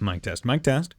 Mic test, mic test.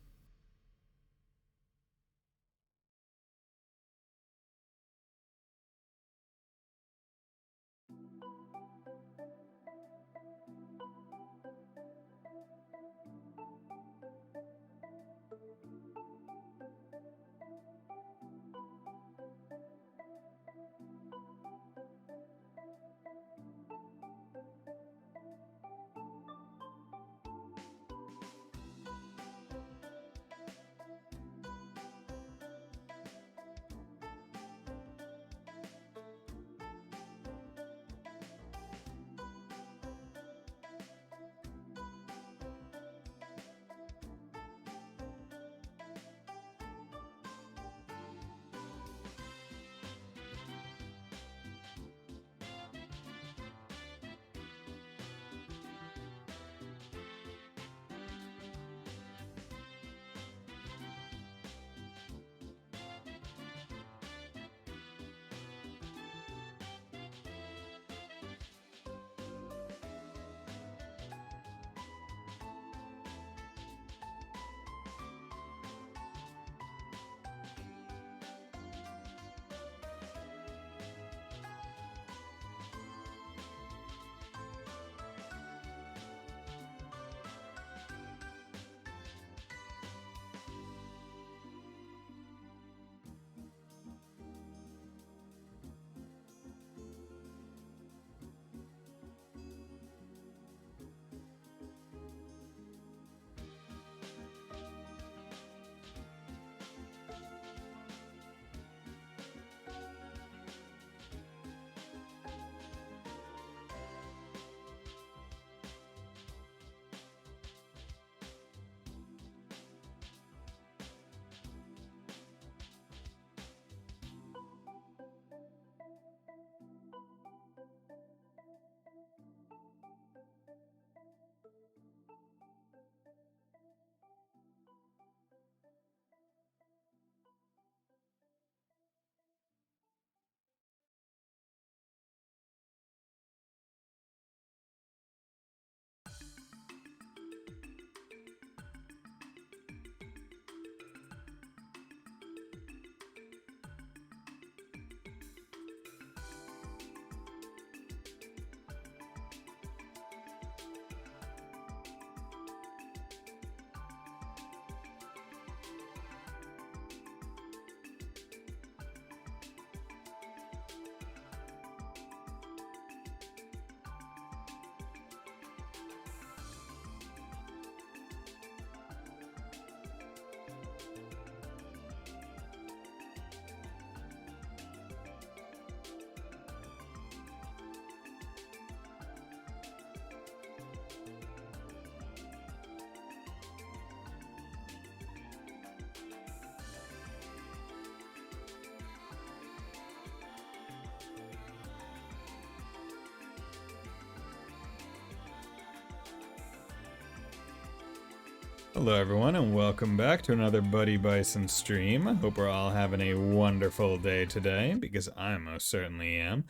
Hello everyone and welcome back to another Buddy Bison stream. I hope we're all having a wonderful day today, because I most certainly am.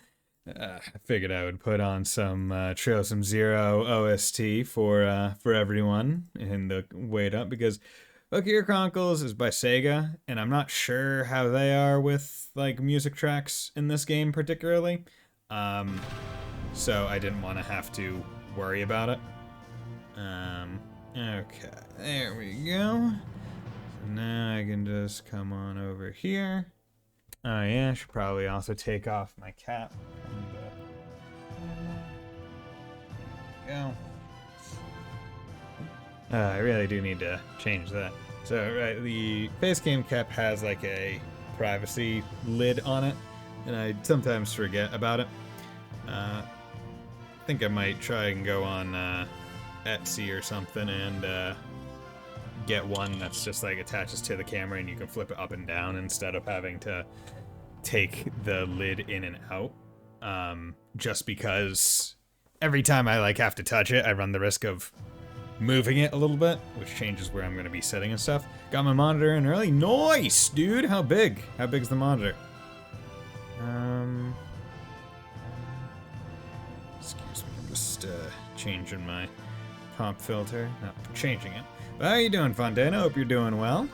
I figured I would put on some Trailsome Zero OST for everyone in the wait up, because Valkyria Chronicles is by Sega, and I'm not sure how they are with like music tracks in this game particularly. So I didn't want to have to worry about it. Okay, there we go. So now I can just come on over here. Oh yeah, I should probably also take off my cap. There we go. I really do need to change that. So, right, the face cam cap has like a privacy lid on it, and I sometimes forget about it. I think I might try and go on Etsy or something and get one that's just like attaches to the camera and you can flip it up and down instead of having to take the lid in and out. Just because every time I like have to touch it, I run the risk of moving it a little bit, which changes where I'm going to be sitting and stuff. Got my monitor in early. Nice, dude. How big? How big's the monitor? Excuse me. I'm just changing my pop filter. Not changing it. How are you doing, Fontana? Hope you're doing well.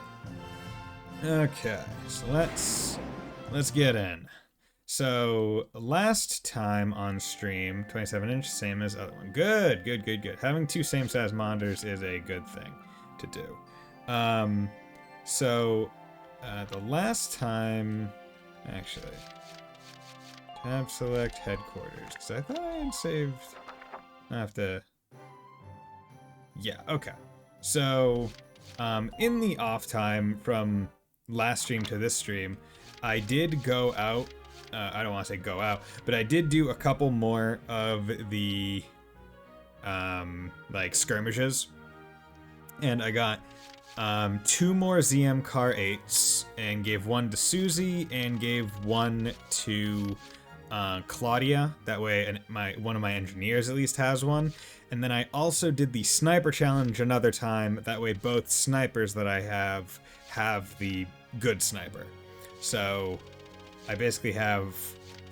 Okay, so let's get in. So last time on stream, 27-inch, same as other one. Good. Having two same-size monitors is a good thing to do. The last time, actually, tab select headquarters, because I thought I had saved. I have to. Yeah. Okay. So, in the off time from last stream to this stream, I did go out. I don't want to say go out, but I did do a couple more of the like skirmishes, and I got 2 more ZM Car 8s and gave one to Susie and gave one to Claudia. That way, one of my engineers at least has one. And then I also did the sniper challenge another time. That way, both snipers that I have the good sniper. So I basically have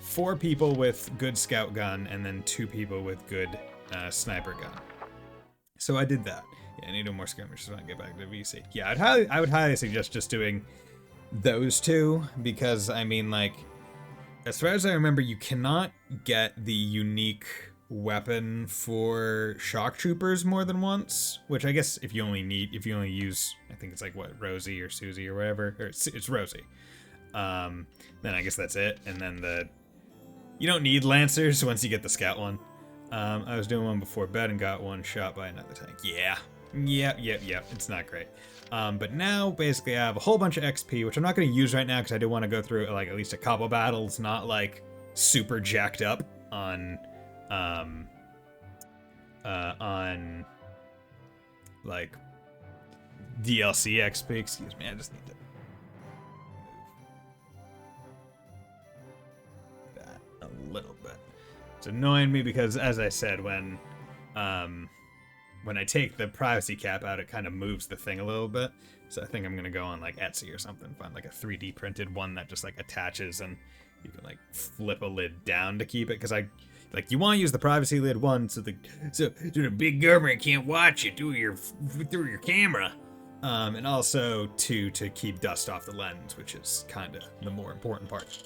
4 people with good scout gun and then 2 people with good sniper gun. So I did that. Yeah, I need more skirmishes when I get back to VC. Yeah, I would highly suggest just doing those 2 because I mean, like, as far as I remember, you cannot get the unique weapon for shock troopers more than once, which I guess if you only use, I think it's like what, Rosie or Susie or whatever, or it's Rosie. Then I guess that's it. And then you don't need Lancers once you get the scout one. I was doing one before bed and got one shot by another tank. Yeah. It's not great. But now basically I have a whole bunch of XP, which I'm not going to use right now because I do want to go through like at least a couple battles, not like super jacked up on like DLC XP. Excuse me, I just need to move that a little bit. It's annoying me because, as I said, when I take the privacy cap out, it kind of moves the thing a little bit. So I think I'm gonna go on like Etsy or something, find like a 3D printed one that just like attaches and you can like flip a lid down to keep it. Because you want to use the privacy lid one so the big government can't watch you through your camera, and also to keep dust off the lens, which is kind of the more important part.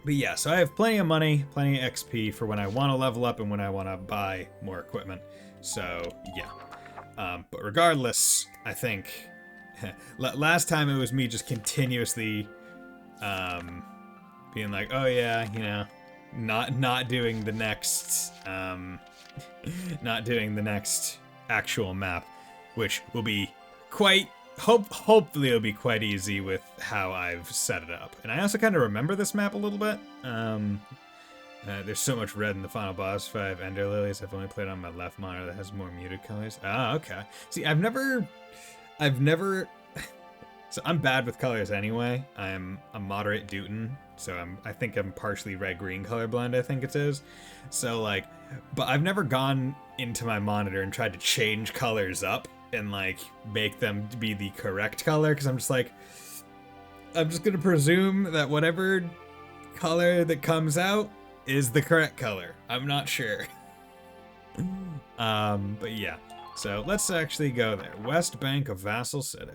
But yeah, so I have plenty of money, plenty of XP for when I want to level up and when I want to buy more equipment. So yeah. But regardless, I think last time it was me just continuously being like, oh yeah, you know, not doing the next actual map, which will be quite hopefully it'll be quite easy with how I've set it up. And I also kind of remember this map a little bit. There's so much red in the final boss fight, Ender Lilies. I've only played on my left monitor that has more muted colors. Ah, okay. See, I've never so I'm bad with colors anyway. I'm a moderate Dutton, so I think I'm partially red-green colorblind, I think it is. So like, but I've never gone into my monitor and tried to change colors up and like make them be the correct color, because I'm just gonna presume that whatever color that comes out is the correct color. I'm not sure. But yeah, so let's actually go there. West Bank of Vassal City.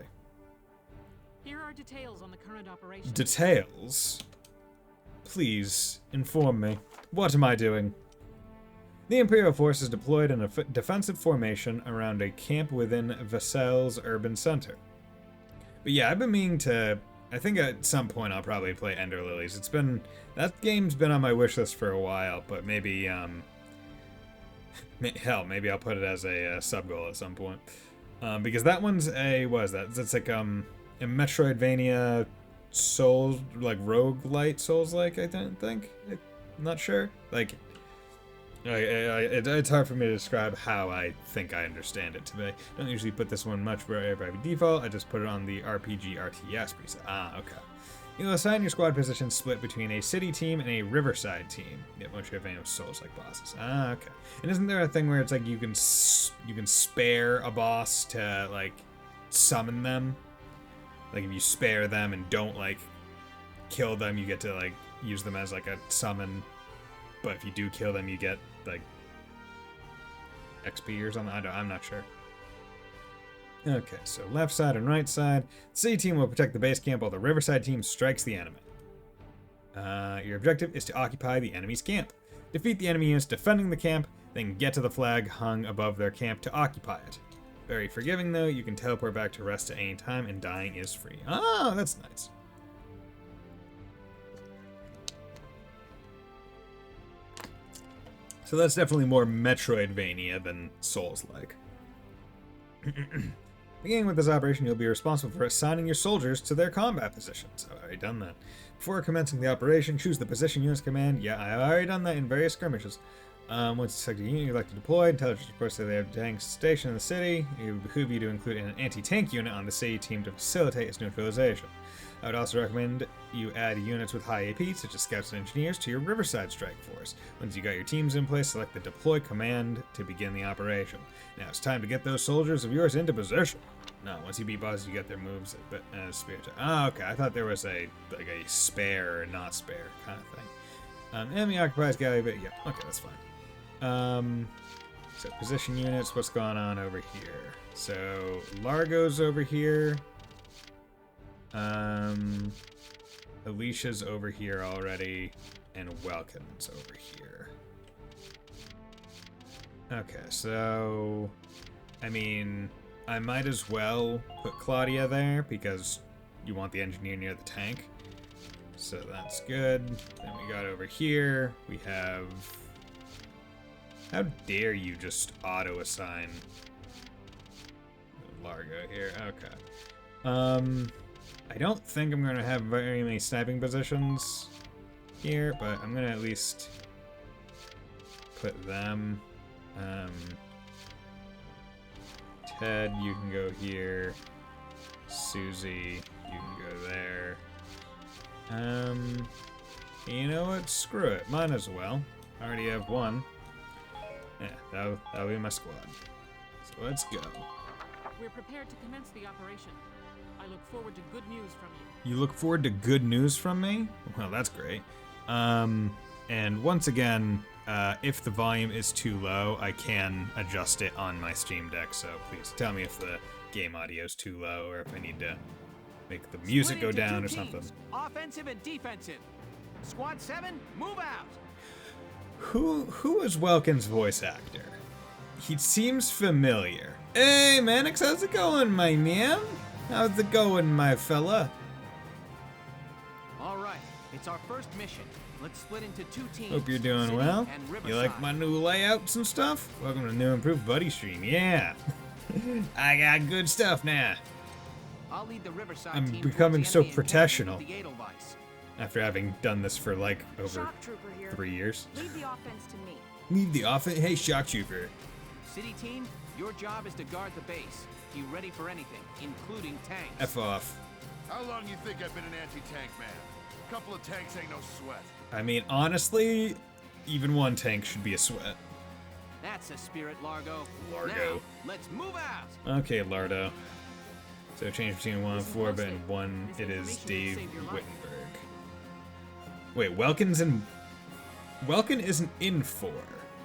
Here are details on the current operation. Details? Please inform me. What am I doing? The Imperial force is deployed in a defensive formation around a camp within Vassel's urban center. But yeah, I've been meaning to. I think at some point I'll probably play Ender Lilies. That game's been on my wish list for a while, but maybe maybe I'll put it as a sub goal at some point. Because that one's it's like a Metroidvania Souls, like roguelite Souls-like, I think. I'm not sure. Like, it's hard for me to describe how I think I understand it to be. I don't usually put this one much by default. I just put it on the RPG RTS preset. Ah, okay. You'll assign your squad positions split between a city team and a riverside team. Yeah, once you have any of Souls-like bosses. Ah, okay. And isn't there a thing where it's like you can spare a boss to like summon them? Like if you spare them and don't like kill them, you get to like use them as like a summon. But if you do kill them, you get like XP or something. I'm not sure. Okay, so left side and right side. The city team will protect the base camp while the riverside team strikes the enemy. Your objective is to occupy the enemy's camp. Defeat the enemy units defending the camp, then get to the flag hung above their camp to occupy it. Very forgiving though, you can teleport back to rest at any time and dying is free. Oh, that's nice. So that's definitely more Metroidvania than Souls-like. Beginning with this operation, you'll be responsible for assigning your soldiers to their combat positions. I've already done that. Before commencing the operation, choose the position units command. Yeah, I've already done that in various skirmishes. Once you select a unit you'd like to deploy, intelligence reports that they have tanks stationed in the city. It would behoove you to include an anti-tank unit on the city team to facilitate its neutralization. I would also recommend you add units with high AP, such as scouts and engineers, to your Riverside Strike Force. Once you got your teams in place, select the deploy command to begin the operation. Now it's time to get those soldiers of yours into position. No, once you beat bosses, you get their moves. But spirit. Oh, okay. I thought there was a spare or not spare kind of thing. Enemy occupies gallery, but yeah, okay, that's fine. So position units. What's going on over here? So Largo's over here. Alicia's over here already, and Welkin's over here. Okay, so I mean, I might as well put Claudia there because you want the engineer near the tank. So that's good. Then we got over here, we have... How dare you just auto-assign Largo here? Okay. I don't think I'm going to have very many sniping positions here, but I'm going to at least put them. Ted, you can go here. Susie, you can go there. You know what? Screw it. Might as well. I already have one. Yeah, that'll be my squad. So let's go. We're prepared to commence the operation. I look forward to good news from you. You look forward to good news from me? Well, that's great. And once again, if the volume is too low, I can adjust it on my Stream Deck, so please tell me if the game audio is too low or if I need to make the music go down or something. Offensive and defensive. Squad 7, move out. Who is Welkin's voice actor? He seems familiar. Hey, Mannix, how's it going, my man? How's it going, my fella? All right, it's our first mission. Let's split into 2 teams. Hope you're doing well. You like my new layouts and stuff? Welcome to New Improved Buddy Stream. Yeah. I got good stuff now. I'll lead the Riverside I'm team becoming so towards the enemy professional and the Edelweiss. after having done this for like over Shock Trooper here. 3 years. Leave the offense to me. Leave the offense. Hey, Shock Trooper. City team, your job is to guard the base. Be ready for anything, including tanks. F off. How long you think I've been an anti-tank man? A couple of tanks ain't no sweat. I mean, honestly, even one tank should be a sweat. That's a spirit, Largo. Largo. Now, let's move out. Okay, Lardo. So change between 1 and 4, but in 1 it is Dave Wittenberg. Wait, Welkin isn't in 4.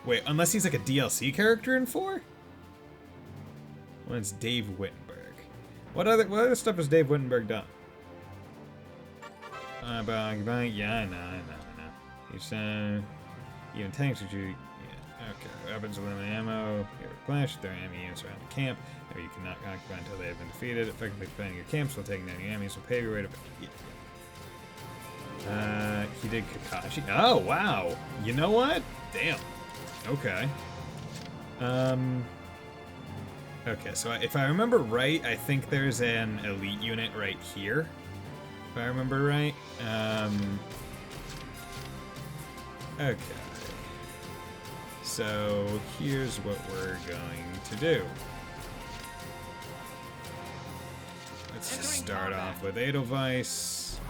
Wait, unless he's like a DLC character in 4? Well, it's Dave Wittenberg. What other stuff has Dave Wittenberg done? Yeah, I know. He's even tanks which you. Yeah, okay. Weapons with limited ammo. You replenish their enemy units around the camp. Or you cannot occupy until they have been defeated. Effectively defending your camps while taking down your enemies will pay your rate of. Yeah. He did Kakashi. Oh wow. You know what? Damn. Okay. Okay, so if I remember right, I think there's an elite unit right here. If I remember right. Okay. So here's what we're going to do. Let's just start off with Edelweiss.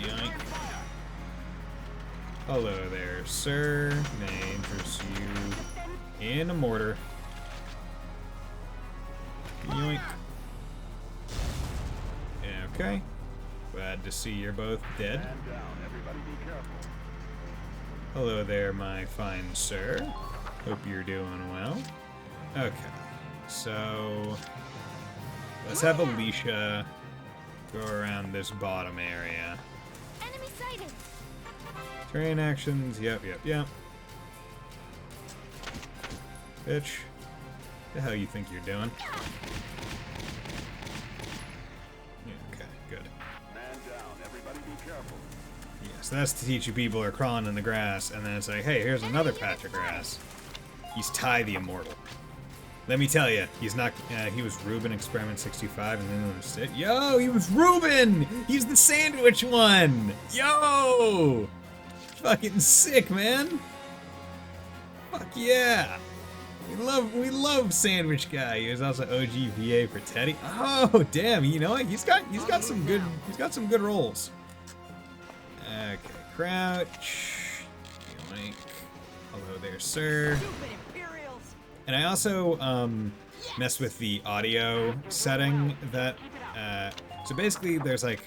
Yoink. Hello there, sir. May I interest you in a mortar. Yoink. Okay. Glad to see you're both dead. Hello there, my fine sir. Hope you're doing well. Okay, so let's have Alicia go around this bottom area. Enemy sighted. Terrain actions, yep. Bitch, the hell you think you're doing? Okay, good. Man down, everybody be careful. Yes, that's to teach you people are crawling in the grass, and then it's like, hey, here's another patch of grass. He's Ty the Immortal. Let me tell you, he's not. He was Ruben Experiment 65, and then there's it. Yo, he was Ruben. He's the sandwich one. Yo, fucking sick, man. Fuck yeah. We love Sandwich Guy. He was also OG VA for Teddy. Oh damn, you know what? He's got some good roles. Okay, crouch. Yoink. Hello there, sir. And I also messed with the audio setting that. So basically, there's a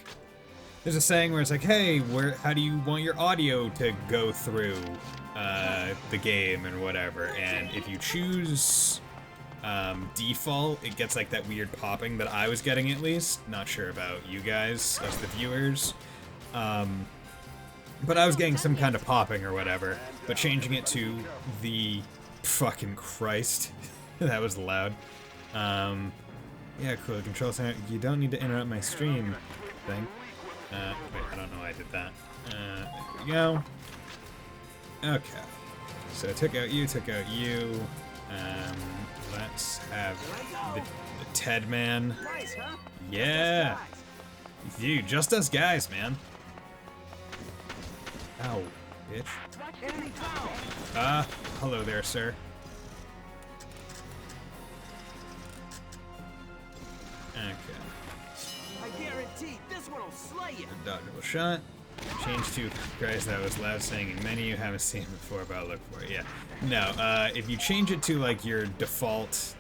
saying where it's like, hey, how do you want your audio to go through the game and whatever? And if you choose default, it gets like that weird popping that I was getting at least. Not sure about you guys as the viewers. But I was getting some kind of popping or whatever. But changing it to the fucking Christ, that was loud. Yeah, cool. Control center. You don't need to interrupt my stream thing. Wait, I don't know why I did that. There we go. Okay. So took out you. Let's have the Ted man. Yeah. Dude, just us guys, man. Ow, bitch. Hello there, sir. Okay. I guarantee this one'll slay you. Dodgeable shot. Change to Christ, that was loud saying in menu. Haven't seen it before, but I'll look for it. Yeah. No, if you change it to like your default,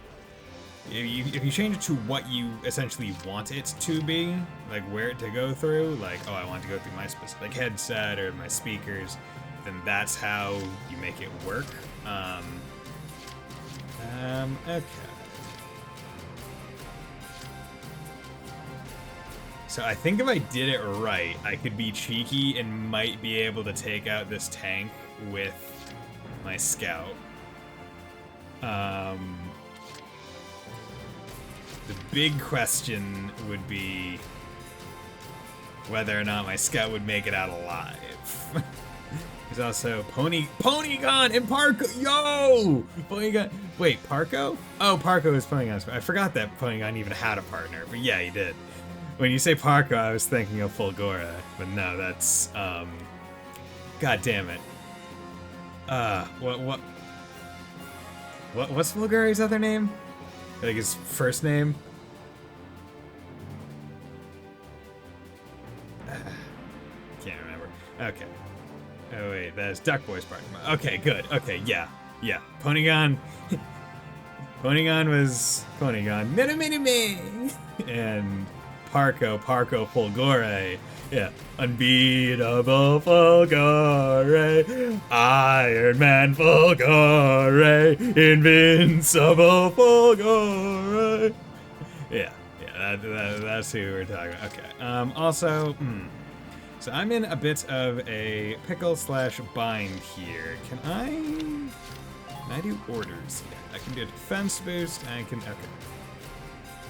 if you change it to what you essentially want it to be, like where it to go through, like, oh, I want to go through my specific headset or my speakers, then that's how you make it work. Okay. So I think if I did it right, I could be cheeky and might be able to take out this tank with my scout. The big question would be whether or not my scout would make it out alive. There's also Ponygon and Parko. Yo! Ponygon. Wait, Parko? Oh, Parko is Ponygon's. I forgot that Ponygon even had a partner, but yeah, he did. When you say Parko, I was thinking of Fulgora, but no, that's God damn it. What's Fulgora's other name? Like his first name? Can't remember. Okay. Oh wait, that's Duck Boy's partner. Okay, good. Okay, yeah. Ponygon. Ponygon was Ponygon. Mini. And Parko Fulgore. Yeah. Unbeatable Fulgore. Iron Man Fulgore. Invincible Fulgore. Yeah, that's who we're talking about. Okay. Also, so I'm in a bit of a pickle/bind here. Can I do orders? Yeah, I can do a defense boost. Okay.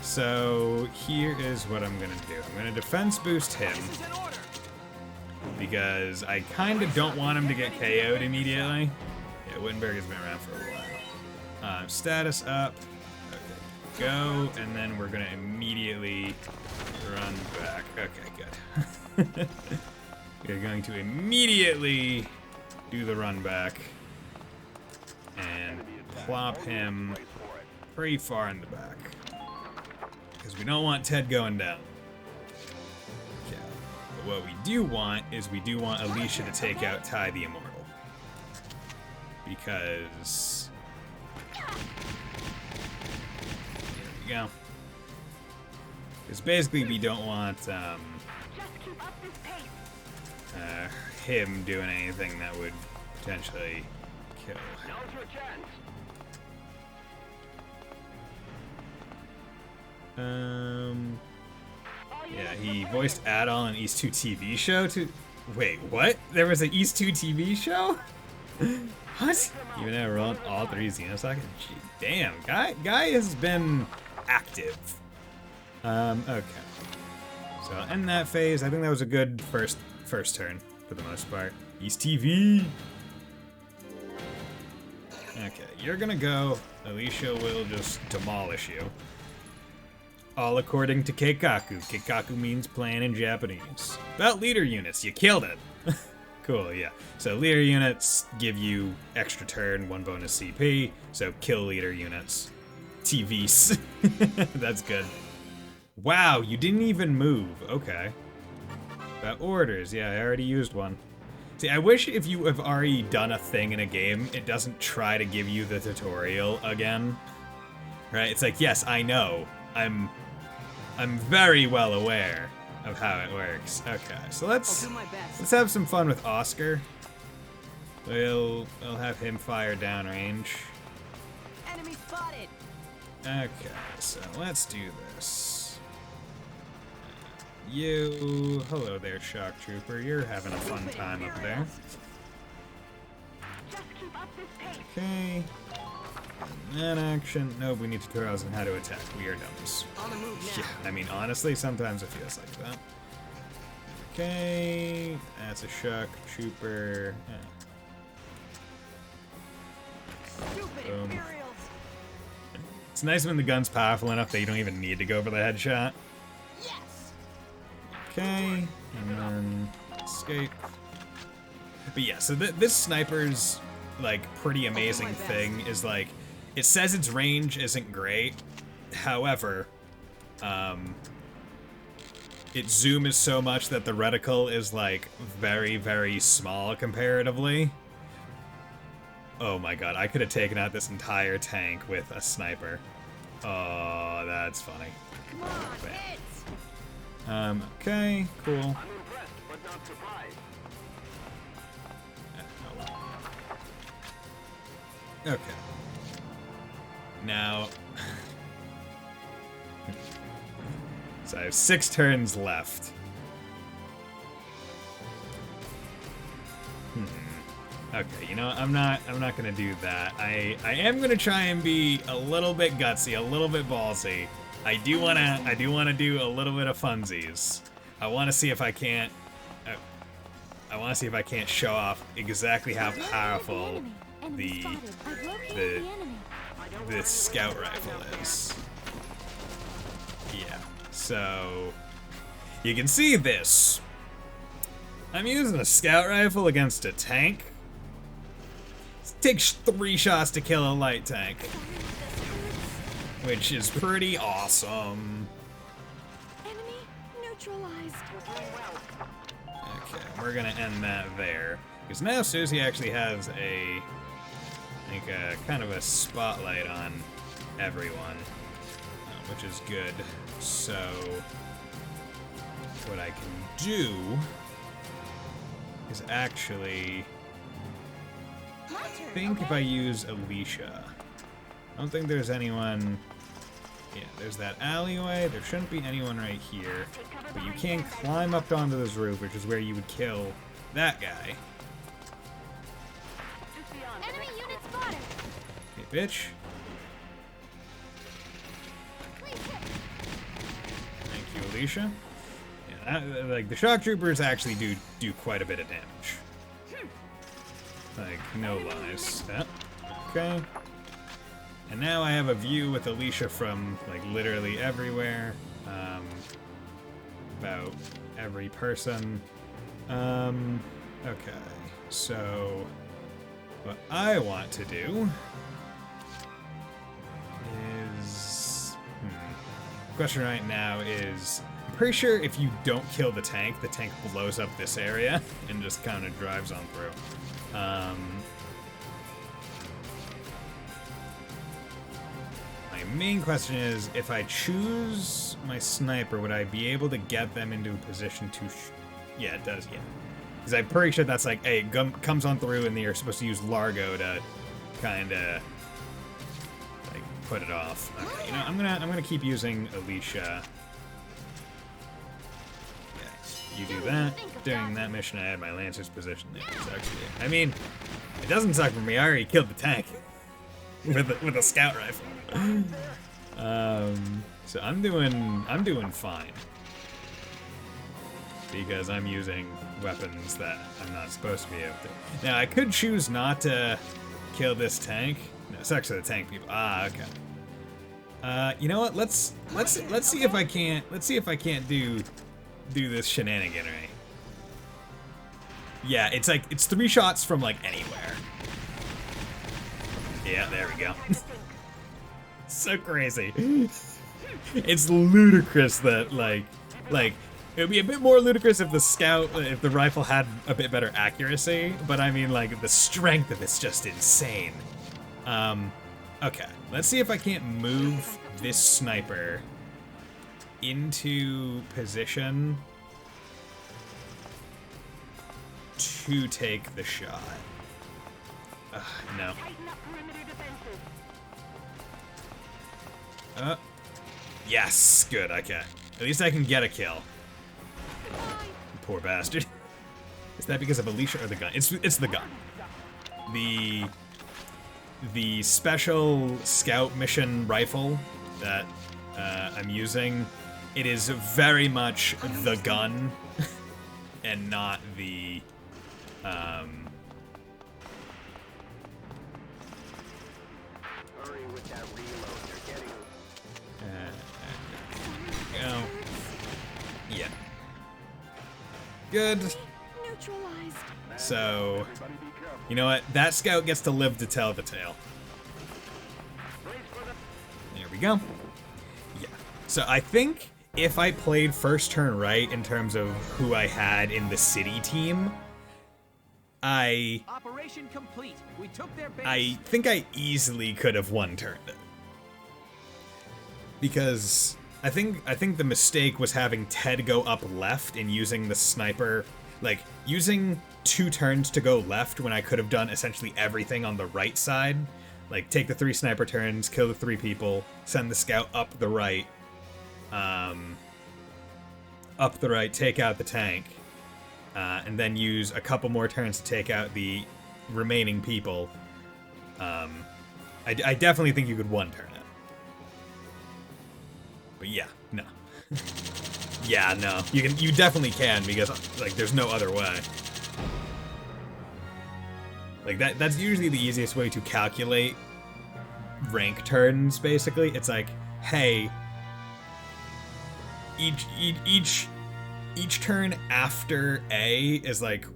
So here is what I'm gonna do. I'm gonna defense boost him because I kind of don't want him to get KO'd immediately. Yeah, Wittenberg has been around for a while. Status up. Okay, go, and then we're gonna immediately run back. Okay, good. We're going to immediately do the run back and plop him pretty far in the back. Because we don't want Ted going down. Okay. But what we do want is we do want Alicia to take out Ty the Immortal. Because... There we go. Because basically we don't want him doing anything that would potentially kill. Now's your chance. Yeah, he voiced Adol on East 2 TV show too. Wait, what? There was an East 2 TV show? What? Even though I rolled all 3 Xenosaga? Gee, damn, guy has been active. Okay. So I'll end that phase. I think that was a good first turn for the most part. East TV. Okay, you're gonna go. Alicia will just demolish you. All according to Keikaku. Keikaku means plan in Japanese. About leader units, you killed it. Cool, yeah. So leader units give you extra turn, 1 bonus CP. So kill leader units. TVs. That's good. Wow, you didn't even move. Okay. About orders, yeah, I already used one. See, I wish if you have already done a thing in a game, it doesn't try to give you the tutorial again. Right? It's like, yes, I know. I'm very well aware of how it works. Okay, so let's have some fun with Oscar. We'll have him fire downrange. Enemy spotted. Okay, so let's do this. You, hello there, Shock Trooper. You're having a fun time up there. Just keep up this pace. Okay. And action. Nope, we need tutorials on how to attack. We are dummies. On the move now. Yeah, I mean, honestly, sometimes it feels like that. Okay, that's a Shock Trooper. Stupid Boom. Imperials. It's nice when the gun's powerful enough that you don't even need to go for the headshot. Yes. Okay, and then escape. But yeah, so this sniper's like pretty amazing thing is like, it says its range isn't great. However, its zoom is so much that the reticle is like very, very small comparatively. Oh my god, I could have taken out this entire tank with a sniper. Oh, that's funny. Come on, hits. Okay, cool. I'm impressed, but not surprised. Okay. Now, so I have 6 turns left. Okay, you know what? I'm not gonna do that. I am gonna try and be a little bit gutsy, a little bit ballsy. I do wanna do a little bit of funsies. I wanna see if I can't. I wanna see if I can't show off exactly how powerful this scout rifle is. Yeah. So you can see this. I'm using a scout rifle against a tank. It takes 3 shots to kill a light tank, which is pretty awesome. Enemy neutralized. Okay, we're gonna end that there. Because now Susie actually has a kind of a spotlight on everyone, which is good. So what I can do is actually, I think if I use Alicia, I don't think there's anyone. Yeah, there's that alleyway. There shouldn't be anyone right here. But you can climb up onto this roof, which is where you would kill that guy. Enemy unit spotted. Hey, bitch. Thank you, Alicia. Yeah, like, the shock troopers actually do quite a bit of damage. Like, no lies. Yeah. Okay. And now I have a view with Alicia from, like, literally everywhere. About every person. Okay. So, what I want to do is... The question right now is... I'm pretty sure if you don't kill the tank blows up this area and just kind of drives on through. My main question is, if I choose my sniper, would I be able to get them into a position to... Yeah, it does, yeah. Because I'm pretty sure that's like, hey, comes on through, and then you're supposed to use Largo to kind of like put it off. Okay, you know, I'm gonna keep using Alicia. Yeah, you do that. During that mission, I had my Lancer's position there. So actually, I mean, it doesn't suck for me. I already killed the tank with a scout rifle. So I'm doing fine. Because I'm using weapons that I'm not supposed to be able to. Now I could choose not to kill this tank. No, it's actually the tank people. Ah, okay. You know what? Let's see if I can't do this shenaniganry. Yeah, it's like it's 3 shots from like anywhere. Yeah, there we go. So crazy. It's ludicrous that like it would be a bit more ludicrous if the rifle had a bit better accuracy, but I mean, like, the strength of it's just insane. Okay, let's see if I can't move this sniper into position to take the shot. No. Yes, good, okay. At least I can get a kill. Poor bastard. Is that because of Alicia or the gun? It's the gun. The special scout mission rifle that I'm using, it is very much the gun and not the Hurry with that reload. They're getting. go. Yeah. Good. Neutralized. So, you know what? That scout gets to live to tell the tale. There we go. Yeah. So I think if I played first turn right in terms of who I had in the city team, Operation complete. We took their base. I think I easily could have one-turned it. Because I think the mistake was having Ted go up left and using the sniper, like using 2 turns to go left when I could have done essentially everything on the right side. Like take the 3 sniper turns, kill the 3 people, send the scout up the right, take out the tank, and then use a couple more turns to take out the remaining people. I definitely think you could one-turn it. But yeah, no. Yeah, no. You definitely can, because like there's no other way. Like that's usually the easiest way to calculate rank turns, basically. It's like, hey, each turn after A is like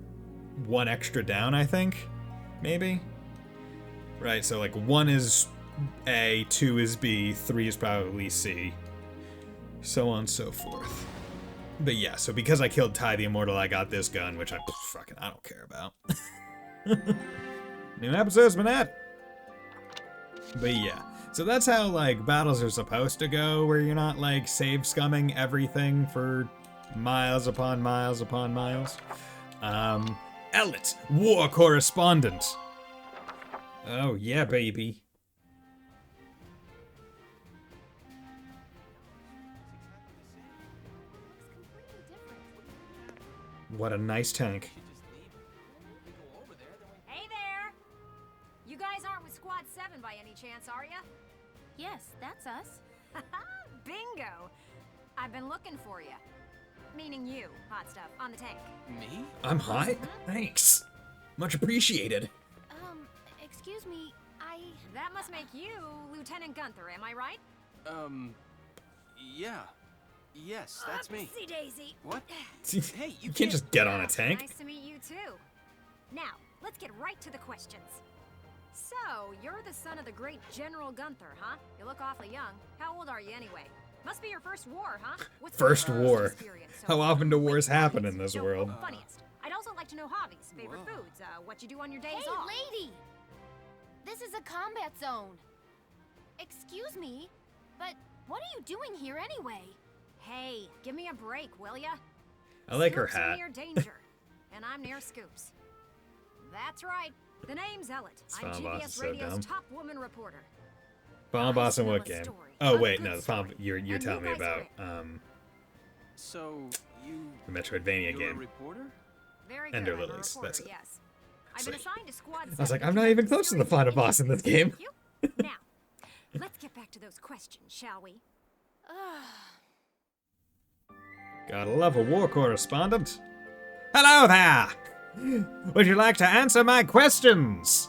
1 extra down, I think. Maybe? Right, so like 1 is A, 2 is B, 3 is probably C. So on and so forth. But yeah, so because I killed Ty the Immortal, I got this gun, which I don't care about. New episode's been at. But yeah, so that's how like battles are supposed to go, where you're not like save scumming everything for miles upon miles upon miles. Ellet, war correspondent. Oh yeah, baby. What a nice tank. Hey there! You guys aren't with Squad 7 by any chance, are ya? Yes, that's us. Bingo! I've been looking for you. Meaning you, hot stuff, on the tank. Me? I'm hot? Thanks. Much appreciated. Excuse me, That must make you Lieutenant Gunther, am I right? Yeah. Yes, that's me. Oopsie daisy. What? Hey, You can't just get on a tank. Nice to meet you too. Now, let's get right to the questions. So, you're the son of the great General Gunther, huh? You look awfully young. How old are you anyway? Must be your first war, huh? What's First your war. experience so How far? often do wars Wait, happen funniest. in this No, world? Funniest. I'd also like to know hobbies, favorite foods, what you do on your days hey, off. lady! This is a combat zone. Excuse me, but what are you doing here anyway? Hey, give me a break, will ya? I like her Snooks are hat. near danger. and I'm near Scoops. That's right. The name's Zealot. I'm Final boss GBS is so Radio's dumb. top woman reporter. Final boss in I what still have game? a story. Oh A wait, good no, the final. story. You're And telling me you guys about heard So, you... the Metroidvania You're a game. reporter? Very Ender good. I'm a Lilies, reporter, that's it. yes. I've So- been assigned to squad 7. I was like, to I'm not conduct even a close to the series final of boss in this interviews. game. Thank you. Now, let's get back to those questions, shall we? Gotta love a war correspondent. Hello there! Would you like to answer my questions?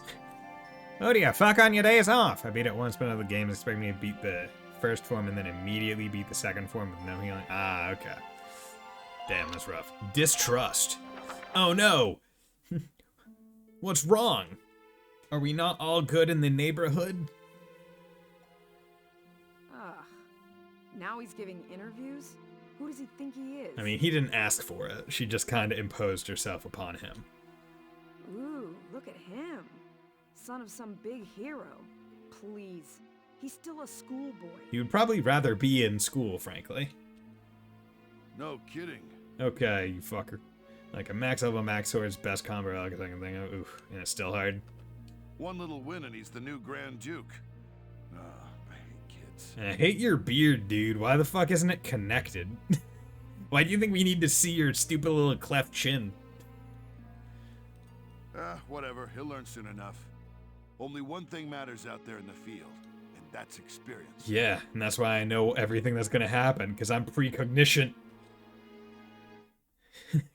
Oh, do you fuck on your days off? I beat it once, but other games expect me to beat the first form and then immediately beat the second form with no healing. Ah, okay. Damn, that's rough. Distrust. Oh no! What's wrong? Are we not all good in the neighborhood? Now he's giving interviews? Who does he think he is? I mean, he didn't ask for it. She just kind of imposed herself upon him. Ooh, look at him. Son of some big hero. Please. He's still a schoolboy. He would probably rather be in school, frankly. No kidding. Okay, you fucker. Like a max level max sword's best combo I can think of. Oof, and it's still hard. One little win and he's the new Grand Duke. I hate kids. And I hate your beard, dude. Why the fuck isn't it connected? Why do you think we need to see your stupid little cleft chin? Whatever. He'll learn soon enough. Only one thing matters out there in the field, and that's experience. Yeah, and that's why I know everything that's gonna happen, because I'm precognition.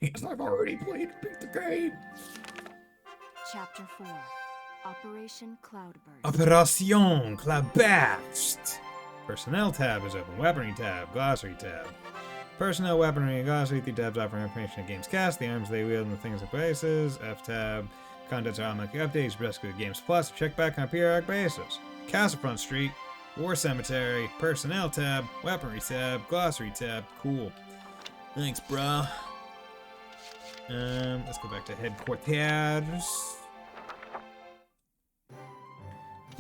Because I've already played and beat the game. Chapter 4. Operation Cloudburst. Operation Cloudburst. Personnel tab is open. Weaponry tab. Glossary tab. Personnel, weaponry, and glossary. 3 tabs offering information of games cast, the arms they wield, and the things in places. F tab. Contents are automatically updates. Rescue Games Plus. Check back on a periodic basis. Castlefront Street. War Cemetery. Personnel tab. Weaponry tab. Glossary tab. Cool. Thanks, bro. Let's go back to headquarters.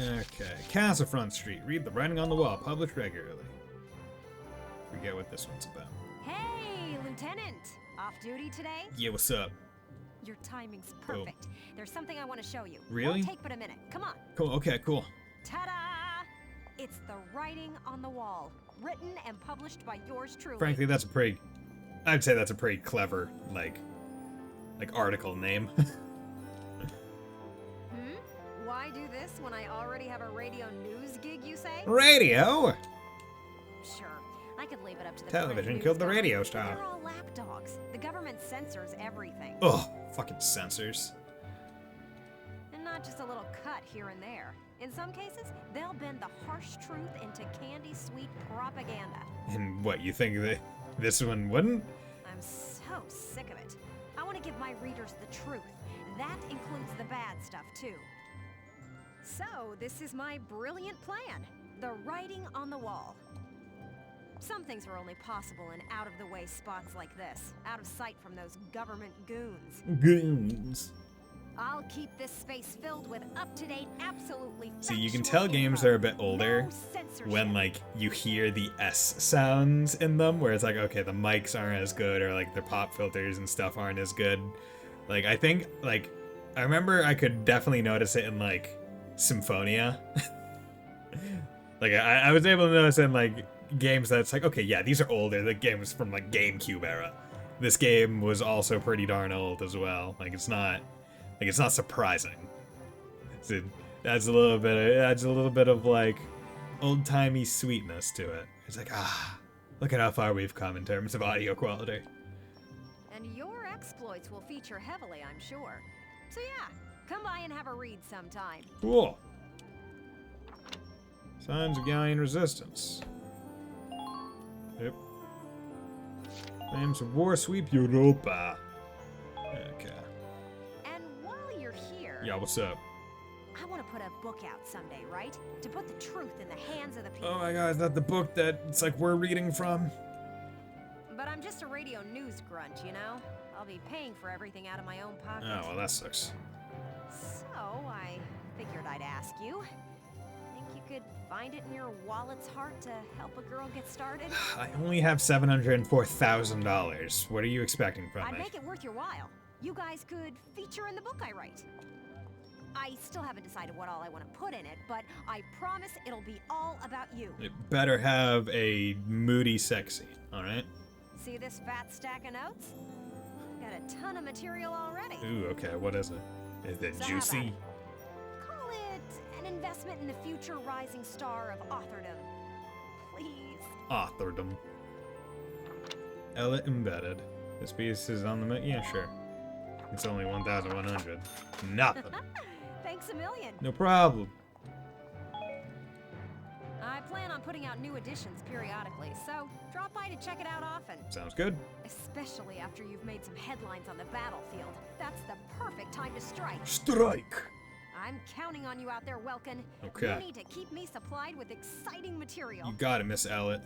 Okay, Castlefront Street. Read the writing on the wall. Published regularly. Forget what this one's about. Hey, Lieutenant! Off duty today? Yeah, what's up? Your timing's perfect. There's something I want to show you. Really? Won't take but a minute. Come on. Cool, okay, cool. Ta-da! It's the writing on the wall, written and published by yours truly. Frankly, that's a pretty... I'd say that's a pretty clever, like article name. Why do this when I already have a radio news gig, you say? Radio? Sure. I could leave it up to the Television print killed the news radio guys. star. They're all lapdogs. The government censors everything. Ugh, fucking censors. And not just a little cut here and there. In some cases, they'll bend the harsh truth into candy-sweet propaganda. And what, you think that this one wouldn't? I'm so sick of it. I want to give my readers the truth. That includes the bad stuff, too. So, this is my brilliant plan. The writing on the wall. Some things are only possible in out-of-the-way spots like this. Out of sight from those government goons. Goons. I'll keep this space filled with up-to-date, absolutely See, you can factual tell games info. are a bit older No censorship. when, like, you hear the S sounds in them, where it's like, okay, the mics aren't as good, or, like, the pop filters and stuff aren't as good. Like, I think, like, I remember I could definitely notice it in, like, Symphonia. Like, I was able to notice in, like, games that's like, okay, yeah, these are older. The game was from, like, GameCube era. This game was also pretty darn old as well. Like, it's not surprising. So it adds a little bit of like old-timey sweetness to it. It's like, look at how far we've come in terms of audio quality. And your exploits will feature heavily, I'm sure. So yeah, come by and have a read sometime. Cool. Signs of Gallian resistance. Yep. Names of war sweep Europa. Okay. And while you're here, Yeah, what's up? I want to put a book out someday, right? To put the truth in the hands of the people. Oh my god, is that the book that it's like we're reading from? But I'm just a radio news grunt, you know? I'll be paying for everything out of my own pocket. Oh, well, that sucks. So, I figured I'd ask you. Think you could find it in your wallet's heart to help a girl get started? I only have $704,000. What are you expecting from I'd me? make it worth your while. You guys could feature in the book I write. I still haven't decided what all I want to put in it, but I promise it'll be all about you. It better have a moody sex scene, alright? See this fat stack of notes? Got a ton of material already. Ooh, okay, what is it? Is it So how about juicy? it? Call it an investment in the future rising star of authordom. Please. Authordom. Ella embedded. This piece is on the yeah, sure. It's only 1,100. Nothing. Thanks a million. No problem. I plan on putting out new editions periodically, so drop by to check it out often. Sounds good. Especially after you've made some headlines on the battlefield. That's the perfect time to strike. Strike! I'm counting on you out there, Welkin. Okay. You need to keep me supplied with exciting material. You got it, Miss Ellett.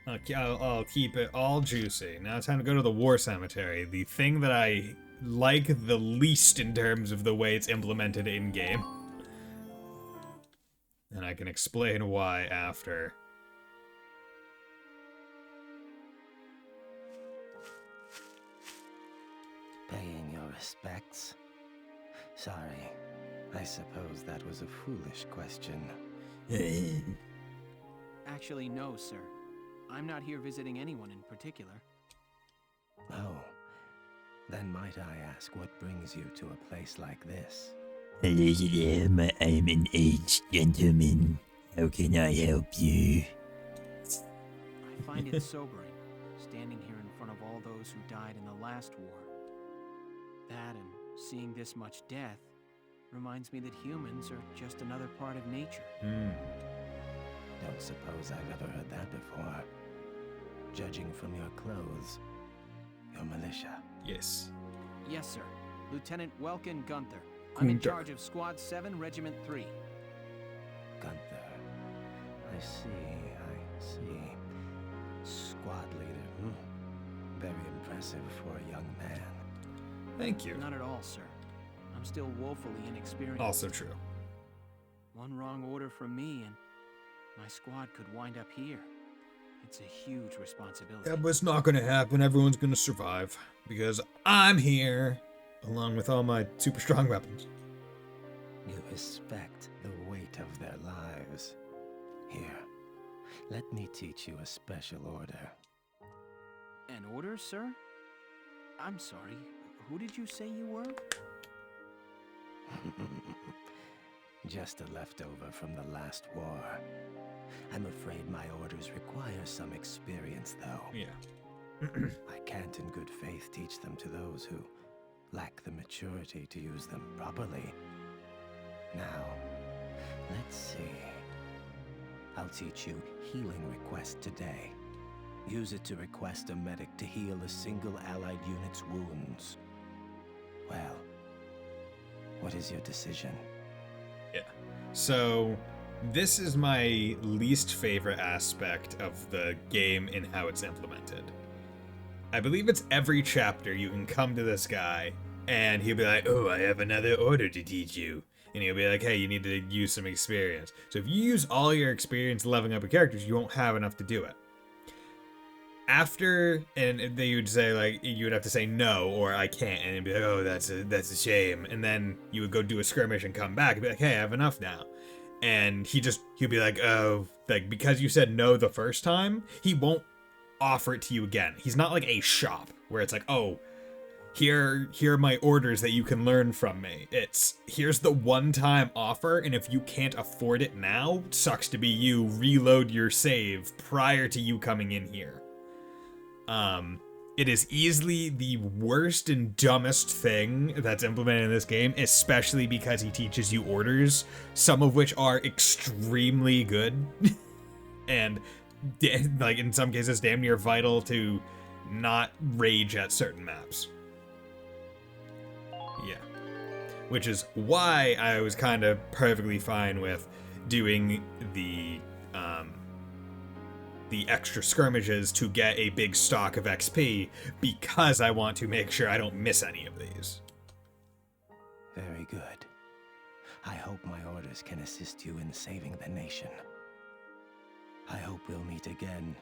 I'll keep it all juicy. Now it's time to go to the war cemetery. The thing that I like the least in terms of the way it's implemented in-game. And I can explain why after. Paying your respects? Sorry, I suppose that was a foolish question. Actually, no, sir. I'm not here visiting anyone in particular. Oh, then might I ask what brings you to a place like this? Hello there, I'm an aged gentleman. How can I help you? I find it sobering, standing here in front of all those who died in the last war. That and seeing this much death reminds me that humans are just another part of nature. Don't suppose I've ever heard that before. Judging from your clothes, you're militia. Yes. Yes, sir. Lieutenant Welkin Gunther. I'm in Gunther. charge of Squad 7, Regiment 3. Gunther. I see. Squad leader. Very impressive for a young man. Thank you. Not at all, sir. I'm still woefully inexperienced. Also true. One wrong order from me and my squad could wind up here. It's a huge responsibility. Yeah, but it's not gonna happen. Everyone's gonna survive. Because I'm here, along with all my super strong weapons. You respect the weight of their lives. Here, let me teach you a special order. An order, sir? I'm sorry. Who did you say you were? Just a leftover from the last war. I'm afraid my orders require some experience, though. Yeah. I can't in good faith teach them to those who lack the maturity to use them properly. Now, let's see. I'll teach you healing request today. Use it to request a medic to heal a single allied unit's wounds. Well, what is your decision? Yeah. So, this is my least favorite aspect of the game in how it's implemented. I believe it's every chapter you can come to this guy, and he'll be like, oh, I have another order to teach you. And he'll be like, hey, you need to use some experience. So if you use all your experience leveling up your characters, you won't have enough to do it. After, and they would say, like, you would have to say no, or I can't, and it'd be like, oh, that's a shame. And then you would go do a skirmish and come back and be like, hey, I have enough now. And he'll be like, oh, like, because you said no the first time, he won't offer it to you again. He's not like a shop where it's like, oh, here are my orders that you can learn from me. It's, here's the one-time offer, and if you can't afford it now, sucks to be you, reload your save prior to you coming in here. It is easily the worst and dumbest thing that's implemented in this game, especially because he teaches you orders, some of which are extremely good, and like in some cases damn near vital to not rage at certain maps. Yeah. Which is why I was kind of perfectly fine with doing the extra skirmishes to get a big stock of XP, because I want to make sure I don't miss any of these. Very good. I hope my orders can assist you in saving the nation. I hope we'll meet again.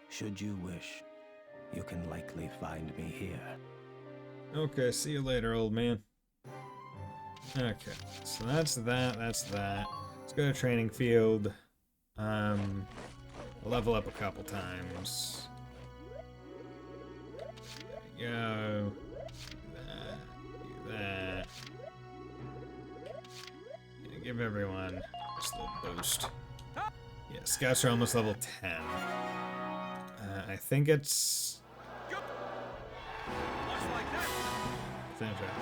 Should you wish, you can likely find me here. Okay, see you later, old man. Okay, so that's that. Let's go to training field. Level up a couple times. There we go. Do that. Yeah, give everyone just a little boost. Yeah, scouts are almost level 10. I think it's...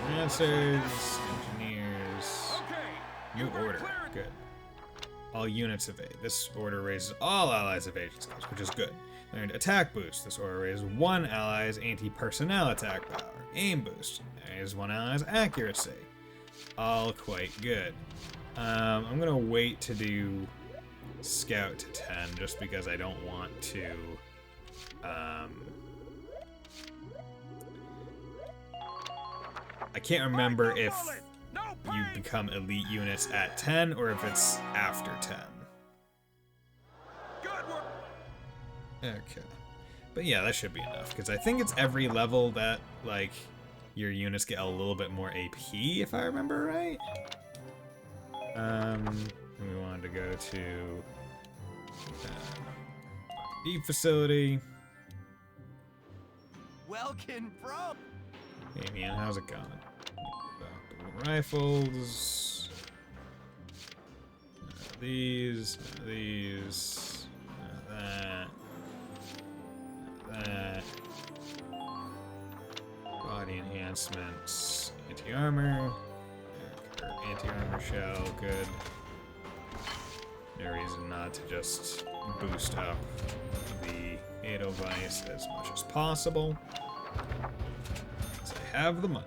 Lancers, engineers... New order, good. All units evade. This order raises all allies' evasion skills, which is good. Learned attack boost. This order raises one ally's anti-personnel attack power. Aim boost. Raises one ally's accuracy. All quite good. I'm gonna wait to do Scout to 10 just because I don't want to. I can't remember if you become elite units at 10 or if it's after 10. Okay. But yeah, that should be enough, because I think it's every level that, like, your units get a little bit more AP, if I remember right. We wanted to go to deep facility. Welkin, bro! Hey man, how's it going? Rifles. These. That. Body enhancements. Anti-armor. Anti-armor shell, good. No reason not to just boost up the Edelweiss as much as possible. Because I have the money.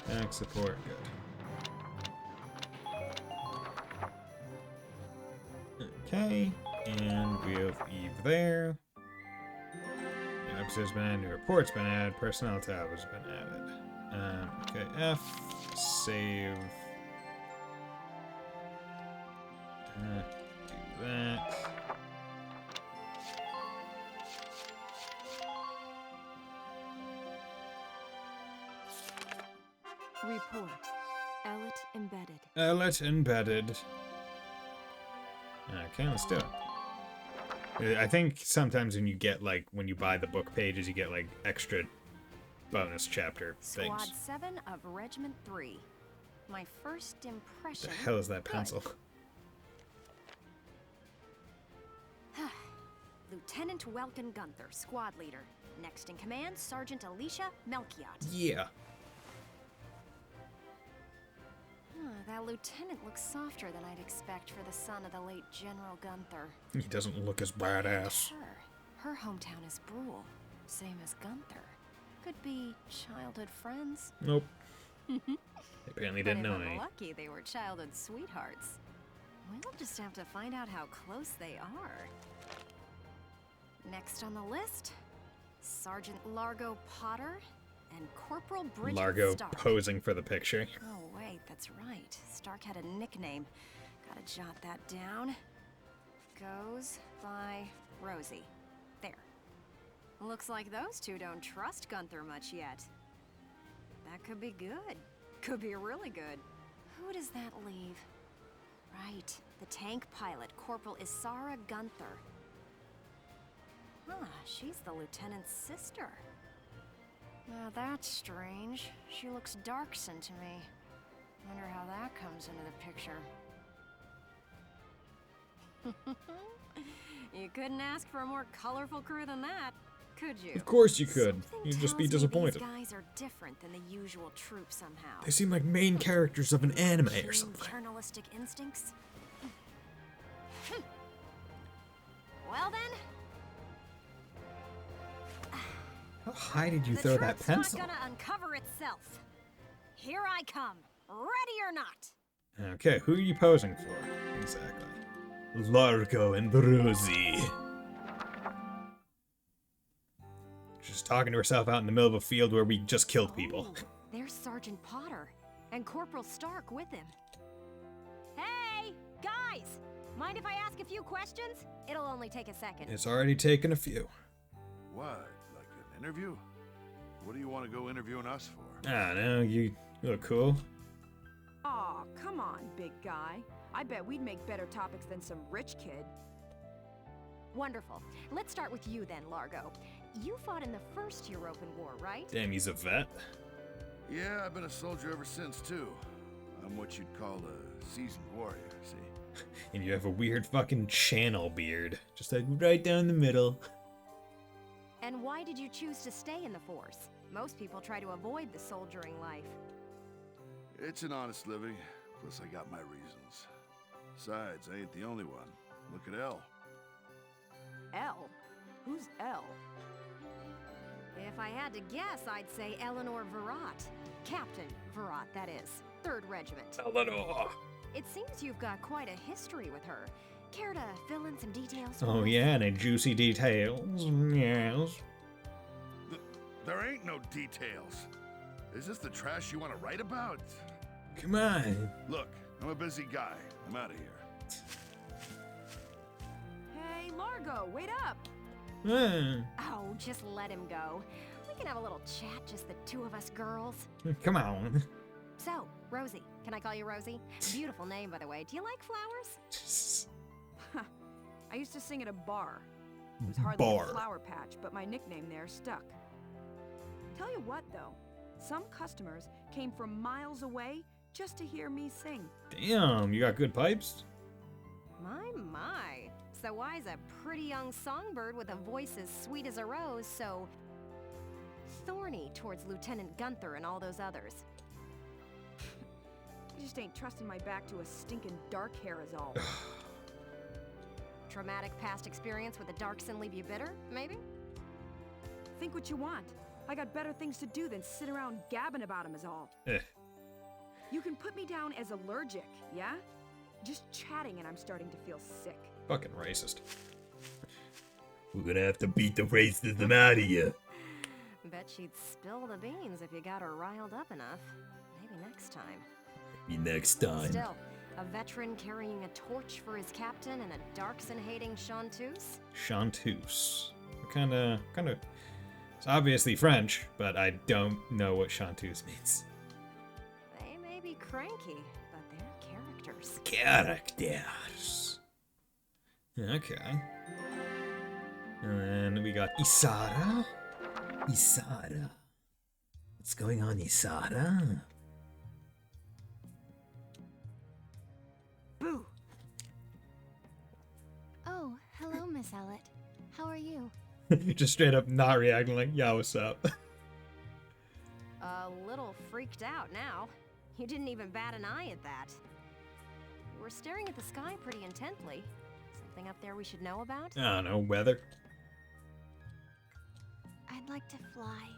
Tank support, good. Okay, and we'll leave there. New episode's been added, new report's been added, personnel tab has been added. Okay, F, save. Do that. Report. Ellet embedded. Ellet embedded. Okay, let's do it. I think sometimes when you get, like, when you buy the book pages, you get, like, extra bonus chapter things. Squad 7 of Regiment 3. My first impression... What the hell is that pencil? Lieutenant Welkin Gunther, squad leader. Next in command, Sergeant Alicia Melchiot. Yeah. That lieutenant looks softer than I'd expect for the son of the late General Gunther. He doesn't look as badass. Her hometown is Brule, same as Gunther. Could be childhood friends. Nope. They apparently didn't know me. any. Lucky they were childhood sweethearts. We'll just have to find out how close they are. Next on the list, Sergeant Largo Potter and Corporal Bridget Largo Stark. posing for the picture. Oh, wait, that's right. Stark had a nickname. Gotta jot that down. Goes by Rosie. There. Looks like those two don't trust Gunther much yet. That could be good. Could be really good. Who does that leave? Right, the tank pilot, Corporal Isara Gunther. Huh, she's the lieutenant's sister. Now that's strange. She looks dark-skinned to me. Wonder how that comes into the picture. You couldn't ask for a more colorful crew than that, could you? Of course you could. Something You'd just be tells me disappointed. These guys are different than the usual troop somehow. They seem like main characters of an anime or Keen something. Journalistic instincts? Well then. How high did you The throw that truth's pencil? not gonna uncover itself. Here I come, ready or not. Okay, who are you posing for? Exactly. Largo and Rosie. She's talking to herself out in the middle of a field where we just killed people. Oh, there's Sergeant Potter and Corporal Stark with him. Hey, guys! Mind if I ask a few questions? It'll only take a second. It's already taken a few. What? Like Interview? What do you want to go interviewing us for? I don't know, you look cool. Aw, come on, big guy. I bet we'd make better topics than some rich kid. Wonderful. Let's start with you then, Largo. You fought in the first European War, right? Damn, he's a vet. Yeah, I've been a soldier ever since, too. I'm what you'd call a seasoned warrior, see? And you have a weird fucking channel beard. Just like right down the middle. And why did you choose to stay in the force? Most people try to avoid the soldiering life. It's an honest living, plus I got my reasons. Besides, I ain't the only one. Look at Elle. Elle? Who's Elle? If I had to guess, I'd say Eleanor Virat. Captain Virat, that is. 3rd Regiment. Eleanor! It seems you've got quite a history with her. Care to fill in some details? Oh yeah, and a juicy details. Yes. There ain't no details. Is this the trash you want to write about? Come on. Look, I'm a busy guy. I'm out of here. Hey, Largo, wait up! Oh, just let him go. We can have a little chat, just the two of us girls. Come on. So, Rosie. Can I call you Rosie? Beautiful name, by the way. Do you like flowers? I used to sing at a bar. It was hardly Bar. a flower patch, but my nickname there stuck. Tell you what, though. Some customers came from miles away just to hear me sing. Damn, you got good pipes? My. So why's a pretty young songbird with a voice as sweet as a rose so thorny towards Lieutenant Gunther and all those others? I just ain't trusting my back to a stinking dark hair is all. Traumatic past experience with the Darkson leave you bitter, maybe? Think what you want. I got better things to do than sit around gabbing about him is all. You can put me down as allergic, yeah? Just chatting and I'm starting to feel sick. Fucking racist. We're gonna have to beat the racism out of you. Bet she'd spill the beans if you got her riled up enough. Maybe next time. Maybe next time. Still, a veteran carrying a torch for his captain and a Darkson-hating chanteuse? Chanteuse. Kinda... It's obviously French, but I don't know what chanteuse means. They may be cranky, but they're characters. Characters. Okay. And then we got Isara. Isara. What's going on, Isara? Boo! Oh, hello, Miss Ellett. How are you? Just straight up not reacting like, yeah, what's up? A little freaked out now. You didn't even bat an eye at that. You were staring at the sky pretty intently. Something up there we should know about? I don't know, weather. I'd like to fly.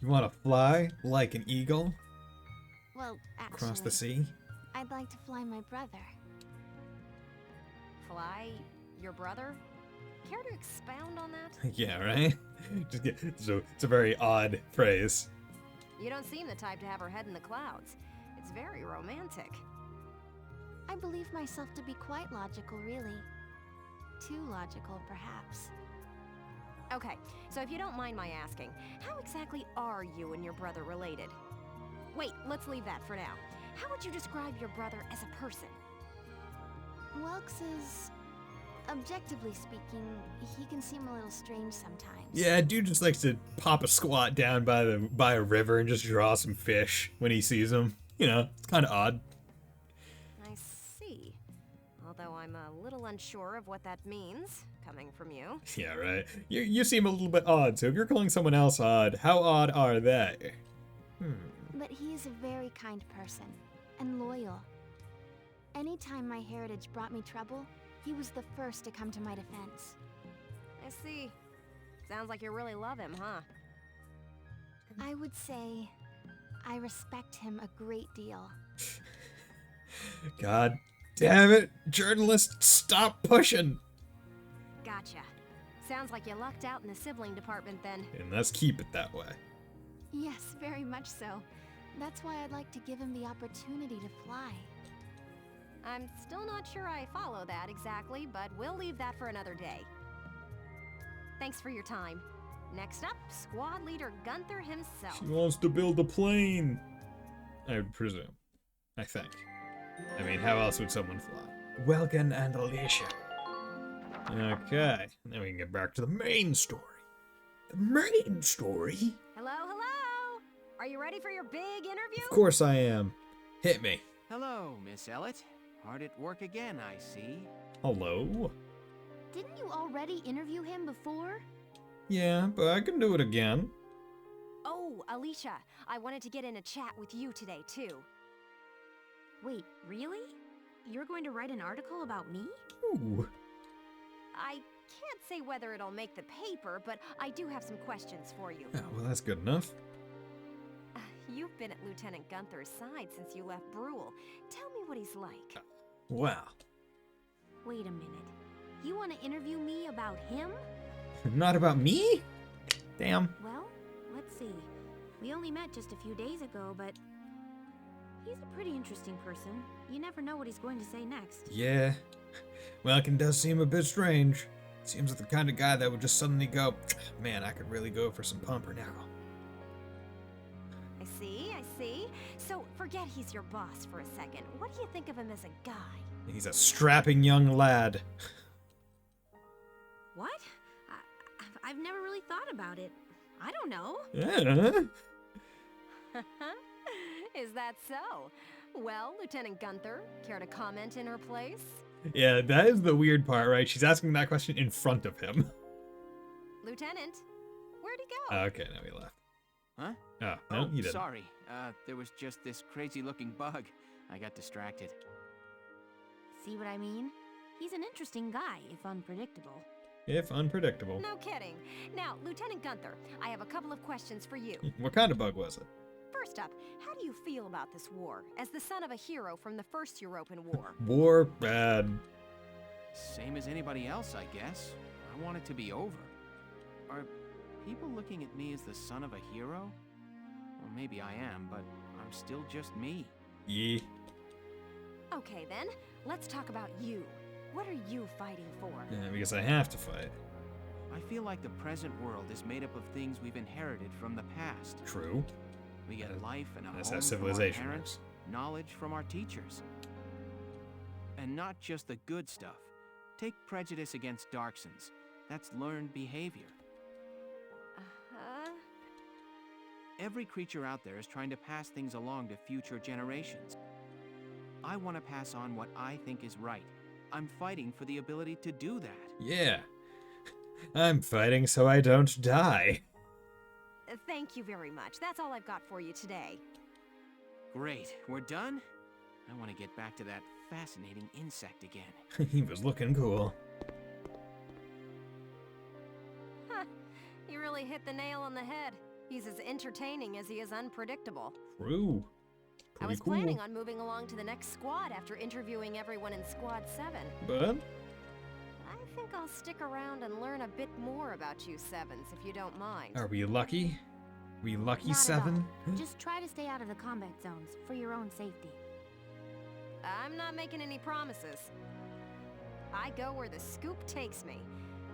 You want to fly like an eagle Well, actually, across the sea? I'd like to fly my brother. Fly your brother? Care to expound on that? Yeah, right? So it's a very odd phrase. You don't seem the type to have her head in the clouds. It's very romantic. I believe myself to be quite logical, really. Too logical, perhaps. Okay, so if you don't mind my asking, how exactly are you and your brother related? Wait, let's leave that for now. How would you describe your brother as a person? Welks is... objectively speaking, he can seem a little strange sometimes. Yeah, dude just likes to pop a squat down by a river and just draw some fish when he sees them. You know, it's kind of odd. I see. Although I'm a little unsure of what that means, coming from you. Yeah, right. You seem a little bit odd, so if you're calling someone else odd, how odd are they? But he is a very kind person, and loyal. Anytime my heritage brought me trouble, he was the first to come to my defense. I see. Sounds like you really love him, huh? I would say I respect him a great deal. God damn it, journalist, stop pushing! Gotcha. Sounds like you lucked out in the sibling department then. And let's keep it that way. Yes, very much so. That's why I'd like to give him the opportunity to fly. I'm still not sure I follow that exactly, but we'll leave that for another day. Thanks for your time. Next up, squad leader Gunther himself. She wants to build a plane. I would presume. I think. I mean, how else would someone fly? Welcome and Alicia. Okay, now we can get back to the main story. The main story? Hello, hello! Are you ready for your big interview? Of course I am. Hit me. Hello, Miss Ellett. Hard at work again, I see. Hello? Didn't you already interview him before? Yeah, but I can do it again. Oh, Alicia, I wanted to get in a chat with you today, too. Wait, really? You're going to write an article about me? Ooh. I can't say whether it'll make the paper, but I do have some questions for you. Oh, well, that's good enough. You've been at Lieutenant Gunther's side since you left Brule. Tell me what he's like. Wow. Wait a minute. You want to interview me about him? Not about me? Damn. Well, let's see. We only met just a few days ago, but he's a pretty interesting person. You never know what he's going to say next. Yeah. Welkin does seem a bit strange. Seems like the kind of guy that would just suddenly go, man, I could really go for some pumpernickel. I see. So, forget he's your boss for a second. What do you think of him as a guy? He's a strapping young lad. What? I've never really thought about it. I don't know. Yeah. Is that so? Well, Lieutenant Gunther, care to comment in her place? Yeah, that is the weird part, right? She's asking that question in front of him. Lieutenant, where'd he go? Okay, now he left. Huh? Oh, no, he didn't. Sorry. There was just this crazy-looking bug. I got distracted. See what I mean? He's an interesting guy, if unpredictable. If unpredictable. No kidding. Now, Lieutenant Gunther, I have a couple of questions for you. What kind of bug was it? First up, how do you feel about this war, as the son of a hero from the First European War? War bad. Same as anybody else, I guess. I want it to be over. Are people looking at me as the son of a hero? Well, maybe I am, but I'm still just me. Yeah. Okay then, let's talk about you. What are you fighting for? Yeah, because I have to fight. I feel like the present world is made up of things we've inherited from the past. True. We get life and a That's home how from civilization our parents, knowledge from our teachers. And not just the good stuff. Take prejudice against Darksons. That's learned behavior. Uh-huh. Every creature out there is trying to pass things along to future generations. I want to pass on what I think is right. I'm fighting for the ability to do that. Yeah. I'm fighting so I don't die. Thank you very much. That's all I've got for you today. Great. We're done? I want to get back to that fascinating insect again. He was looking cool. Huh. You really hit the nail on the head. He's as entertaining as he is unpredictable. True. I was cool. planning on moving along to the next squad after interviewing everyone in Squad 7. But I think I'll stick around and learn a bit more about you Sevens, if you don't mind. are we lucky? We lucky Not at seven? all. Just try to stay out of the combat zones for your own safety. I'm not making any promises. I go where the scoop takes me.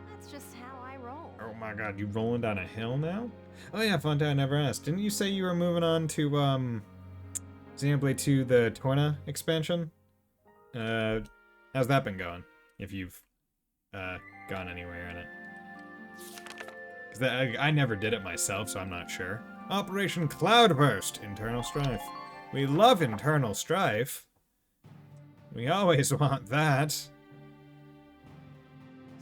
That's just how I roll. Oh my god, you rolling down a hill now? Oh yeah, Fontaine, I never asked. Didn't you say you were moving on to, Xenoblade 2, the Torna expansion? How's that been going? If you've, gone anywhere in it. Because I never did it myself, so I'm not sure. Operation Cloudburst, Internal Strife. We love Internal Strife. We always want that.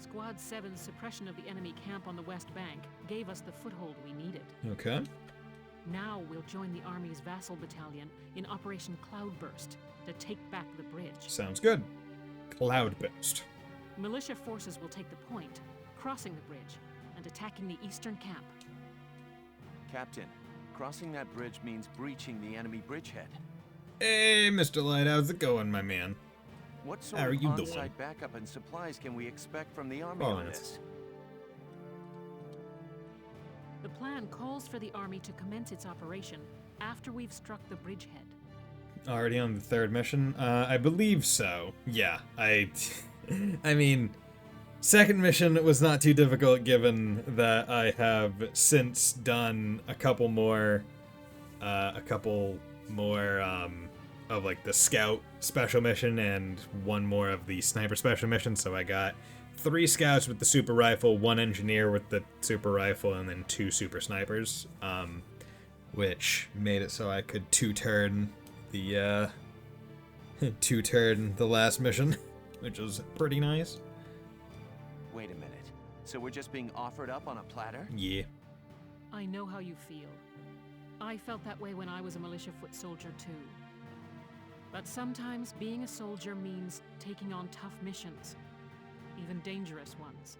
Squad 7's suppression of the enemy camp on the West Bank gave us the foothold we needed. Okay. Now we'll join the Army's vassal battalion in Operation Cloudburst to take back the bridge. Sounds good. Cloudburst. Militia forces will take the point, crossing the bridge, and attacking the eastern camp. Captain, crossing that bridge means breaching the enemy bridgehead. Hey, Mr. Light, how's it going, my man? What sort How are of you on-site doing? backup and supplies can we expect from the Army Oh, on yes. this? The plan calls for the Army to commence its operation after we've struck the bridgehead. Already on the third mission? I believe so. Yeah, I mean, Second mission was not too difficult given that I have since done a couple more of like the scout special mission and one more of the sniper special mission. So I got 3 scouts with the super rifle, 1 engineer with the super rifle, and then 2 super snipers, which made it so I could two-turn the last mission, which was pretty nice. Wait a minute. So we're just being offered up on a platter? Yeah. I know how you feel. I felt that way when I was a militia foot soldier too. But sometimes being a soldier means taking on tough missions, even dangerous ones.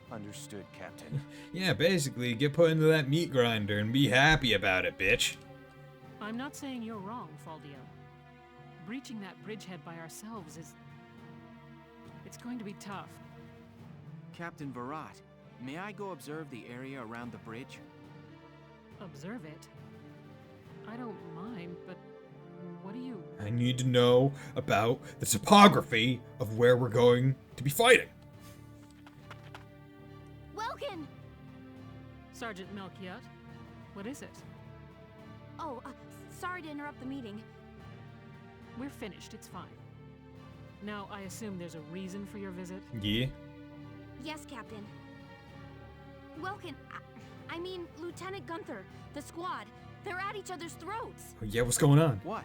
Understood, Captain. Yeah, basically, get put into that meat grinder and be happy about it, bitch. I'm not saying you're wrong, Faldio. Breaching that bridgehead by ourselves is... it's going to be tough. Captain Virat, may I go observe the area around the bridge? Observe it? I don't mind, but what do you... I need to know about the topography of where we're going to be fighting. Welkin! Sergeant Melchiot, what is it? Oh, sorry to interrupt the meeting. We're finished, it's fine. Now, I assume there's a reason for your visit? Yeah. Yes, Captain. Welkin, I mean, Lieutenant Gunther, the squad, they're at each other's throats. Oh, yeah, what's going on? What?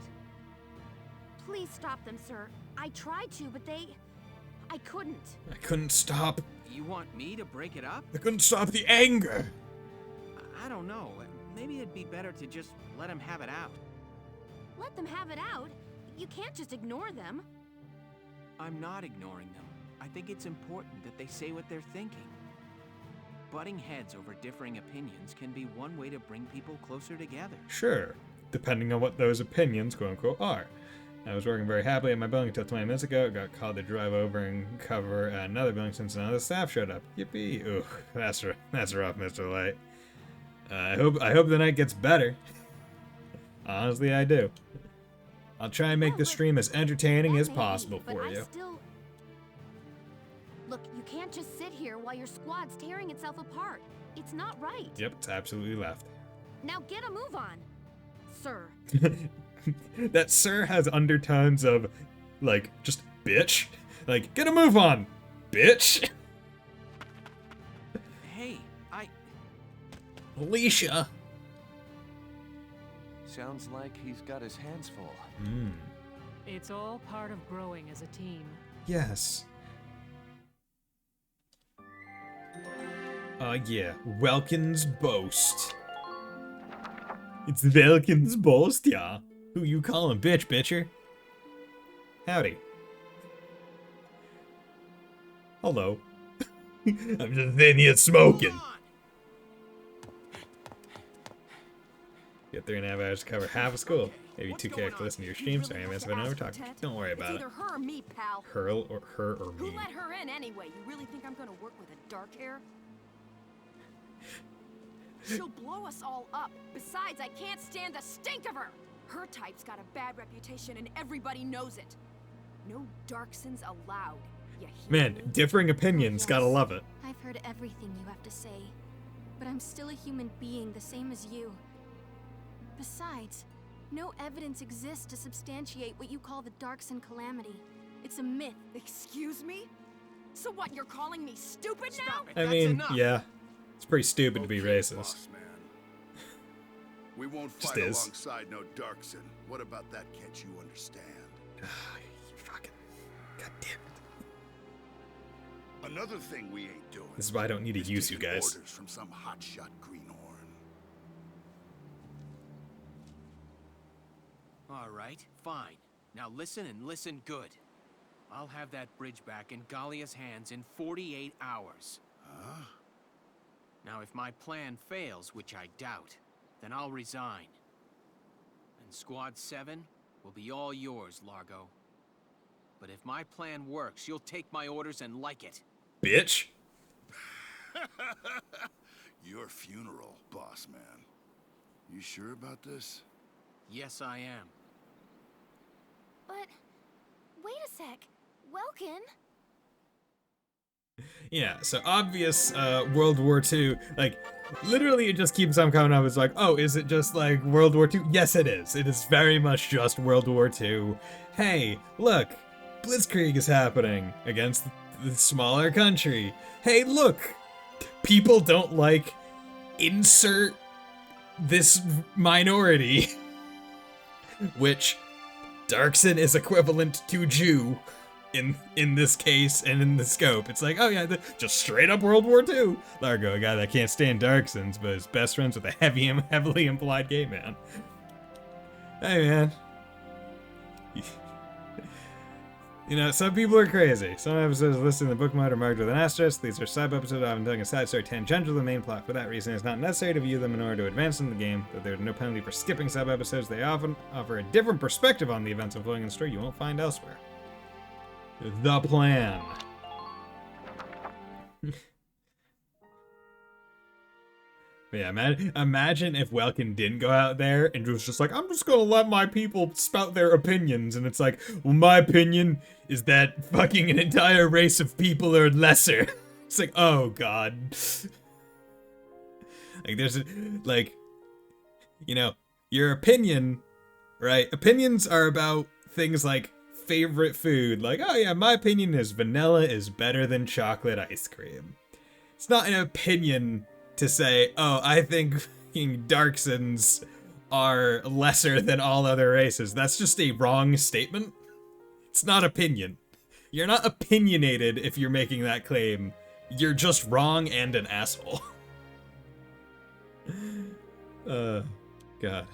Please stop them, sir. I tried to, but I couldn't. I couldn't stop. You want me to break it up? I couldn't stop the anger. I don't know. Maybe it'd be better to just let him have it out. Let them have it out? You can't just ignore them. I'm not ignoring them. I think it's important that they say what they're thinking. Butting heads over differing opinions can be one way to bring people closer together. Sure, depending on what those opinions, quote-unquote, are. I was working very happily at my building until 20 minutes ago. Got called to drive over and cover another building since another staff showed up. Yippee! Ooh, that's rough, Mr. Light. I hope the night gets better. Honestly, I do. I'll try and make the stream as entertaining as possible for you. Look, you can't just sit here while your squad's tearing itself apart. It's not right. Yep, it's absolutely left. Now get a move on, sir. That sir has undertones of, like, just bitch. Like, get a move on, bitch. Hey, Alicia. Sounds like he's got his hands full. It's all part of growing as a team. Yes. Yeah. Welkin's boast. It's Welkin's boast, yeah. Who you calling bitch, bitcher? Howdy. Hello. I'm just in here smoking. Get 3.5 hours to cover half of school. Maybe 2 characters to listen to your stream, so I mess up an overtalk. Don't worry about it. Either her or me, pal. Her or Who me. let her in anyway? You really think I'm gonna work with a dark hair? She'll blow us all up. Besides, I can't stand the stink of her. Her type's got a bad reputation and everybody knows it. No Darksons allowed. You hear Man, me? differing opinions, gotta love it. I've heard everything you have to say, but I'm still a human being the same as you. Besides, no evidence exists to substantiate what you call the Darkson calamity. It's a myth. Excuse me? So what, you're calling me stupid now? I mean, yeah. It's pretty stupid to be racist. Boss man. We won't Just fight is. alongside no Darkson. What about that? Can't you understand? You fucking... God damn it. Another thing we ain't doing. This is why I don't need to is use you taking guys. Orders from some hotshot greenhorn. All right, fine. Now listen and listen good. I'll have that bridge back in Gallia's hands in 48 hours. Huh? Now, if my plan fails, which I doubt, then I'll resign. And Squad 7 will be all yours, Largo. But if my plan works, you'll take my orders and like it. Bitch. Your funeral, boss man. You sure about this? Yes, I am. But, wait a sec. Welkin? Yeah, so obvious World War II, like, literally it just keeps on coming up. It's like, oh, is it just like World War II? Yes, it is. It is very much just World War II. Hey, look, Blitzkrieg is happening against the smaller country. Hey, look, people don't like insert this minority, which Darkson is equivalent to Jew. In this case and in the scope, it's like, oh yeah, just straight up World War II. Largo, a guy that can't stand Darksons, but is best friends with a heavily implied gay man. Hey man, you know, some people are crazy. Some episodes listed in the book mode are marked with an asterisk. These are sub-episodes often telling a side story tangential to the main plot. For that reason, it's not necessary to view them in order to advance in the game. Though there's no penalty for skipping sub-episodes, they often offer a different perspective on the events unfolding in the story you won't find elsewhere. The plan. But yeah, imagine if Welkin didn't go out there and was just like, I'm just gonna let my people spout their opinions, and it's like, well, my opinion is that fucking an entire race of people are lesser. It's like, oh god. Like there's like, you know, your opinion, right? Opinions are about things like favorite food, like, oh yeah, my opinion is vanilla is better than chocolate ice cream. It's not an opinion to say, oh, I think fucking Darksons are lesser than all other races. That's just a wrong statement. It's not opinion. You're not opinionated if you're making that claim. You're just wrong and an asshole. God.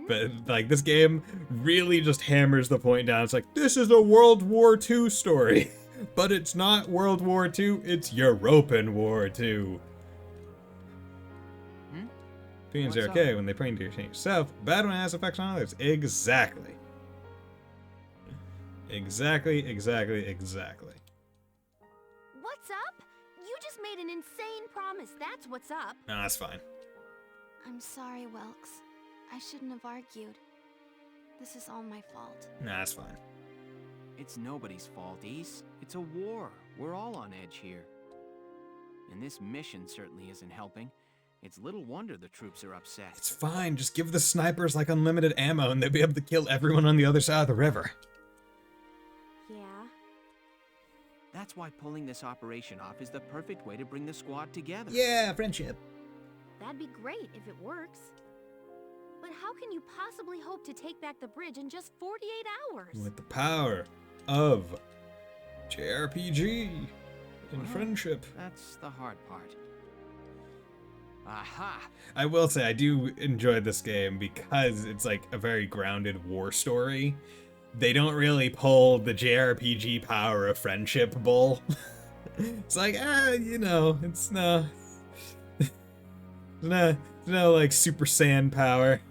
But like this game really just hammers the point down. It's like, this is a World War II story, but it's not World War II, it's European War II. Opinions are okay when they bring to change yourself, bad when it has effects on others. Exactly. Exactly. What's up? You just made an insane promise, that's what's up. No, that's fine. I'm sorry, Welks. I shouldn't have argued. This is all my fault. Nah, that's fine. It's nobody's fault, Ace. It's a war. We're all on edge here. And this mission certainly isn't helping. It's little wonder the troops are upset. It's fine. Just give the snipers like unlimited ammo and they'll be able to kill everyone on the other side of the river. Yeah. That's why pulling this operation off is the perfect way to bring the squad together. Yeah, friendship. That'd be great if it works. But how can you possibly hope to take back the bridge in just 48 hours? With the power of JRPG and friendship. That's the hard part. Aha! I will say I do enjoy this game because it's like a very grounded war story. They don't really pull the JRPG power of friendship bull. It's like, you know, it's no like Super Saiyan power.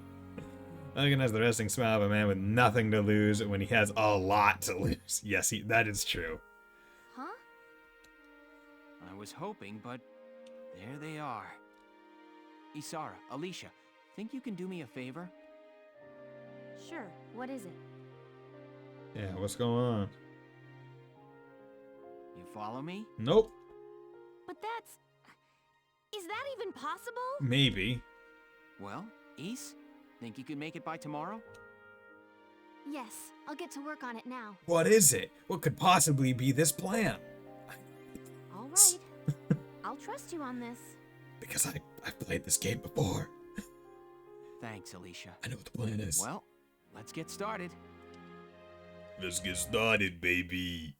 Logan has the resting smile of a man with nothing to lose when he has a lot to lose. Yes, that is true. Huh? I was hoping, but there they are. Isara, Alicia, think you can do me a favor? Sure, what is it? Yeah, what's going on? You follow me? Nope. But is that even possible? Maybe. Well, Is, think you can make it by tomorrow? Yes, I'll get to work on it now. What is it? What could possibly be this plan? All right. I'll trust you on this. Because I've played this game before. Thanks, Alicia. I know what the plan is. Well, let's get started. Let's get started, baby.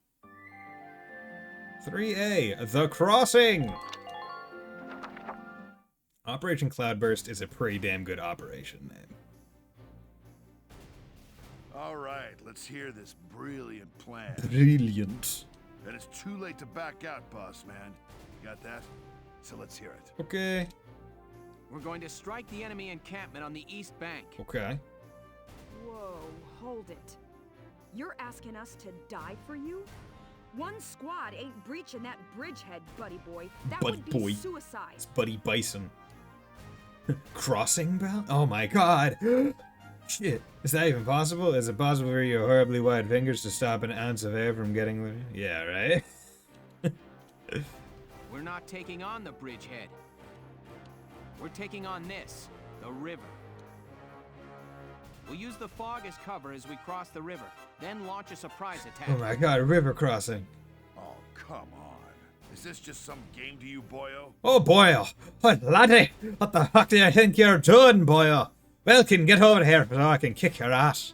3A, The Crossing! Operation Cloudburst is a pretty damn good operation name. All right, let's hear this brilliant plan. Brilliant. And it's too late to back out, boss man. Got that? So let's hear it. Okay. We're going to strike the enemy encampment on the east bank. Okay. Whoa, hold it. You're asking us to die for you? One squad ain't breaching that bridgehead, buddy boy. That would be suicide. It's Buddy Bison. Crossing belt? Oh my god. Shit. Is that even possible? Is it possible for your horribly wide fingers to stop an ounce of air from getting... Yeah, right? We're not taking on the bridgehead. We're taking on this, the river. We'll use the fog as cover as we cross the river, then launch a surprise attack. Oh my god, a river crossing. Oh, come on. Is this just some game to you, boyo? Oh, boyo. Oh, laddie. What the fuck do you think you're doing, boyo? Welkin, get over here so I can kick your ass.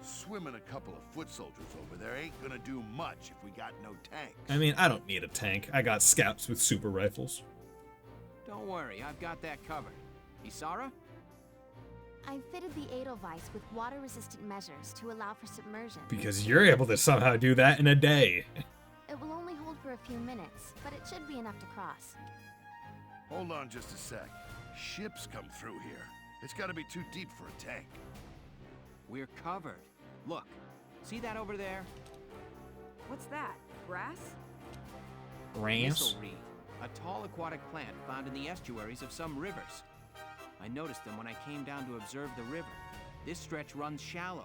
Swimming a couple of foot soldiers over there ain't gonna do much if we got no tanks. I mean, I don't need a tank. I got scouts with super rifles. Don't worry, I've got that covered. Isara? I've fitted the Edelweiss with water-resistant measures to allow for submersion. Because you're able to somehow do that in a day. It will only hold for a few minutes, but it should be enough to cross. Hold on just a sec. Ships come through here. It's gotta be too deep for a tank. We're covered. Look, see that over there? What's that? Grass? Rams? Mistlereed, a tall aquatic plant found in the estuaries of some rivers. I noticed them when I came down to observe the river. This stretch runs shallow.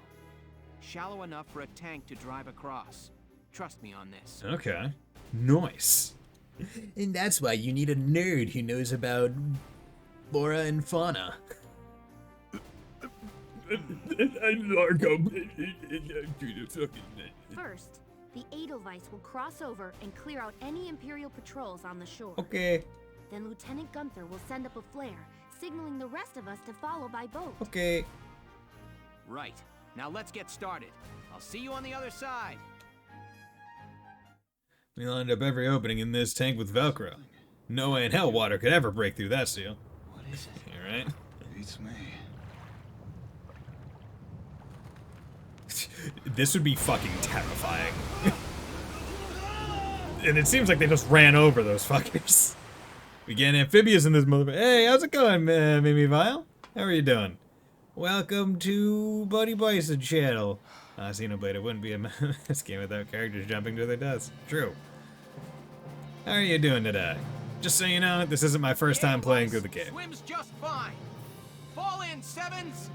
Shallow enough for a tank to drive across. Trust me on this. Okay. Nice. And that's why you need a nerd who knows about flora and fauna. First, the Edelweiss will cross over and clear out any Imperial patrols on the shore. Okay. Then Lieutenant Gunther will send up a flare, signaling the rest of us to follow by boat. Okay. Right. Now let's get started. I'll see you on the other side. We lined up every opening in this tank with Velcro. No way in hell water could ever break through that seal. What is it? Alright. Beats me. This would be fucking terrifying. And it seems like they just ran over those fuckers. We get amphibious in this motherfucker. Hey, how's it going, Mimi Vile? How are you doing? Welcome to Buddy Bison channel. Xenoblade, it wouldn't be a this game without characters jumping to their deaths. True. How are you doing today? Just so you know, this isn't my first time playing through the game. Swims just fine. Fall in, Sevens.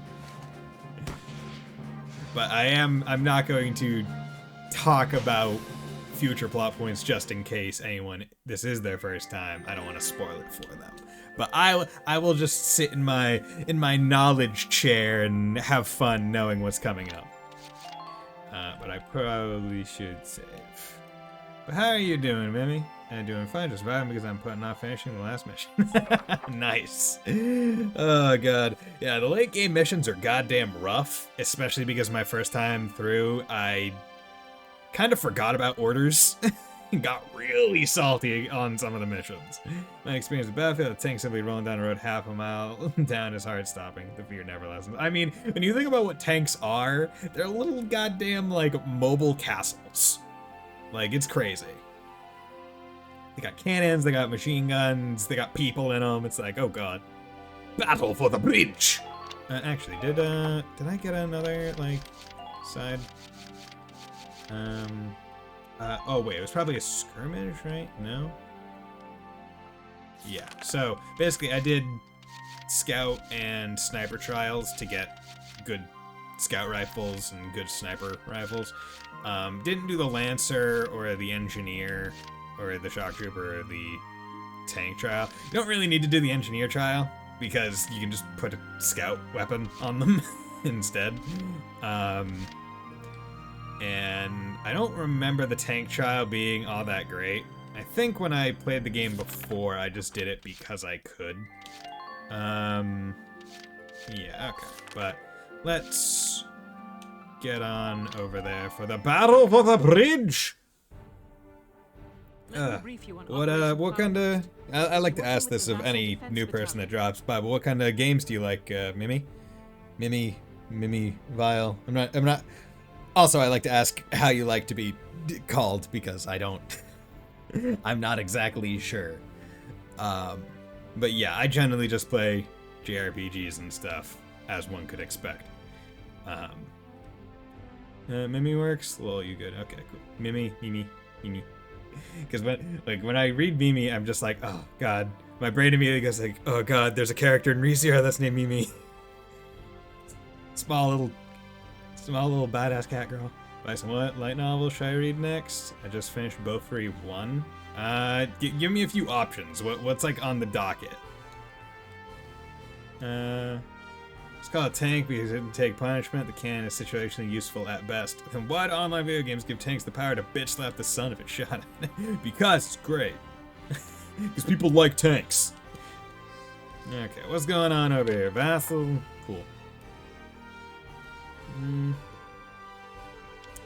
But I'm not going to talk about future plot points just in case anyone, this is their first time. I don't want to spoil it for them. But I will just sit in my knowledge chair and have fun knowing what's coming up. But I probably should save. But how are you doing, Mimi? I'm doing fine, just vibing because I'm putting off finishing the last mission. Nice. Oh, God. Yeah, the late game missions are goddamn rough, especially because my first time through, I kind of forgot about orders. Got really salty on some of the missions. My experience with Battlefield, the tank simply rolling down the road half a mile down is hard stopping. The fear never lessens. I mean, when you think about what tanks are, they're little goddamn, like, mobile castles. Like, it's crazy. They got cannons, they got machine guns, they got people in them. It's like, oh god. Battle for the bridge! Actually, did I get another, like, side? Oh wait, it was probably a skirmish, right? No? Yeah, so basically I did scout and sniper trials to get good scout rifles and good sniper rifles. Didn't do the Lancer or the Engineer or the Shock Trooper or the Tank trial. You don't really need to do the Engineer trial because you can just put a scout weapon on them instead. And I don't remember the tank trial being all that great. I think when I played the game before, I just did it because I could. Yeah, okay. But let's get on over there for the battle for the bridge! What kind of... I like to ask this of any new person that drops by, but what kind of games do you like, Mimi? Mimi Vile? I'm not... Also, I like to ask how you like to be called, because I don't... I'm not exactly sure. But yeah, I generally just play JRPGs and stuff, as one could expect. Mimi works? Well, you good. Okay, cool. Mimi. Because when I read Mimi, I'm just like, oh god. My brain immediately goes like, oh god, there's a character in ReZero that's named Mimi. Small little badass cat girl. Bison, what light novel should I read next? I just finished Beaufrey 1. Give me a few options. What's like on the docket? It's called a tank because it didn't take punishment. The cannon is situationally useful at best. Then why do online video games give tanks the power to bitch slap the son of a shot? Because it's great. Because people like tanks. Okay, what's going on over here? Vassal? Cool.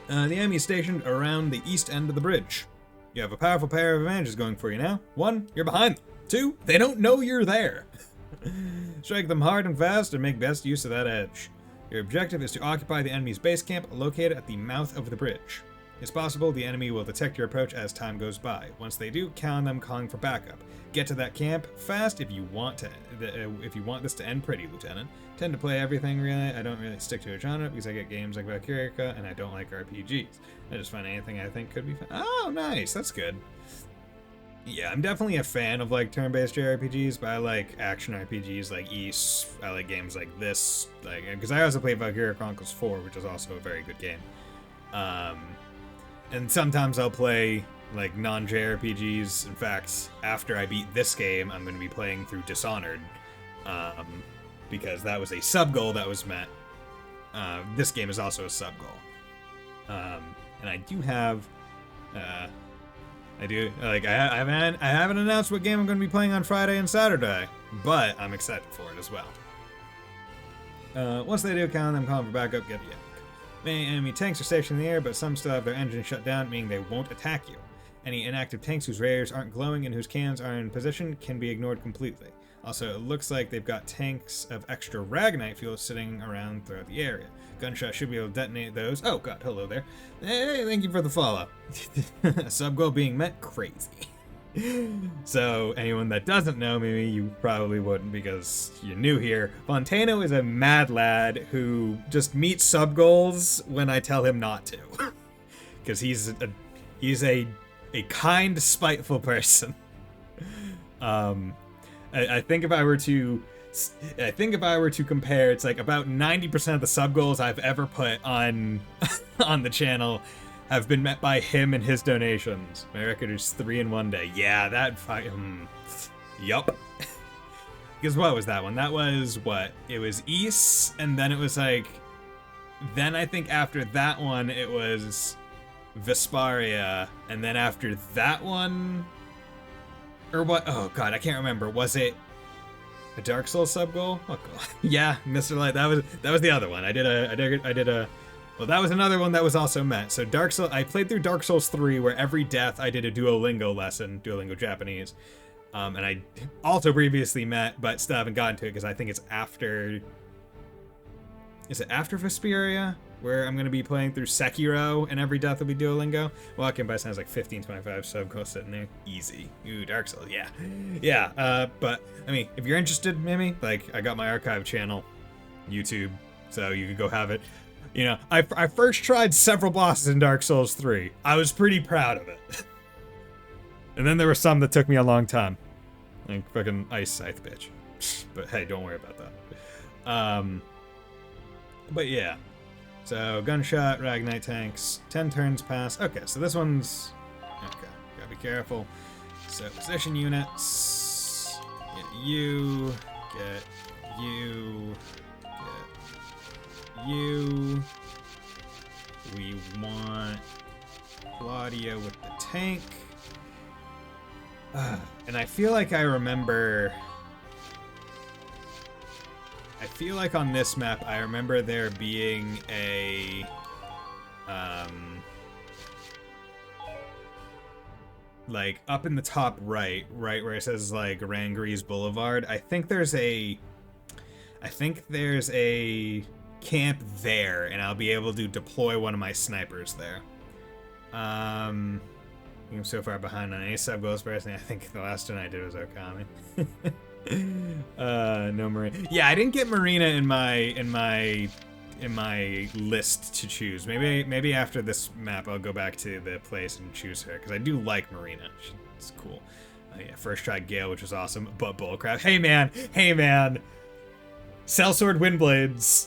The enemy is stationed around the east end of the bridge. You have a powerful pair of advantages going for you now. 1, you're behind them. 2, they don't know you're there. Strike them hard and fast and make best use of that edge. Your objective is to occupy the enemy's base camp located at the mouth of the bridge. It's possible the enemy will detect your approach as time goes by. Once they do, count on them calling for backup. Get to that camp fast if you want this to end pretty, Lieutenant. Tend to play everything really. I don't really stick to a genre because I get games like Valkyria and I don't like RPGs. I just find anything I think could be fun. Oh, nice. That's good. Yeah, I'm definitely a fan of like turn-based JRPGs, but I like action RPGs like Ys. I like games like this, like because I also played Valkyria Chronicles 4, which is also a very good game. And sometimes I'll play like non-JRPGs. In fact, after I beat this game, I'm going to be playing through Dishonored, because that was a sub-goal that was met. This game is also a sub-goal. And I do have, I haven't announced what game I'm going to be playing on Friday and Saturday, but I'm excited for it as well. Once they do, count on them calling for backup, get the yank. Many enemy tanks are stationed in the air, but some still have their engines shut down, meaning they won't attack you. Any inactive tanks whose radars aren't glowing and whose cannons are in position can be ignored completely. Also, it looks like they've got tanks of extra Ragnite fuel sitting around throughout the area. Gunshot should be able to detonate those. Oh god, hello there. Hey, thank you for the follow. Sub-goal being met, crazy. So, anyone that doesn't know me, you probably wouldn't because you're new here. Fontano is a mad lad who just meets sub-goals when I tell him not to. Because he's a kind, spiteful person. I think if I were to compare, it's like about 90% of the sub goals I've ever put on the channel have been met by him and his donations. My record is 3 in one day. Yeah, that yup. Because what was that one? That was what? It was Ys, and then it was like, then I think after that one it was Vesparia, and then after that one, or what? Oh god, I can't remember. Was it a Dark Souls sub goal? Oh god. Yeah, Mr. Light. That was the other one. I did a. Well, that was another one that was also met. So Dark Souls. I played through Dark Souls 3, where every death I did a Duolingo lesson, Duolingo Japanese, and I also previously met, but still haven't gotten to it because I think it's after. Is it after Vesperia? Where I'm going to be playing through Sekiro, and every death will be Duolingo. Walking Bison has like 1525 sub-goals sitting there. Easy. Ooh, Dark Souls, yeah. Yeah, but, I mean, if you're interested, maybe, like, I got my archive channel, YouTube, so you could go have it. You know, I first tried several bosses in Dark Souls 3. I was pretty proud of it. And then there were some that took me a long time. Like, fucking Ice Scythe, bitch. But hey, don't worry about that. But yeah. So, gunshot, Ragnite tanks, 10 turns pass. Okay, so this one's... Okay, gotta be careful. So, position units. Get you. Get you. Get you. We want Claudia with the tank. And I feel like I remember... I feel like on this map, I remember there being a, like, up in the top right where it says, like, Rangries Boulevard, I think there's a camp there, and I'll be able to deploy one of my snipers there. I'm so far behind on any sub-goals personally. I think the last one I did was Okami. No Marina. Yeah, I didn't get Marina in my list to choose. Maybe after this map I'll go back to the place and choose her because I do like Marina. It's cool. Yeah, first tried Gale, which was awesome, but bullcrap. Hey man, Sellsword Windblades,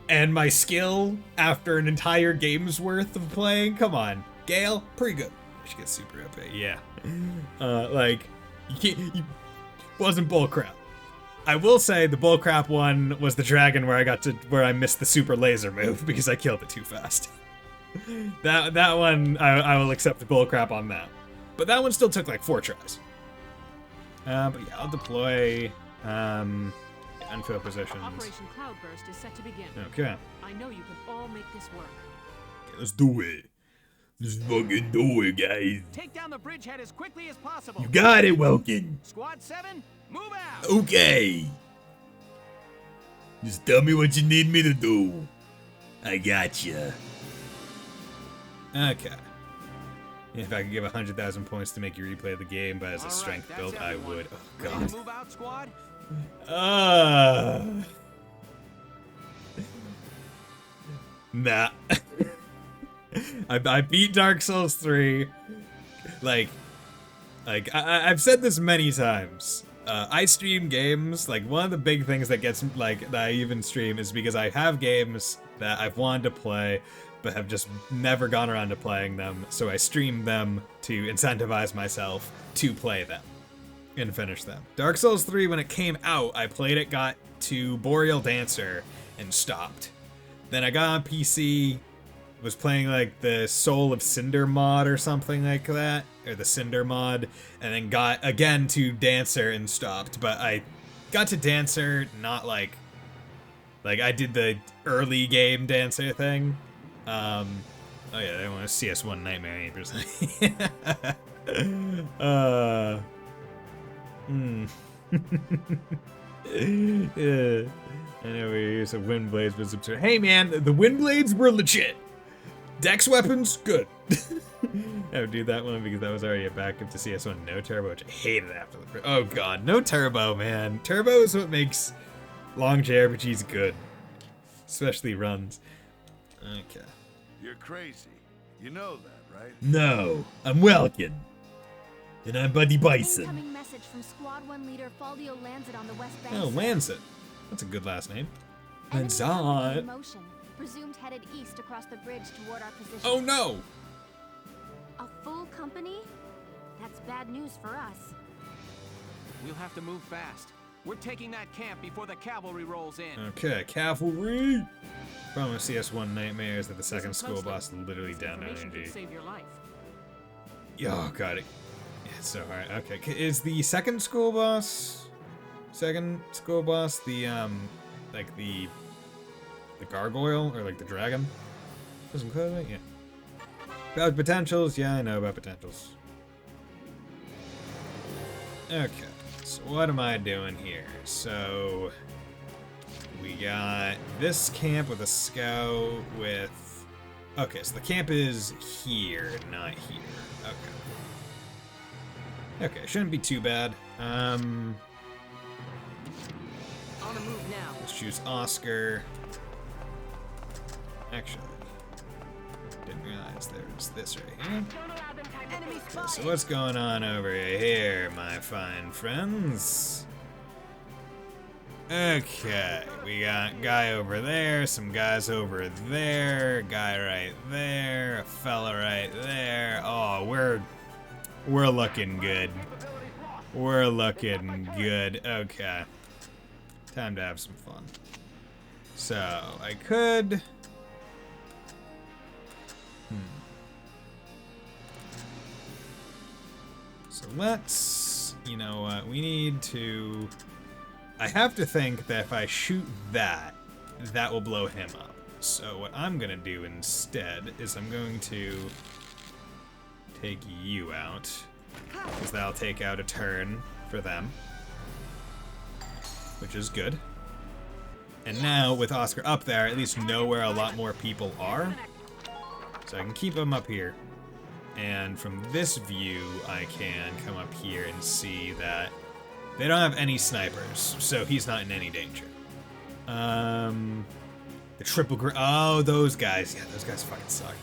and my skill after an entire game's worth of playing. Come on, Gale, pretty good. should get super OP. Yeah. Like, you wasn't bullcrap. I will say the bullcrap one was the dragon where I missed the super laser move because I killed it too fast. that one, I will accept the bullcrap on that. But that one still took like 4 tries. But yeah, I'll deploy unfill positions. Operation Cloudburst is set to begin. Okay. I know you can all make this work. Okay, let's do it. Let's fucking do it, guys. Take down the bridgehead as quickly as possible. You got it, Welkin. Squad 7, move out. Okay. Just tell me what you need me to do. I gotcha. Okay. If I could give 100,000 points to make you replay the game, but as a strength build, I would. Oh, God. Move out, squad. Nah. I beat Dark Souls 3. Like I've said this many times. I stream games. Like, one of the big things that gets, like, that I even stream is because I have games that I've wanted to play, but have just never gone around to playing them. So I stream them to incentivize myself to play them and finish them. Dark Souls 3, when it came out, I played it, got to Boreal Dancer, and stopped. Then I got on PC, was playing like the Soul of Cinder mod or something like that, or the Cinder mod, and then got again to Dancer and stopped. But I got to Dancer, not like I did the early game Dancer thing. Oh yeah, they want a CS1 Nightmare 8%. Yeah. I know we use the wind blades, but absurd. Hey man, the wind blades were legit. Dex weapons, good. I would do that one because that was already a backup to CS1 no turbo, which I hated after the. Oh god, no turbo, man. Turbo is what makes long JRPGs good, especially runs. Okay. You're crazy. You know that, right? No, I'm Welkin. And I'm Buddy Bison. Incoming message from Squad 1 leader Faldio Lancet on the West Bank. Oh, Lancet. That's a good last name. Enemy Lancet. in motion, presumed headed east across the bridge toward our position. Oh no! A full company? That's bad news for us. We'll have to move fast. We're taking that camp before the cavalry rolls in. Okay, cavalry. Problem with CS1 Nightmare is that the second school boss literally down energy. Save your life. Oh god, it's so hard. Okay, is the second school boss the like the gargoyle or like the dragon? Doesn't close it? Yeah. About potentials? Yeah, I know about potentials. Okay, so what am I doing here? So we got this camp with a scout with. Okay, so the camp is here, not here. Okay. Okay, shouldn't be too bad. On the move now. Let's choose Oscar. Actually, didn't realize there was this right here. Okay, so what's going on over here, my fine friends? Okay, we got guy over there, some guys over there, guy right there, a fella right there. Oh, we're looking good. We're looking good. Okay. Time to have some fun. So, I could... So let's... You know what? We need to... I have to think that if I shoot that, that will blow him up. So what I'm going to do instead is I'm going to take you out, because that'll take out a turn for them, which is good. And now, with Oscar up there, I at least know where a lot more people are, so I can keep them up here. And from this view, I can come up here and see that they don't have any snipers, so he's not in any danger. The triple oh, those guys. Yeah, those guys fucking suck.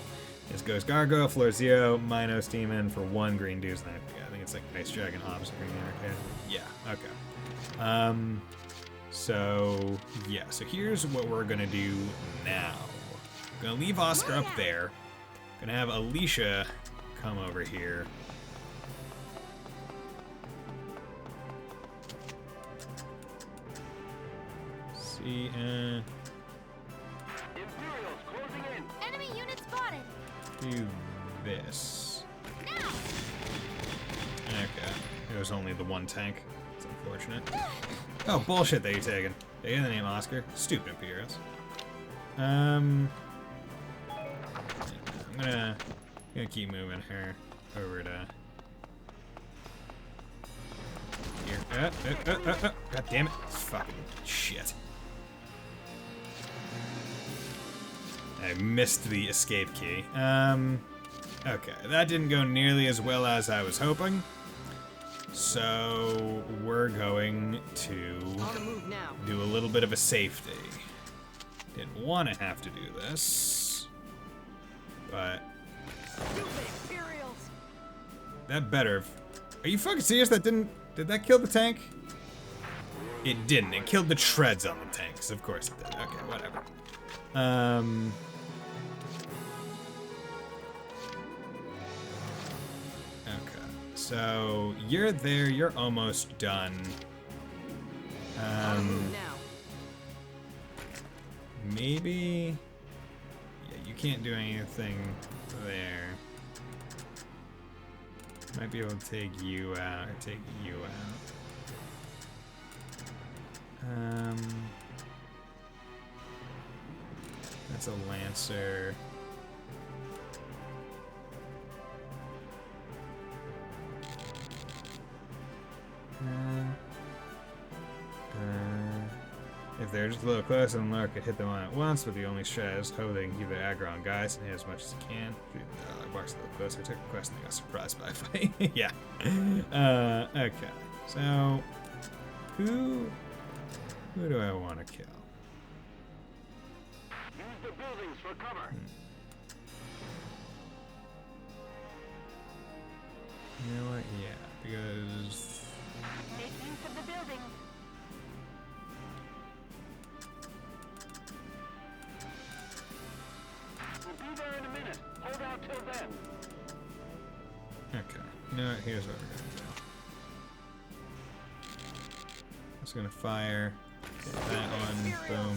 This goes Gargoyle, Floor Zero, Minos Demon for 1 green Dew Sniper. Yeah, I think it's like Ice Dragon, Hobbs, Green Arcade. Yeah, okay. So, yeah, so here's what we're gonna do now. I'm gonna leave Oscar up there. Gonna have Alicia come over here. See, Imperials closing in. Enemy unit spotted. do this. Now. Okay. It was only the one tank. It's unfortunate. Oh, bullshit that you're taking. They get the name Oscar. Stupid Imperials. I'm gonna keep moving her over to here. God damn it. Fucking shit. I missed the escape key. Okay, that didn't go nearly as well as I was hoping. So we're going to On the move now. do a little bit of a safety. Didn't want to have to do this, but that better. Are you fucking serious? Did that kill the tank? It didn't. It killed the treads on the tanks. Of course it did. Okay, whatever. Okay, so you're there. You're almost done. Maybe. Yeah, you can't do anything there. Might be able to take you out or take you out. That's a Lancer. If they're just a little closer than Lark could hit them on at once, but the only strat is hope they can keep their aggro on guys and hit as much as he can. Mark's a little closer, took a quest and they got surprised by a fight. Yeah. Okay. So who do I want to kill? Use the buildings for cover. You know what? Yeah, because Make use of the buildings. We'll be there in a minute. Hold out till then. okay. You know what? Here's what we're gonna do. Just gonna fire. Get that one. Boom.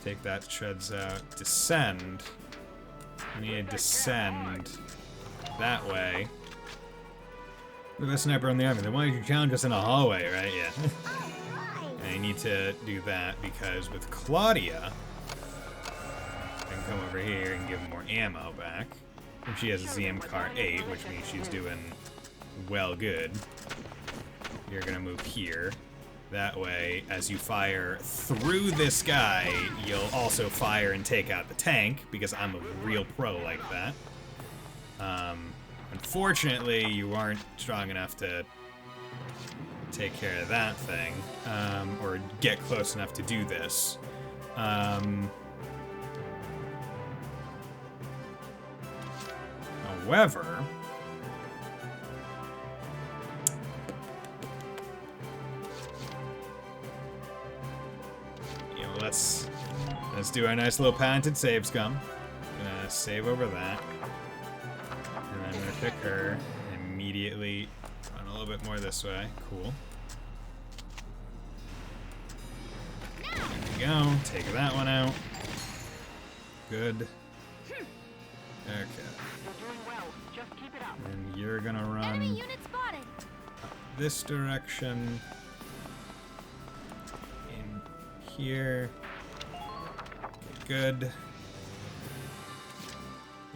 Take that treads out. Descend. I need to descend that way. Look at that sniper on the army. They wanted you to challenge us in a hallway, right? Yeah. And I need to do that because with Claudia, I can come over here and give more ammo back. And she has a ZM-Car 8, which means she's doing well good. You're gonna move here. That way, as you fire through this guy, you'll also fire and take out the tank, because I'm a real pro like that. Unfortunately, you aren't strong enough to take care of that thing, or get close enough to do this. However, let's do our nice little patented save scum. Gonna save over that. And then I'm gonna pick her and immediately run a little bit more this way. Cool. There we go. Take that one out. Good. Okay. You're doing well. Just keep it up. And you're gonna run Enemy unit spotted. this direction. In here. Good.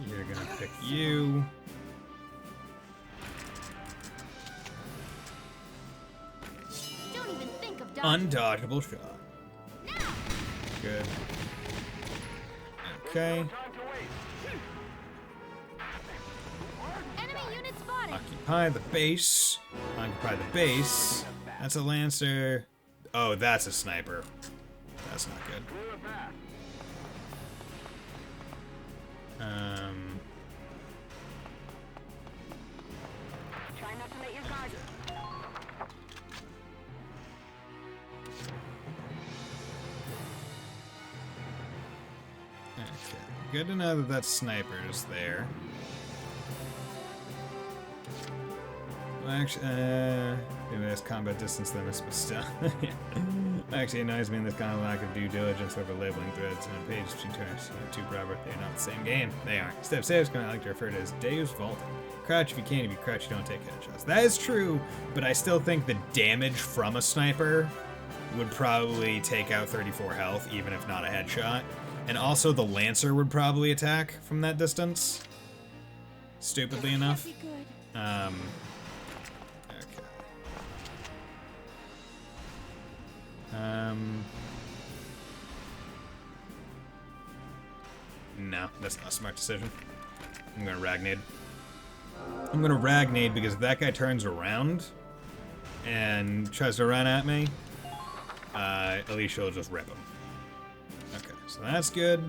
You're gonna pick you. Don't even think of dodging. Undodgeable shot. Now. Good. Okay. Time to wait. Enemy unit spotted. Occupy the base. Occupy the base. That's a Lancer. Oh, that's a sniper. That's not good. Clear it back. Try not to let your guard. Okay. Good to know that that sniper is there. Actually, maybe there's combat distance limits, but still. Actually, it annoys me in this kind of lack of due diligence over labeling threads and a page between two proper. They're not the same game. They aren't. Step saves I like to refer to as Deus Vault. Crouch if you can. If you crouch, you don't take headshots. That is true, but I still think the damage from a sniper would probably take out 34 health, even if not a headshot. And also the Lancer would probably attack from that distance. Stupidly enough. Okay. No, that's not a smart decision. I'm gonna Ragnade. I'm gonna Ragnade because if that guy turns around and tries to run at me, Alicia will just rip him. Okay, so that's good.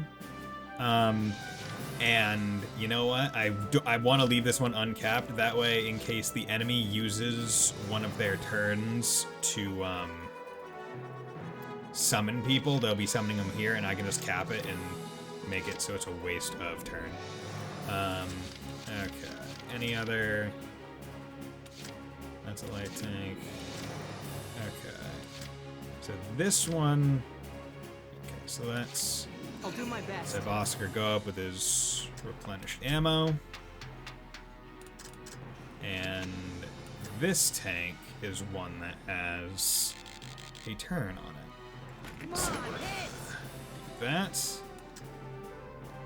And you know what? I want to leave this one uncapped. That way, in case the enemy uses one of their turns to summon people, they'll be summoning them here, and I can just cap it and make it so it's a waste of turn. Okay. Any other? That's a light tank. Okay. So this one. Okay, so that's. I'll do my best. Let's have Oscar go up with his replenished ammo. And this tank is one that has a turn on it. So we're gonna do that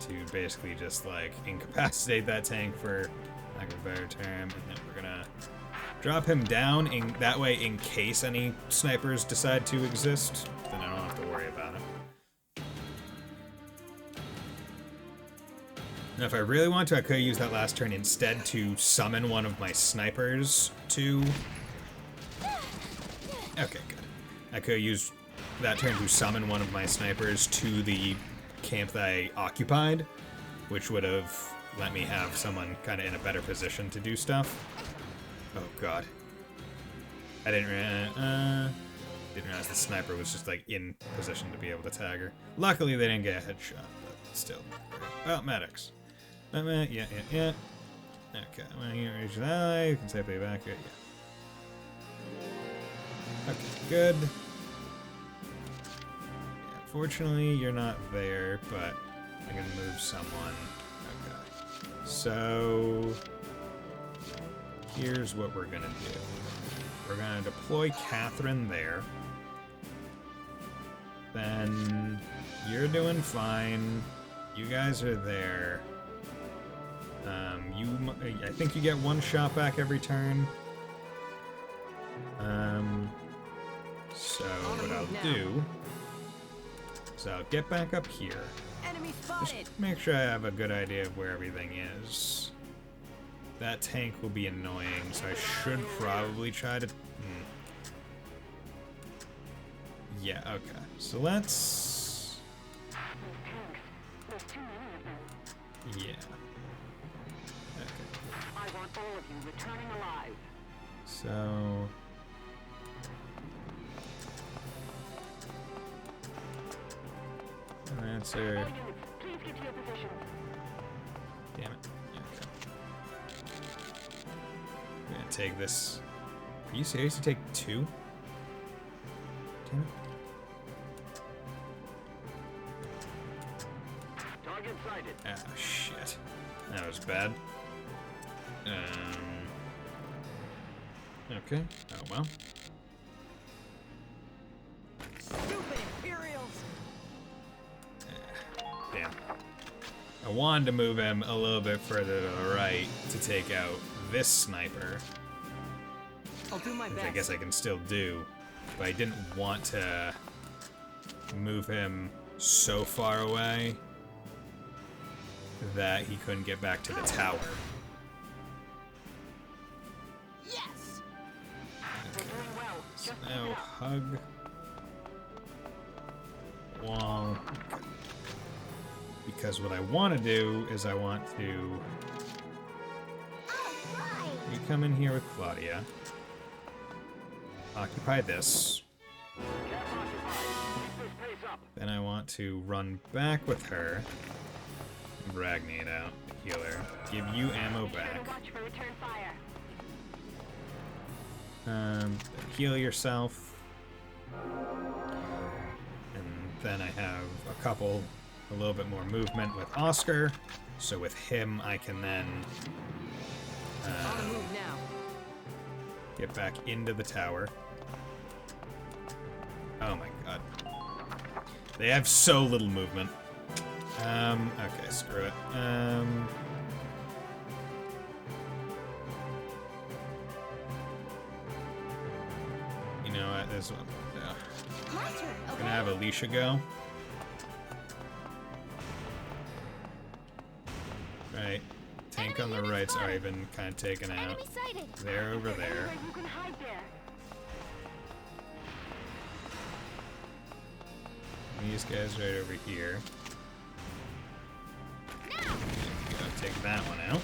to basically just like incapacitate that tank for lack of a better term, and then we're gonna drop him down in that way in case any snipers decide to exist, then I don't have to worry about it. Now if I really want to, I could use that last turn instead to summon one of my snipers to... Okay, good. I could use that turn to summon one of my snipers to the camp that I occupied, which would have let me have someone kind of in a better position to do stuff. Oh god. I didn't realize the sniper was just like in position to be able to tag her. Luckily they didn't get a headshot, but still. Oh, medics. Yeah. Okay, when you reach that eye, you can safely evacuate. Yeah. Okay, good. Fortunately, you're not there, but I can move someone. Okay. So, here's what we're gonna do. We're gonna deploy Catherine there. Then, you're doing fine. You guys are there. I think you get one shot back every turn. So, what I'll do... So I'll get back up here. Just make sure I have a good idea of where everything is. That tank will be annoying, so I should probably try to... Yeah, okay. So let's... Yeah. Okay. I want all of you returning alive. So... Answer. Please get to your position. Damn it. Okay. I'm gonna take this. Are you serious? You take two? Damn it. Target sighted. Ah, shit. That was bad. Okay. Oh well. Stupid Imperials! Damn. I wanted to move him a little bit further to the right to take out this sniper. I'll do my which best. I guess I can still do, but I didn't want to move him so far away that he couldn't get back to the tower. Yes! You're doing well. So Just keep now it up. hug. Wall. Because what I want to do is I want to... You come in here with Claudia. Occupy this. Cap occupied. Keep this pace up. Then I want to run back with her. Ragnade out. Heal her. Give you ammo Be sure back. to watch for return fire. Heal yourself. And then I have a little bit more movement with Oscar. So with him, I can then On the move now. get back into the tower. Oh my god. They have so little movement. Okay, screw it. You know what, this one. I'm gonna have Alicia go. Right. Tank on the right's already been kind of taken out. They're over there. You can hide there. These guys right over here. Gotta take that one out.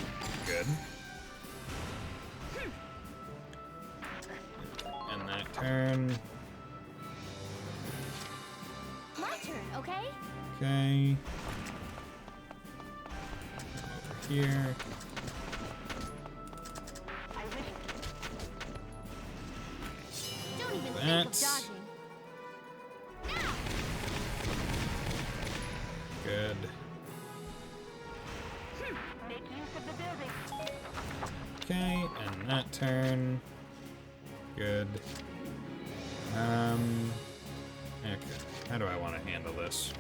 Good. And that turn. My turn, okay? Okay. Over here. Don't even think of That's dodging. good. Make use of the building. Okay, and that turn. Good. Okay. How do I want to handle this?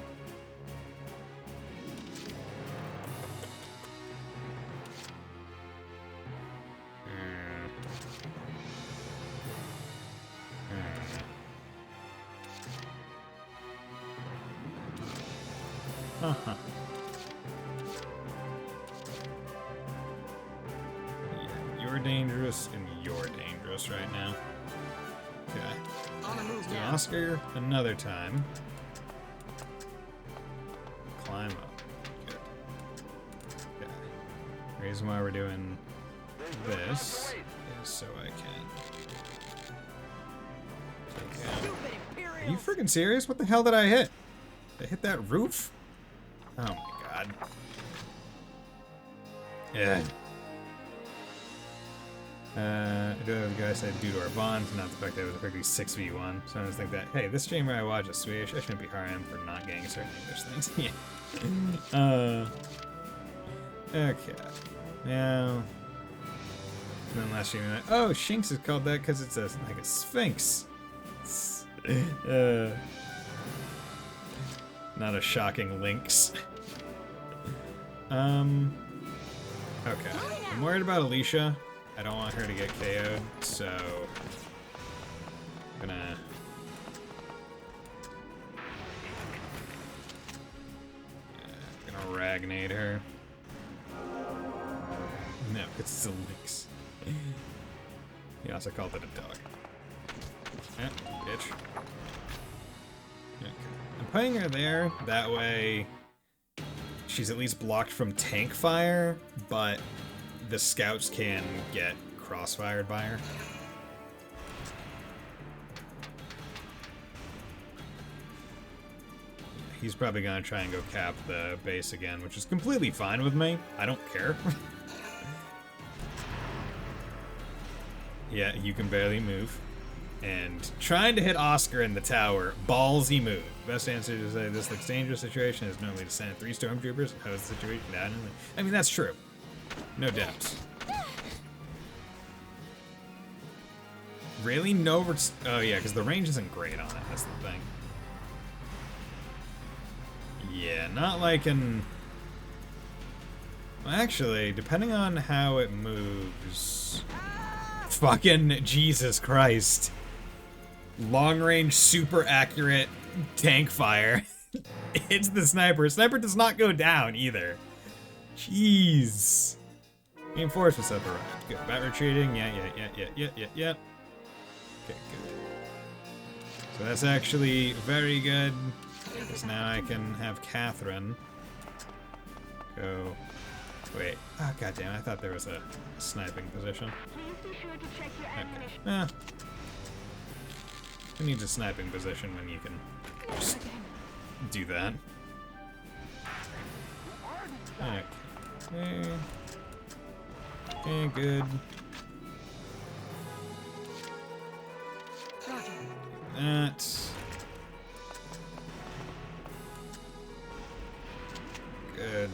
Uh-huh. Yeah, you're dangerous and you're dangerous right now. Okay. On the move Let's do now. Oscar another time. Climb up. Good. Okay. The reason why we're doing this is so I can take out. Are you freaking serious? What the hell did I hit? Did I hit that roof? Oh my god. Yeah. I do have a guy said due to our bond, not the fact that it was a pretty 6v1. So I just think that, hey, this streamer I watch is Swedish. I shouldn't be hard on him for not getting certain English things. Yeah. Okay. Now. And then last stream, like, oh, Shinx is called that because it's like a sphinx. Not a shocking lynx. Okay. I'm worried about Alicia. I don't want her to get KO'd, so I'm gonna Ragnade her. No, it's the lynx. He also called it a dog. Yeah, bitch. Okay. I'm putting her there, that way she's at least blocked from tank fire, but the scouts can get crossfired by her. He's probably gonna try and go cap the base again, which is completely fine with me. I don't care. Yeah, you can barely move. And trying to hit Oscar in the tower, ballsy move. Best answer to say this looks dangerous situation is normally to send 3 stormtroopers. How is the situation? I mean, that's true. No doubt. Really? No. Oh, yeah, because the range isn't great on it. That's the thing. Yeah, not like in. Well, actually, depending on how it moves. Fucking Jesus Christ. Long range, super accurate tank fire. It's the sniper. Sniper does not go down either. Jeez. Reinforcements up around. Good. Bat retreating. Yeah. Okay, good. So that's actually very good. Because now I can have Catherine go. Wait. Oh, goddamn. I thought there was a sniping position. Please be sure to check your Okay. ammunition. Who needs a sniping position when you can just do that? Okay. Okay, good. that. Good.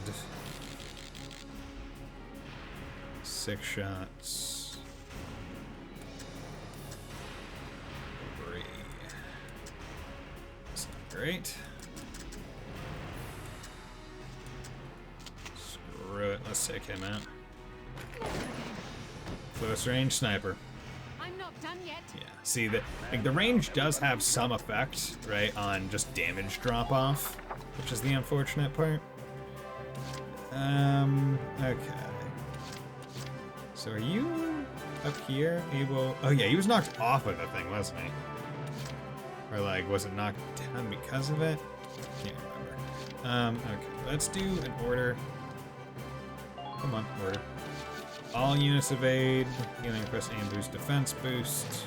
6 shots. 3. That's not great. Screw it. Let's take him out. Close range sniper. I'm not done yet. Yeah. See, the range does have some effect, right, on just damage drop off, which is the unfortunate part. Okay. So are you up here able... Oh yeah, he was knocked off of the thing, wasn't he? Or like, was it knocked down because of it? Can't remember. Okay, let's do an order. Come on, order. All units evade. Healing, press aim boost, defense boost.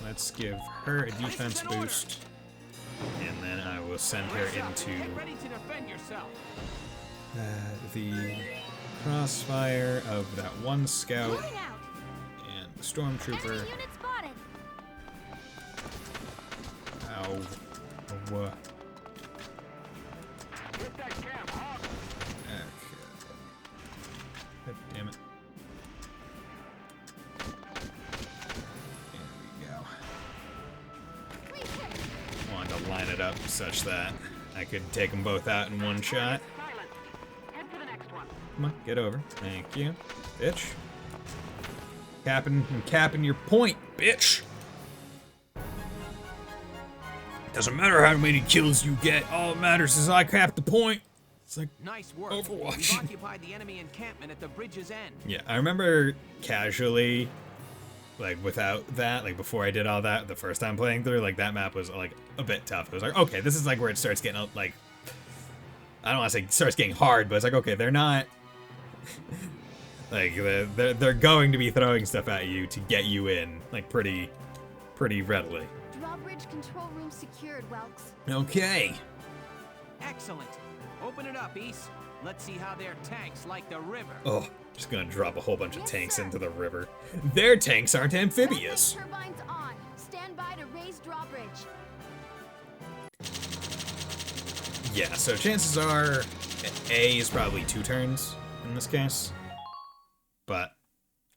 Let's give her a defense boost. And then I will send her into the crossfire of that one scout and the stormtrooper. Ow. Oh, God damn it. There we go. Wanted to line it up such that I could take them both out in one shot. Come on, get over. Thank you, bitch. I'm capping your point, bitch. Doesn't matter how many kills you get. All that matters is I cap the point. It's like nice work. Overwatch. We've occupied the enemy encampment at the bridge's end. Yeah, I remember casually, like without that, like before I did all that, the first time playing through, like that map was like a bit tough. It was like, okay, this is like where it starts getting like, I don't want to say starts getting hard, but it's like, okay, they're not, like they're going to be throwing stuff at you to get you in, like pretty readily. Drawbridge control room secured, Welks. Okay. Excellent. Open it up, East. Let's see how their tanks like the river. Oh, just gonna drop a whole bunch of tanks into the river. Their tanks aren't amphibious. Turbines on. Stand by to raise drawbridge. Yeah, so chances are A is probably 2 turns in this case. But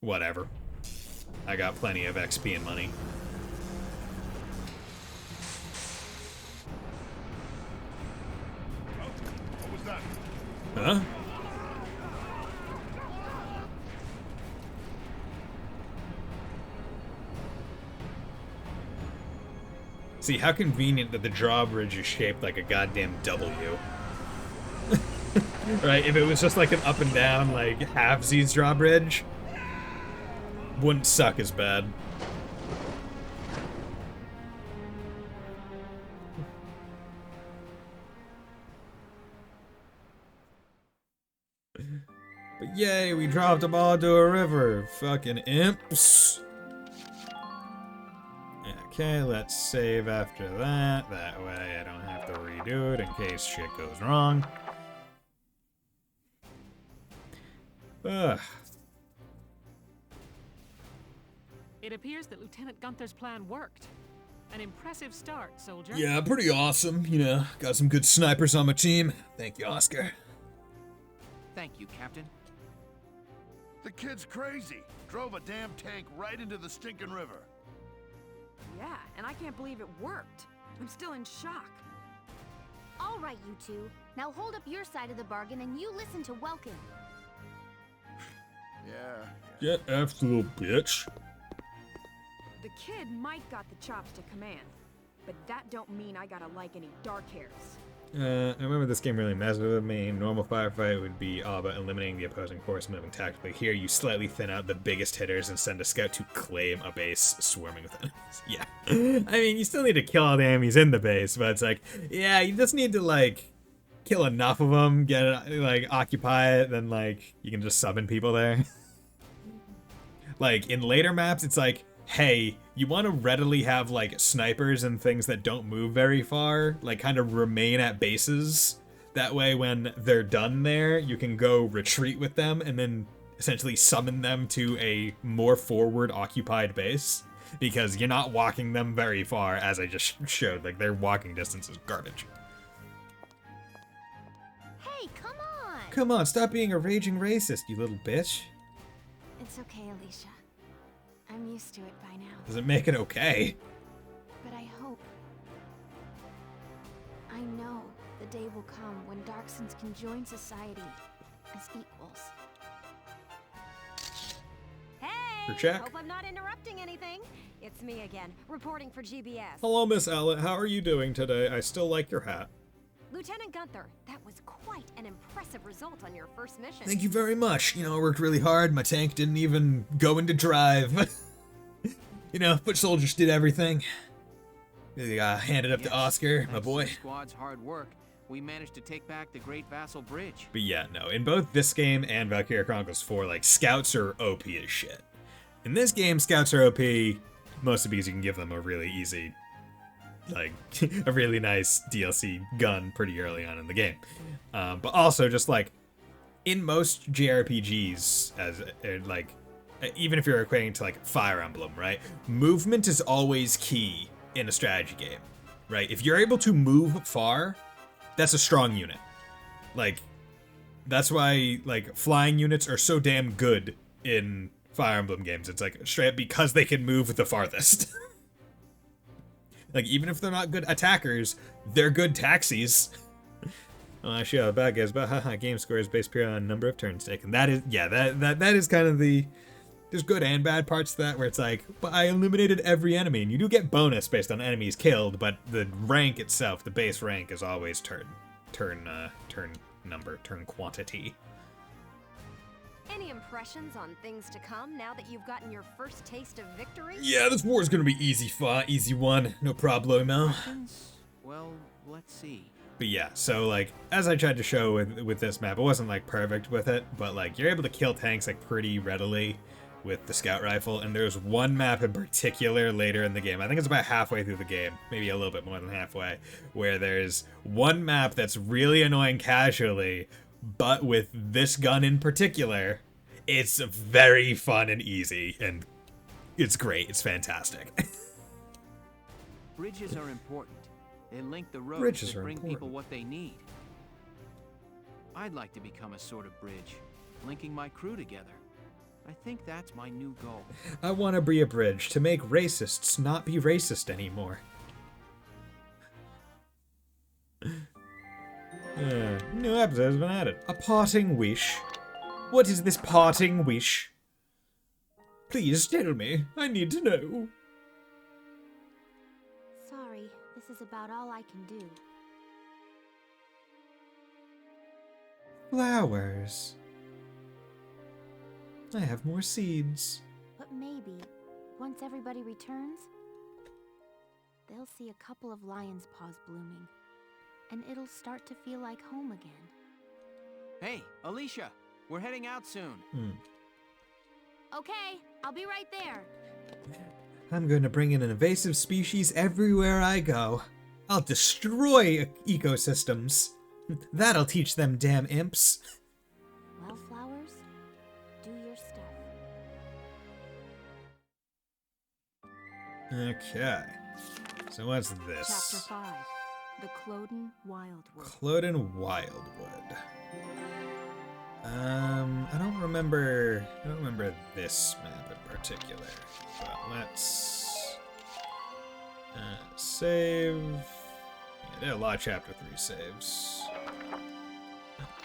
whatever. I got plenty of XP and money. Huh? See, how convenient that the drawbridge is shaped like a goddamn W. Right? If it was just like an up and down, like, half-Z's drawbridge, wouldn't suck as bad. But yay, we dropped them all to a river. Fucking imps. Okay, let's save after that. That way I don't have to redo it in case shit goes wrong. Ugh. It appears that Lieutenant Gunther's plan worked. An impressive start, soldier. Yeah, pretty awesome. You know, got some good snipers on my team. Thank you, Oscar. Thank you, Captain. The kid's crazy. Drove a damn tank right into the stinking river. Yeah, and I can't believe it worked. I'm still in shock. All right, you two. Now hold up your side of the bargain and you listen to Welkin. Yeah. Get effed, little bitch. The kid might got the chops to command, but that don't mean I gotta like any dark hairs. I remember this game really messed with me. Normal firefight would be all about eliminating the opposing force moving tactically. Here, you slightly thin out the biggest hitters and send a scout to claim a base swarming with enemies. Yeah. I mean, you still need to kill all the enemies in the base, but it's like, yeah, you just need to, like, kill enough of them, get it, like, occupy it, then, like, you can just summon people there. Like, in later maps, it's like, hey, you want to readily have, like, snipers and things that don't move very far, like, kind of remain at bases. That way, when they're done there, you can go retreat with them and then essentially summon them to a more forward occupied base. because you're not walking them very far, as I just showed. Like, their walking distance is garbage. Hey, come on! Come on, stop being a raging racist, you little bitch. It's okay, Alicia. I'm used to it by now. Doesn't make it okay. But I hope... I know the day will come when Darksons can join society as equals. Hey! Check. Hope I'm not interrupting anything. It's me again, reporting for GBS. Hello, Miss Owlett. How are you doing today? I still like your hat. Lieutenant Gunther, that was quite an impressive result on your first mission. Thank you very much. You know, I worked really hard. My tank didn't even go into drive. You know, foot soldiers did everything. Really handed up to Oscar, my boy. The squad's hard work, we managed to take back the Great Vassal Bridge. But yeah, no, in both this game and Valkyria Chronicles 4, like, scouts are OP as shit. In this game, scouts are OP, mostly because you can give them a really easy, like, a really nice DLC gun pretty early on in the game. But also, just like, in most JRPGs, like, even if you're equating to, like, Fire Emblem, right? Movement is always key in a strategy game, right? If you're able to move far, that's a strong unit. Like, that's why, like, flying units are so damn good in Fire Emblem games. It's like, straight up because they can move the farthest. Like, even if they're not good attackers, they're good taxis. Oh, actually, a bad guys, but haha, game score is based purely on number of turns taken. That is, yeah, that is kind of the... There's good and bad parts to that, where it's like, but I eliminated every enemy, and you do get bonus based on enemies killed, but the rank itself, the base rank, is always turn quantity. Any impressions on things to come now that you've gotten your first taste of victory? Yeah, this war is gonna be easy one, no problemo. Well, let's see. But yeah, so like, as I tried to show with this map, it wasn't like perfect with it, but like, you're able to kill tanks like pretty readily with the scout rifle, and there's one map in particular later in the game, I think it's about halfway through the game, maybe a little bit more than halfway, where there's one map that's really annoying casually, but with this gun in particular, it's very fun and easy, and it's great, it's fantastic. Bridges are important. They link the roads Bridges that are bring important. people what they need. I'd like to become a sort of bridge, linking my crew together. I think that's my new goal. I want to be a bridge to make racists not be racist anymore. New episode has been added. A parting wish. What is this parting wish? Please tell me. I need to know. Sorry, this is about all I can do. Flowers. I have more seeds. But maybe, once everybody returns, they'll see a couple of lion's paws blooming, and it'll start to feel like home again. Hey, Alicia, we're heading out soon. Okay, I'll be right there. I'm going to bring in an invasive species everywhere I go. I'll destroy ecosystems. That'll teach them damn imps. Well, flowers, do your stuff. Okay. So what's this? Chapter 5. The Cloden Wildwood. Cloden Wildwood. I don't remember this map in particular. But let's save. Yeah, there are a lot of chapter 3 saves.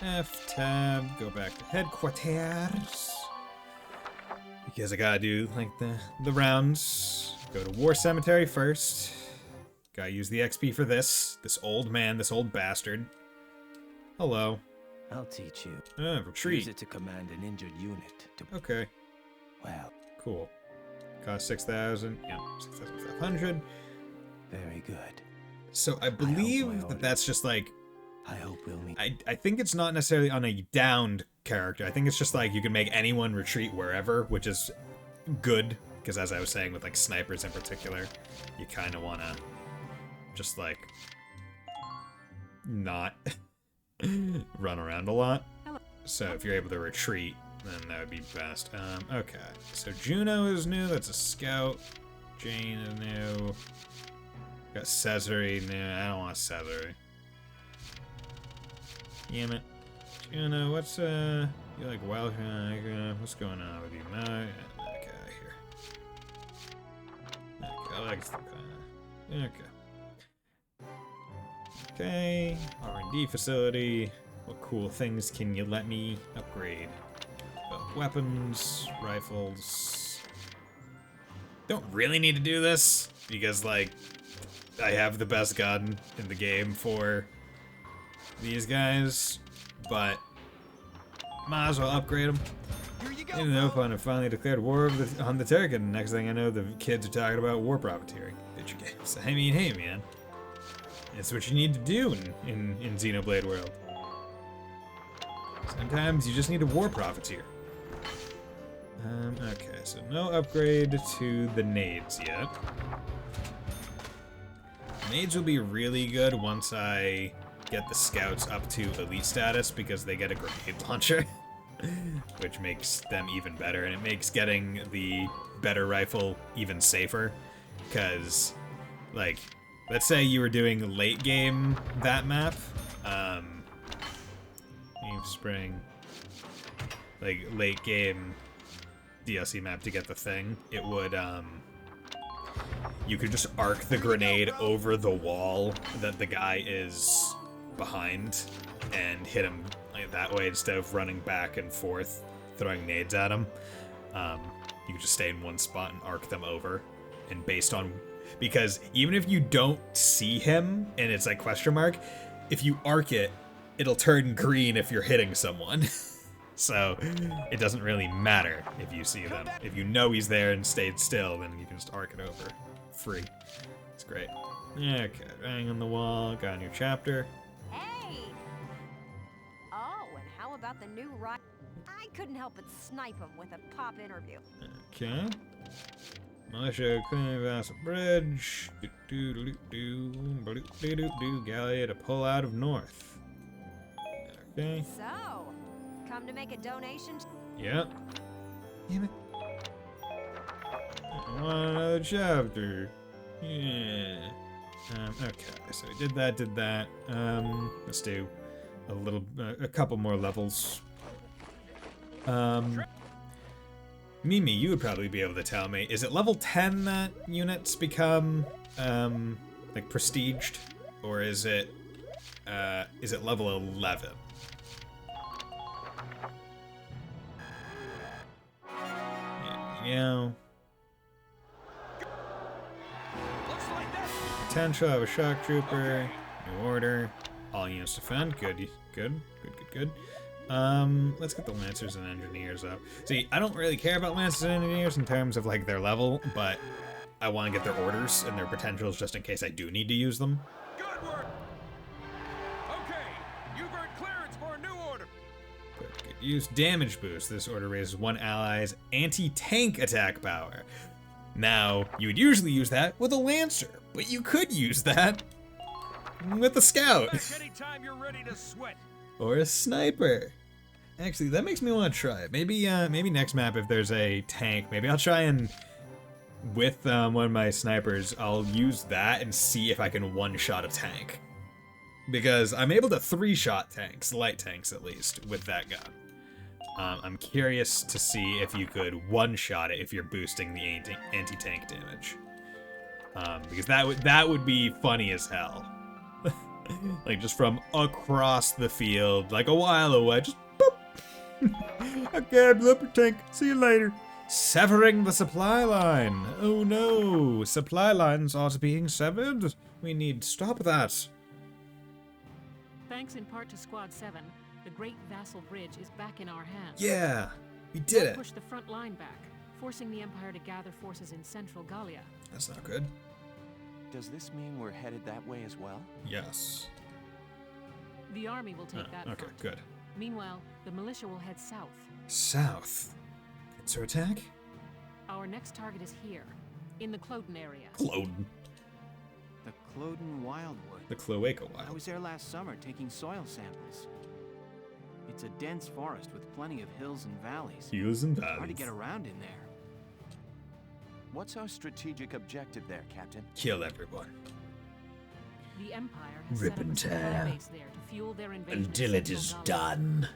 F tab, go back to headquarters. Because I gotta do like the rounds. Go to War Cemetery first. Gotta use the XP for this old man, this old bastard. Hello. I'll teach you. Retreat. Use it to command an injured unit. Okay. Well. Cool. Cost 6,000. Yeah, 6,500. Very good. So I believe that's just like. I hope we'll meet. I think it's not necessarily on a downed character. I think it's just like you can make anyone retreat wherever, which is good. Because as I was saying with like snipers in particular, you kind of want to just like not run around a lot. So if you're able to retreat, then that would be best. Okay, so Juno is new. That's a scout. Jane is new. Got Cesare new. I don't want Cesare. Damn it. Juno, what's you like welcome? What's going on with you? No, get out of here. Okay, I like the okay. R&D facility. What cool things can you let me upgrade? Weapons, rifles. Don't really need to do this because, like, I have the best gun in the game for these guys, but might as well upgrade them. Even though upon finally declared war on the Turrican, next thing I know, the kids are talking about war profiteering. Bitch games. I mean, hey man, it's what you need to do in Xenoblade World. Sometimes you just need a war profiteer. Okay, so no upgrade to the nades yet. Nades will be really good once I get the scouts up to elite status because they get a grenade launcher, which makes them even better, and it makes getting the better rifle even safer. Because, like, let's say you were doing late game that map, Spring, like late game DLC map to get the thing, it would, you could just arc the grenade over the wall that the guy is behind and hit him like that way instead of running back and forth throwing nades at him. You could just stay in one spot and arc them over, and based on, because even if you don't see him and it's like question mark, if you arc it, it'll turn green if you're hitting someone. So it doesn't really matter if you see them. If you know he's there and stayed still, then you can just arc it over. Free. It's great. Okay, bang on the wall. Got a new chapter. Hey! Oh, and how about the new ride? I couldn't help but snipe him with a pop interview. Okay. Militia clearing Vassal Bridge. Gallia to pull out of north. Okay. So, come to make a donation? Yep. Damn it. I want another chapter. Yeah. Okay, so we did that. Let's do a couple more levels. Mimi, you would probably be able to tell me. Is it level 10 that units become, like, prestiged? Or is it level 11? Yeah. Potential of a shock trooper. New order. All units defend. Good. Let's get the Lancers and Engineers up. See, I don't really care about Lancers and Engineers in terms of, like, their level, but I want to get their orders and their potentials just in case I do need to use them. Good work! Okay, you've earned clearance for a new order. Good. Use damage boost. This order raises one ally's anti-tank attack power. Now, you would usually use that with a Lancer, but you could use that with a Scout. Anytime you're ready to sweat. Or a Sniper. Actually, that makes me want to try it. Maybe next map, if there's a tank, maybe I'll try and, with one of my snipers, I'll use that and see if I can one-shot a tank. Because I'm able to three-shot tanks, light tanks at least, with that gun. I'm curious to see if you could one-shot it if you're boosting the anti-tank damage. Because that would be funny as hell. Like, just from across the field, like a while away, just boop! Okay, I blew up your tank, see you later. Severing the supply line. Oh no, supply lines are being severed. We need to stop that. Thanks in part to Squad 7, the Great Vassal Bridge is back in our hands. Yeah, we did it. Push the front line back, forcing the Empire to gather forces in central Gallia. That's not good. Does this mean we're headed that way as well? Yes. The army will take that okay, front. Good. Meanwhile, the militia will head south. South? Pincer attack? Our next target is here, in the Cloden area. Cloden. The Cloden Wildwood. The Cloaca Wild. I was there last summer taking soil samples. It's a dense forest with plenty of hills and valleys. Hills and valleys. Hard to get around in there. What's our strategic objective there, Captain? Kill everyone. The Empire has Rip set up and a supply tear. base there to fuel their invasion of Until it Central is Galia. done.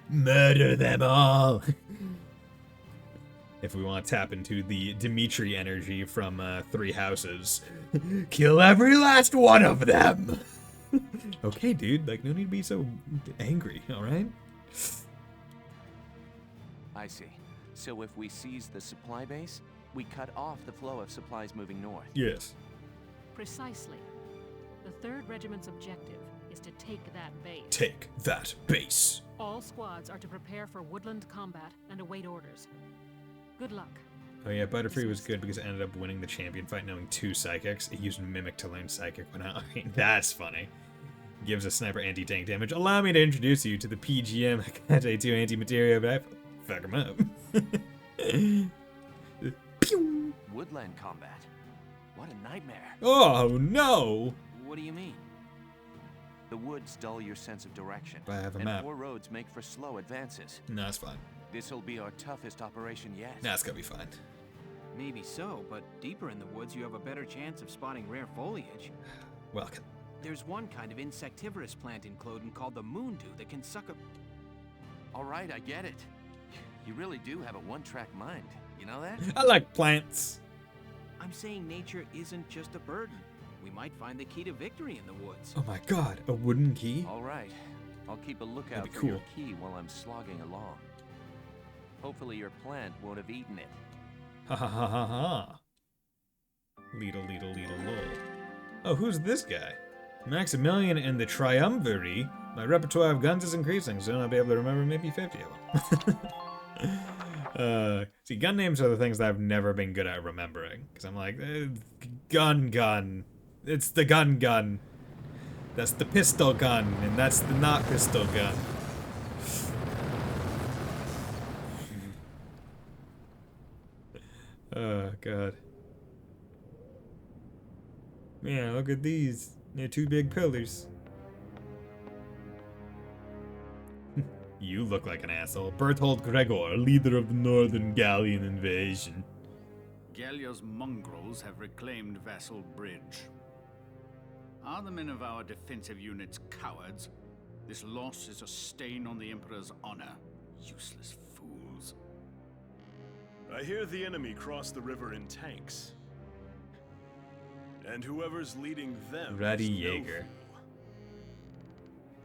Murder them all. If we want to tap into the Dimitri energy from Three Houses, kill every last one of them. Okay, dude, like, no need to be so angry, all right? I see. So if we seize the supply base, we cut off the flow of supplies moving north. Yes. Precisely. The 3rd Regiment's objective is to take that base. Take that base. All squads are to prepare for woodland combat and await orders. Good luck. Oh yeah, Butterfree was good because it ended up winning the champion fight knowing 2 psychics. It used Mimic to learn psychic when I mean, that's funny. Gives a sniper anti-tank damage. Allow me to introduce you to the PGM Akate 2 anti-materia, but I fuck him up. Pew! Woodland combat? What a nightmare. Oh no! What do you mean? The woods dull your sense of direction, But I have a and map. poor roads make for slow advances. No, it's fine. This'll be our toughest operation yet. That's gonna be fine. Maybe so, but deeper in the woods you have a better chance of spotting rare foliage. Welcome. There's one kind of insectivorous plant in Cloden called the moondew that can suck a... Alright, I get it. You really do have a one-track mind. You know that? I like plants. I'm saying nature isn't just a burden. We might find the key to victory in the woods. Oh my god, a wooden key? Alright. I'll keep a lookout That'd be for your cool. key while I'm slogging along. Hopefully your plant won't have eaten it. Ha ha ha ha ha. Leedle, leedle, leedle, lol. Oh, who's this guy? Maximilian and the Triumvirate. My repertoire of guns is increasing, soon I'll be able to remember maybe 50 of them. See, gun names are the things that I've never been good at remembering. Because I'm like, gun. It's the gun. That's the pistol gun, and that's the not pistol gun. Oh, God. Man, look at these. They're 2 big pillars. You look like an asshole. Berthold Gregor, leader of the Northern Gallian invasion. Gallia's mongrels have reclaimed Vassal Bridge. Are the men of our defensive units cowards? This loss is a stain on the Emperor's honor. Useless fools. I hear the enemy crossed the river in tanks. And whoever's leading them Ratty is no Jaeger. fool.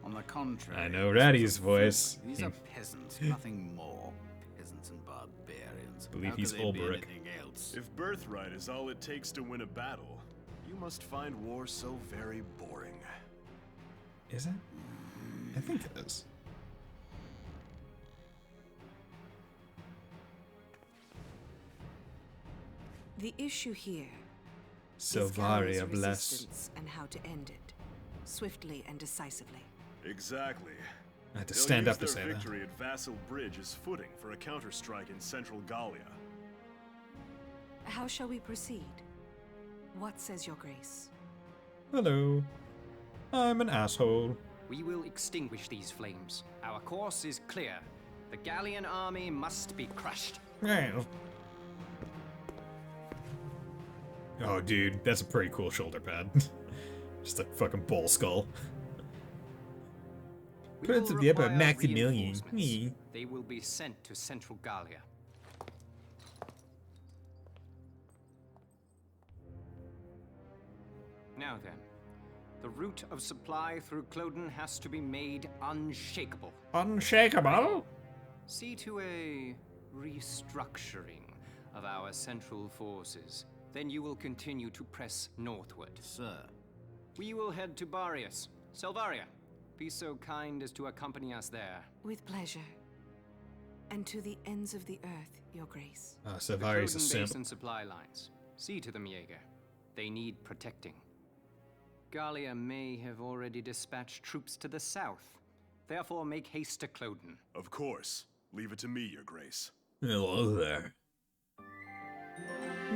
On the contrary, I know Ratty's these are voice. folk. These are peasants, nothing more. Peasants and barbarians. Believe How he's could they be Ulbrich. anything else? If birthright is all it takes to win a battle, you must find war so very boring. Is it? I think it is. The issue here is Silvaria Gallia's bless. resistance and how to end it, swiftly and decisively. Exactly. I had to They'll stand use up to their say that. victory at Vassal Bridge as footing for a counterstrike in central Gallia. How shall we proceed? What says your grace? Hello. I'm an asshole. We will extinguish these flames. Our course is clear. The Gallian army must be crushed. Yeah. Oh, dude, that's a pretty cool shoulder pad. Just a fucking bull skull. We Prince will of the Emperor require Maximilian. reinforcements. Me. They will be sent to Central Gallia. Now then, the route of supply through Cloden has to be made unshakable. Unshakable? See to a restructuring of our central forces. Then you will continue to press northward. Sir. We will head to Barius. Selvaria, be so kind as to accompany us there. With pleasure. And to the ends of the earth, your grace. So The Vari's a Cloden simp. base and supply lines. See to them, Jaeger. They need protecting. Gallia may have already dispatched troops to the south. Therefore, make haste to Cloden. Of course. Leave it to me, your grace. Hello there.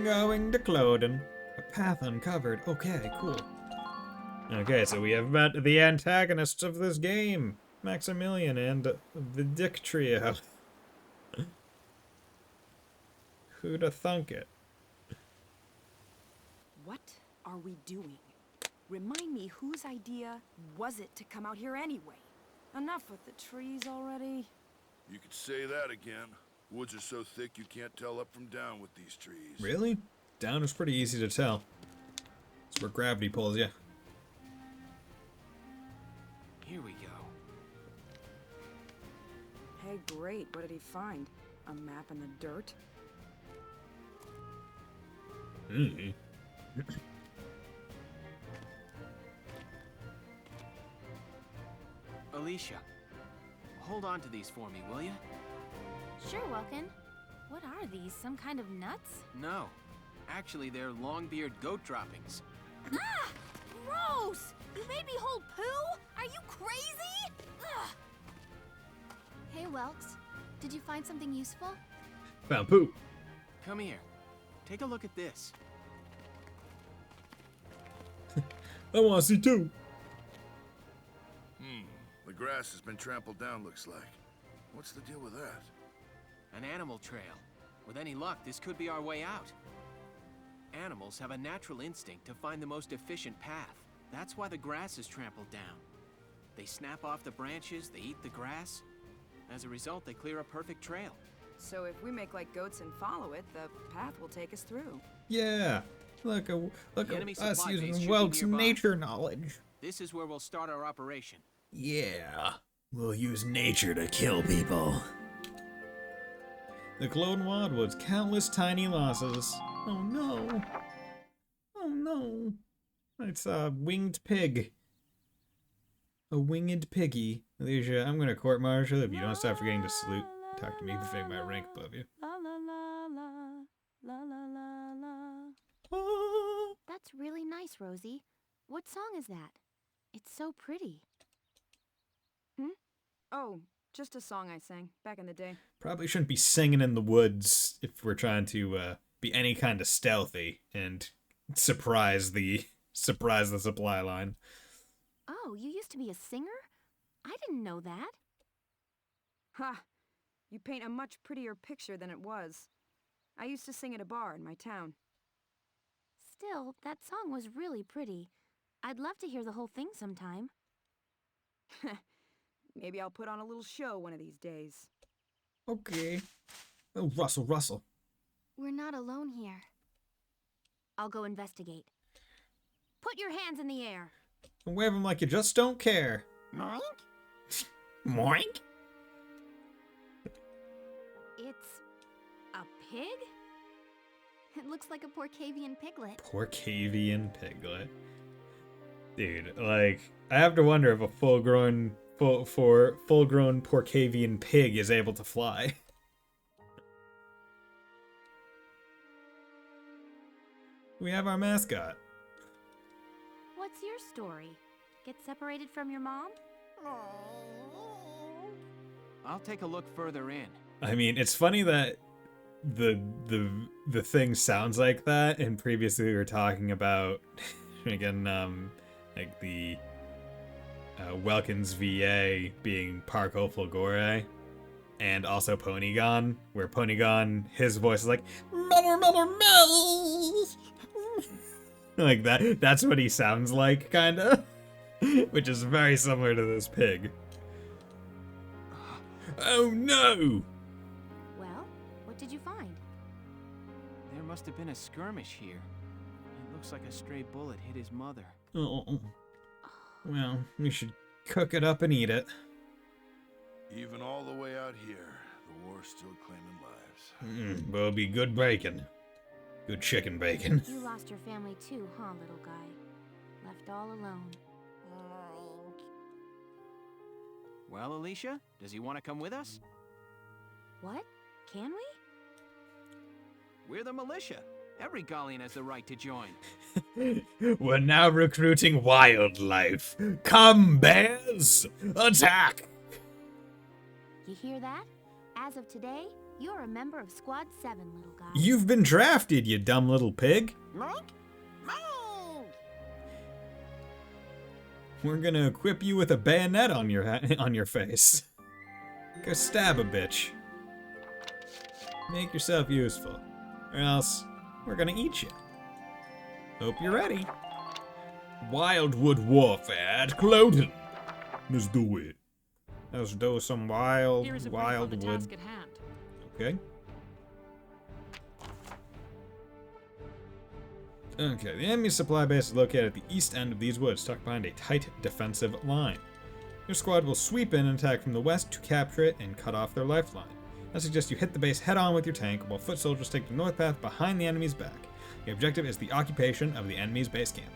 Going to Cloden. A path uncovered. Okay, cool. Okay, so we have met the antagonists of this game. Maximilian and the Dick Trio. Who'da thunk it? What are we doing? Remind me, whose idea was it to come out here anyway? Enough with the trees already. You could say that again. Woods are so thick you can't tell up from down with these trees. Really? Down is pretty easy to tell. It's where gravity pulls you. Here we go. Hey, great. What did he find? A map in the dirt? Alicia, hold on to these for me, will you? Sure, Welkin. What are these? Some kind of nuts? No. Actually, they're long-beard goat droppings. Ah! Gross! You made me hold poo? Are you crazy? Ugh. Hey, Welks. Did you find something useful? Found poop. Come here. Take a look at this. I want to see too. The grass has been trampled down, looks like. What's the deal with that? An animal trail. With any luck, this could be our way out. Animals have a natural instinct to find the most efficient path. That's why the grass is trampled down. They snap off the branches, they eat the grass. As a result, they clear a perfect trail. So if we make like goats and follow it, the path will take us through. Yeah. Look at enemy us supply base using should be Welk's nearby. nature knowledge. This is where we'll start our operation. Yeah, we'll use nature to kill people. The Clone Wildwood's countless tiny losses. Oh no. Oh no. It's a winged pig. A winged piggy. Alicia, I'm gonna court-martial if you don't stop forgetting to salute. Talk to me befitting my rank above you. La la la la la la la la. That's really nice, Rosie. What song is that? It's so pretty. Oh, just a song I sang back in the day. Probably shouldn't be singing in the woods if we're trying to be any kind of stealthy and surprise the supply line. Oh, you used to be a singer? I didn't know that. Ha! You paint a much prettier picture than it was. I used to sing at a bar in my town. Still, that song was really pretty. I'd love to hear the whole thing sometime. Maybe I'll put on a little show one of these days. Okay. Oh, Russell. We're not alone here. I'll go investigate. Put your hands in the air. And wave them like you just don't care. Moink? Moink? It's a pig? It looks like a Porcavian piglet. Porcavian piglet. Dude, like, I have to wonder if a full-grown Porcavian pig is able to fly. We have our mascot. What's your story? Get separated from your mom? I'll take a look further in. I mean, it's funny that the thing sounds like that, and previously we were talking about again like the Welkin's VA being Parko Fulgore, and also Ponygon, where Ponygon, his voice is like like that. That's what he sounds like, kinda, which is very similar to this pig. Oh no! Well, what did you find? There must have been a skirmish here. It looks like a stray bullet hit his mother. Oh. Well, we should cook it up and eat it. Even all the way out here, the war's still claiming lives. Will be good bacon. Good chicken bacon. You lost your family too, huh, little guy? Left all alone. Well, Alicia, does he want to come with us? What? Can we? We're the militia. Every Gallian has the right to join. We're now recruiting wildlife. Come, bears! Attack! You hear that? As of today, you're a member of Squad 7, little guy. You've been drafted, you dumb little pig. We're gonna equip you with a bayonet on your face. Go stab a bitch. Make yourself useful, or else we're gonna eat you. Hope you're ready. Wildwood warfare at Cloden. Let's do it. Let's do some wildwood. Okay. Okay, the enemy supply base is located at the east end of these woods, tucked behind a tight defensive line. Your squad will sweep in and attack from the west to capture it and cut off their lifeline. I suggest you hit the base head-on with your tank, while foot soldiers take the north path behind the enemy's back. The objective is the occupation of the enemy's base camp.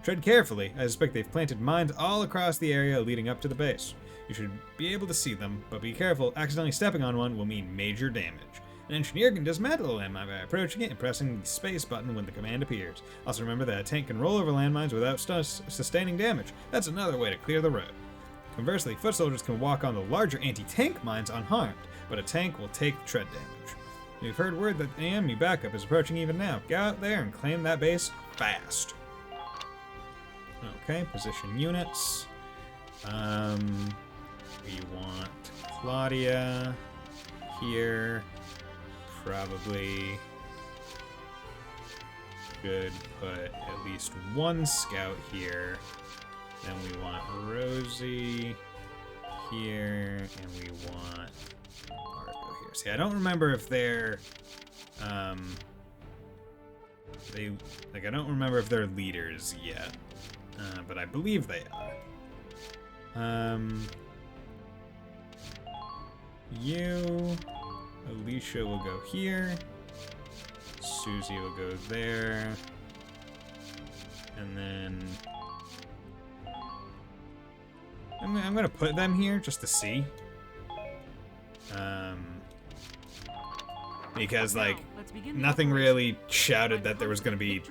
Tread carefully, I suspect they've planted mines all across the area leading up to the base. You should be able to see them, but be careful, accidentally stepping on one will mean major damage. An engineer can dismantle a landmine by approaching it and pressing the space button when the command appears. Also remember that a tank can roll over landmines without sustaining damage. That's another way to clear the road. Conversely, foot soldiers can walk on the larger anti-tank mines unharmed, but a tank will take tread damage. We've heard word that the enemy backup is approaching even now. Go out there and claim that base fast. Okay, position units. We want Claudia here. Probably should put at least one scout here. Then we want Rosie here, and we want Marco here. See, I don't remember if they're I don't remember if they're leaders yet, but I believe they are. Alicia will go here. Susie will go there. And then I'm gonna put them here just to see. Because like nothing really shouted that there was gonna be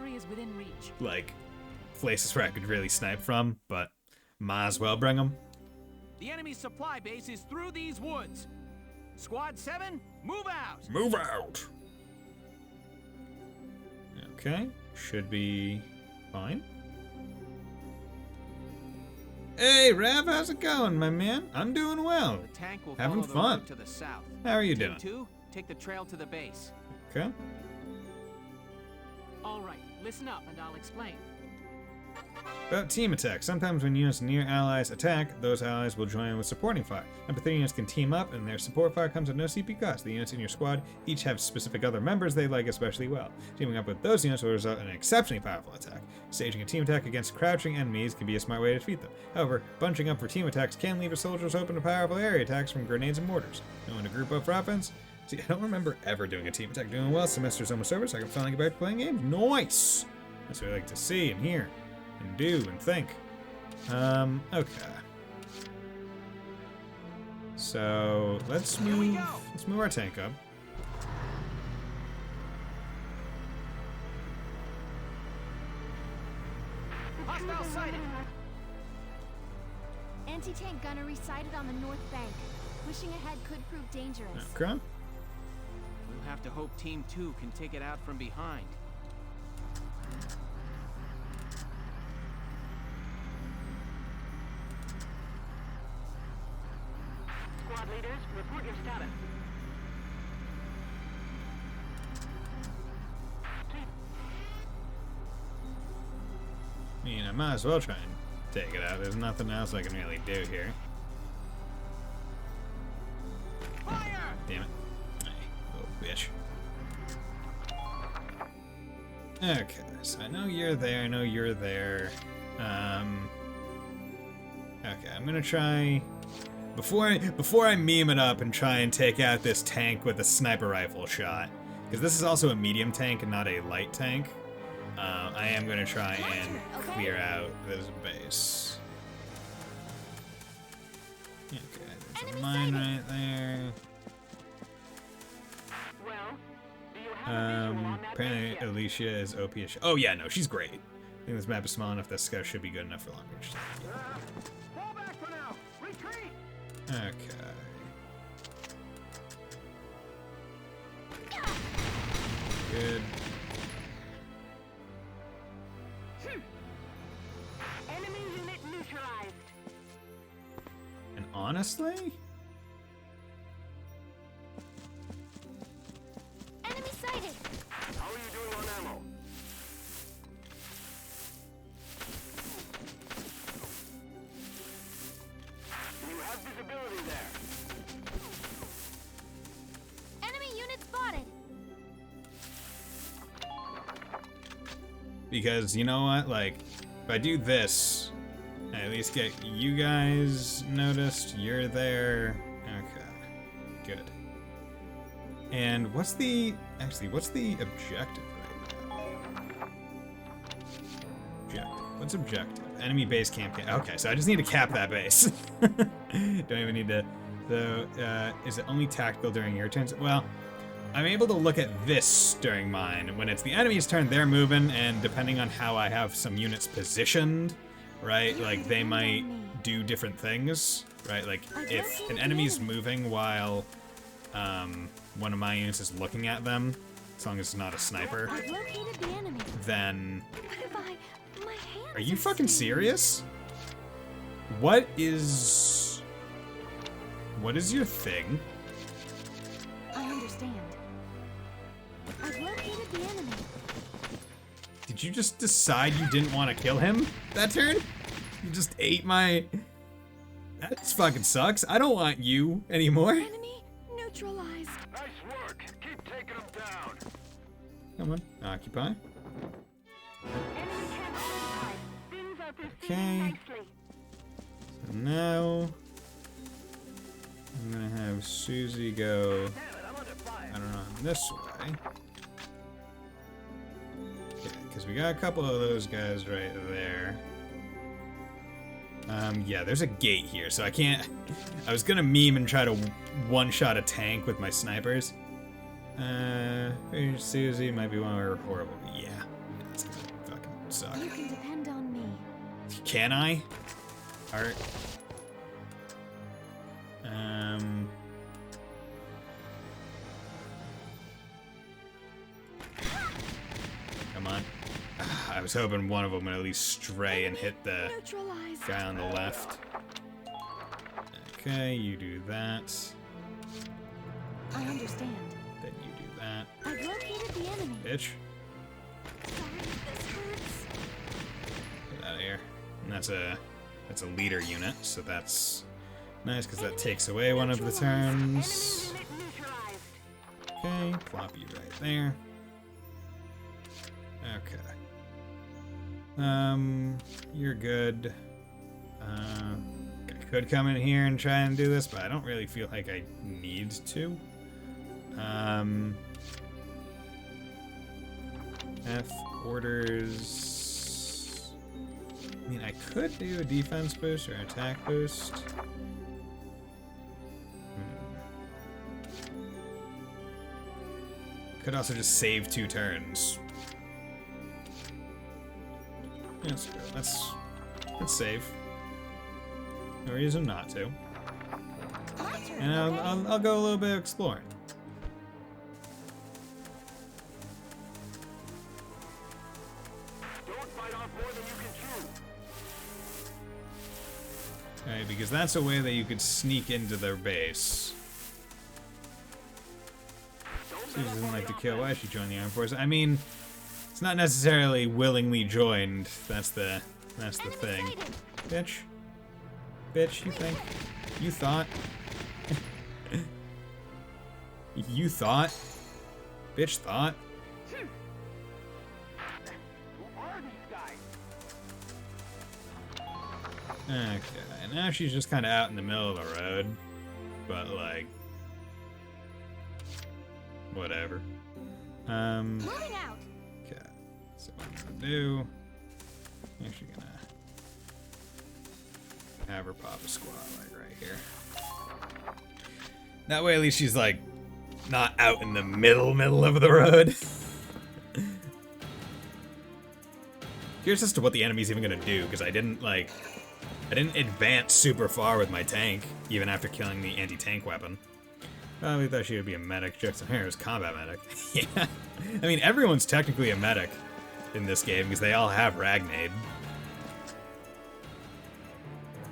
like places where I could really snipe from, but might as well bring them. The enemy supply base is through these woods. Squad 7, move out! Move out! Okay, should be fine. Hey, Rav, how's it going, my man? I'm doing well. The tank will having follow fun. The road to the south. How are you Team doing? 2, take the trail to the base. Okay. All right, listen up and I'll explain. About team attack. Sometimes when units near allies attack, those allies will join in with supporting fire. Empathy units can team up, and their support fire comes at no CP cost. The units in your squad each have specific other members they like especially well. Teaming up with those units will result in an exceptionally powerful attack. Staging a team attack against crouching enemies can be a smart way to defeat them. However, bunching up for team attacks can leave soldiers open to powerful area attacks from grenades and mortars. Know when to group up for offense? See, I don't remember ever doing a team attack. Doing well, semester's almost over, so I can finally get back to playing games. Nice! That's what I like to see and hear. And do and think. Okay. So let's move our tank up. Hostile sighted. Anti-tank gunnery sighted on the north bank. Pushing ahead could prove dangerous. Okay. We'll have to hope Team 2 can take it out from behind. Squad leaders, report your status. I mean, I might as well try and take it out. There's nothing else I can really do here. Fire! Damn it. Hey, little bitch. Okay, so I know you're there, I know you're there. Okay, I'm gonna try... Before I meme it up and try and take out this tank with a sniper rifle shot, because this is also a medium tank and not a light tank, I am going to try and clear out this base. Okay, there's a mine right there. Apparently Alicia is OP as shit. Oh yeah, no, she's great. I think this map is small enough that scout should be good enough for long range. Fall back for now. Retreat. Okay. Good. Enemy unit neutralized. And honestly? Enemy sighted! How are you doing on ammo? Enemy unit spotted. Because, you know what, like, if I do this, I at least get you guys noticed. You're there. Okay. Good. And what's the objective right now? Objective. What's objective? Enemy base camp. Okay, so I just need to cap that base. Don't even need to. So, is it only tactical during your turns? Well, I'm able to look at this during mine. When it's the enemy's turn, they're moving, and depending on how I have some units positioned, right, like they might do different things, right? Like if an enemy's moving while one of my units is looking at them, as long as it's not a sniper, then... Are you fucking serious? What is your thing? I understand. I've located the enemy. Did you just decide you didn't want to kill him that turn? You just ate my... That fucking sucks. I don't want you anymore. Enemy neutralized. Nice work. Keep taking them down. Come on, occupy. Okay. So now I'm gonna have Susie go, I don't know, this way. Okay, because we got a couple of those guys right there. Yeah, there's a gate here, so I can't. I was gonna meme and try to one-shot a tank with my snipers. Susie might be one of her horrible. Yeah, that's gonna fucking suck. You can depend on me. Can I? Alright. Come on. I was hoping one of them would at least stray and hit the guy on the left. Okay, you do that. I understand. Then you do that. I've located the enemy. Bitch. Sorry, this hurts. Get out of here. And that's a leader unit, so that's nice because that takes away one of the turns. Okay, plop you right there. Okay. You're good. I could come in here and try and do this, but I don't really feel like I need to. F orders. I mean, I could do a defense boost or an attack boost. Could also just save 2 turns. Yeah, let's save. No reason not to. And I'll go a little bit exploring. Alright, because that's a way that you could sneak into their base. She doesn't like to kill. Why should she join the armed forces? I mean, it's not necessarily willingly joined. That's the thing. Bitch. Bitch, you think? You thought? You thought? Bitch thought? Okay, and now she's just kind of out in the middle of the road. But, like... whatever. Okay, so what I'm gonna do... I'm actually gonna... have her pop a squat, like, right here. That way, at least she's, like, not out in the middle of the road. Curious as to what the enemy's even gonna do, because I didn't advance super far with my tank, even after killing the anti-tank weapon. Probably thought she would be a medic. Jokes on her, was combat medic. Yeah. I mean, everyone's technically a medic in this game, because they all have Ragnade.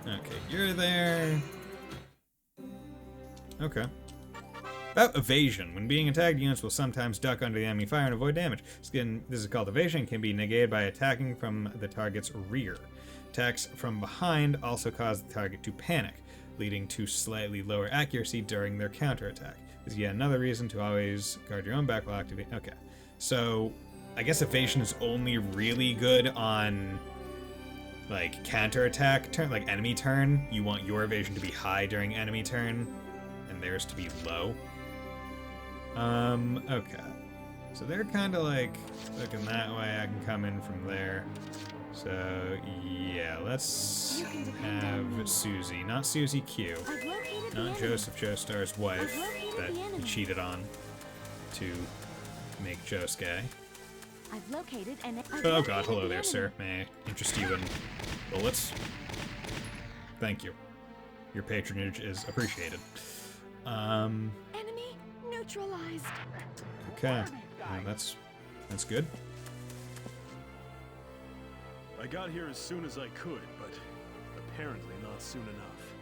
Okay, you're there. Okay. About evasion. When being attacked, units will sometimes duck under the enemy fire and avoid damage. This is called evasion. Can be negated by attacking from the target's rear. Attacks from behind also cause the target to panic. leading to slightly lower accuracy during their counterattack. This is yet another reason to always guard your own back while activating. Okay, so I guess evasion is only really good on like counterattack turn, like enemy turn. You want your evasion to be high during enemy turn, and theirs to be low. Okay. So they're kind of like looking that way. I can come in from there. So yeah, let's have Susie, not Susie Q, not Joseph Joestar's wife that he cheated on to make Josuke. I've located and Oh god, hello there, sir. May I interest you in bullets? Thank you. Your patronage is appreciated. Enemy neutralized. Okay, that's good. I got here as soon as I could, but apparently not soon enough.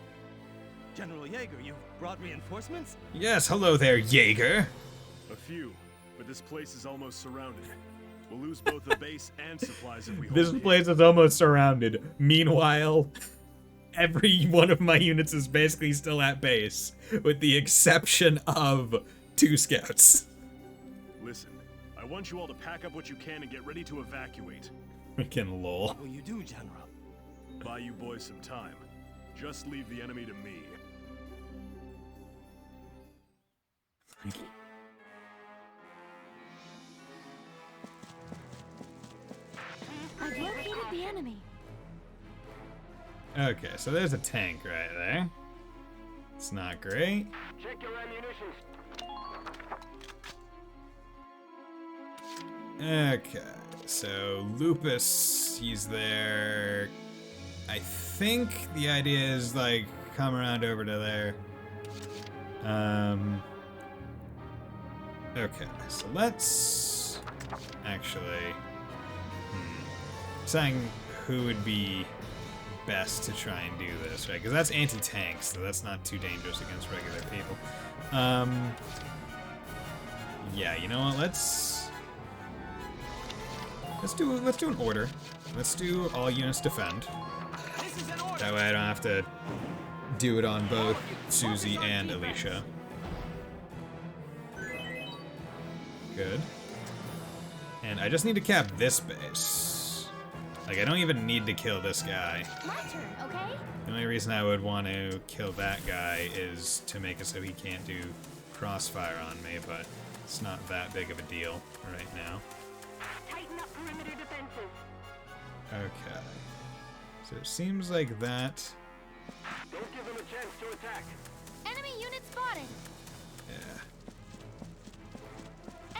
General Jaeger, you brought reinforcements? Yes, hello there, Jaeger. A few, but this place is almost surrounded. We'll lose both the base and supplies if we hold This it. place is almost surrounded. Meanwhile, every one of my units is basically still at base, with the exception of 2 scouts. Listen, I want you all to pack up what you can and get ready to evacuate. Freaking lol. What will you do, General? Buy you boys some time. Just leave the enemy to me. I've located the enemy. Okay, so there's a tank right there. It's not great. Check your ammunition. Okay, so Lupus, he's there. I think the idea is like come around over to there. Okay, so let's actually saying who would be best to try and do this, right? Because that's anti-tank, so that's not too dangerous against regular people. Yeah, you know what? Let's do an order. Let's do all units defend. That way I don't have to do it on both Susie and Alicia. Good. And I just need to cap this base. Like, I don't even need to kill this guy. My turn, okay? The only reason I would want to kill that guy is to make it so he can't do crossfire on me, but it's not that big of a deal right now. Tighten up perimeter defenses. Okay. So it seems like that. Don't give them a chance to attack. Enemy unit spotted. Yeah.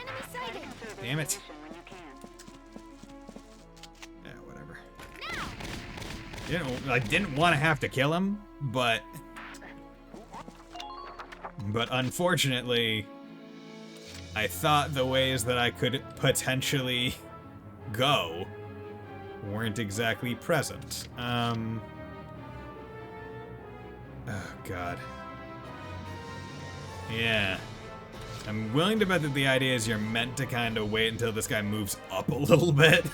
Enemy sighted. Damn it. Yeah, whatever. I didn't want to have to kill him, but unfortunately, I thought the ways that I could potentially go weren't exactly present. Oh god. Yeah. I'm willing to bet that the idea is you're meant to kind of wait until this guy moves up a little bit.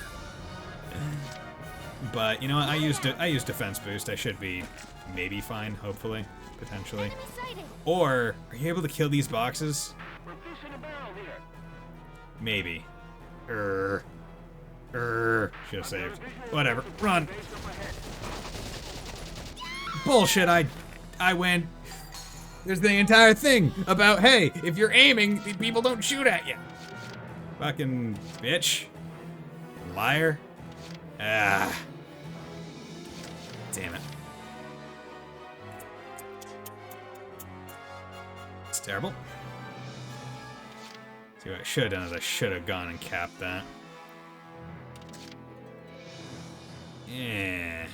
But you know what? I used defense boost. I should be maybe fine, hopefully, potentially. Or are you able to kill these boxes? Maybe. Should have saved. Whatever. Run. Bullshit. I win. There's the entire thing about, hey, if you're aiming, people don't shoot at you. Fucking bitch. Liar. Ah. Damn it. It's terrible. See, what I should have done is I should have gone and capped that. Yeah.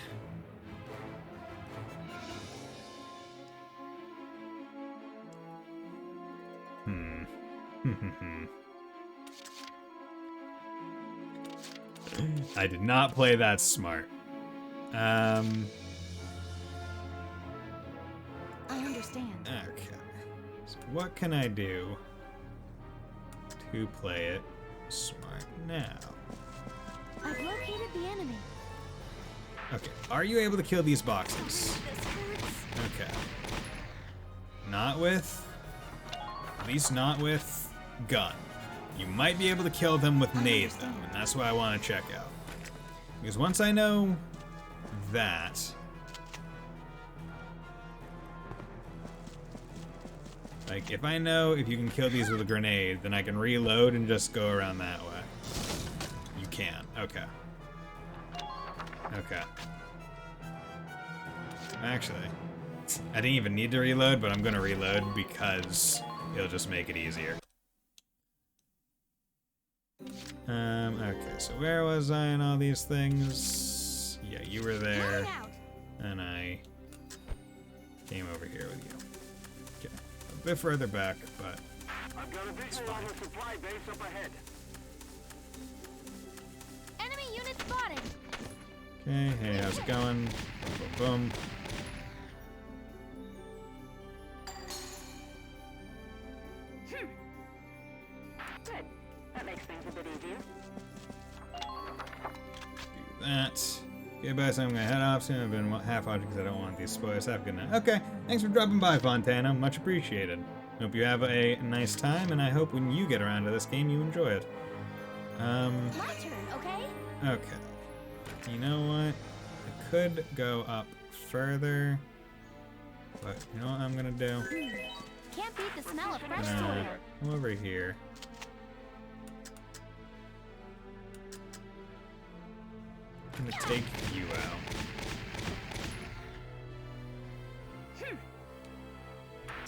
I did not play that smart. I understand. Okay. So what can I do to play it smart now? I've located the enemy. Okay, are you able to kill these boxes? Okay. Not with... At least not with gun. You might be able to kill them with nade, though, and that's what I want to check out. Because once I know that... Like, if I know if you can kill these with a grenade, then I can reload and just go around that way. You can. Okay. Okay. Actually, I didn't even need to reload, but I'm gonna reload because it'll just make it easier. Okay, so where was I in all these things? Yeah, you were there, and I came over here with you. Okay, a bit further back, but it's fine. Supply base up ahead. Enemy unit spotted. Okay, hey, how's it going? Boom, boom, boom. Good. That makes things a bit easier. Do that. Okay, Bison, I'm gonna head off soon. I've been half watching because I don't want these spoilers. Have a good night. Okay, thanks for dropping by, Fontana. Much appreciated. Hope you have a nice time, and I hope when you get around to this game, you enjoy it. My turn, okay? Okay. You know what? I could go up further, but you know what I'm gonna do? Can't beat the smell of fresh soil. Come over here. I'm gonna take you out.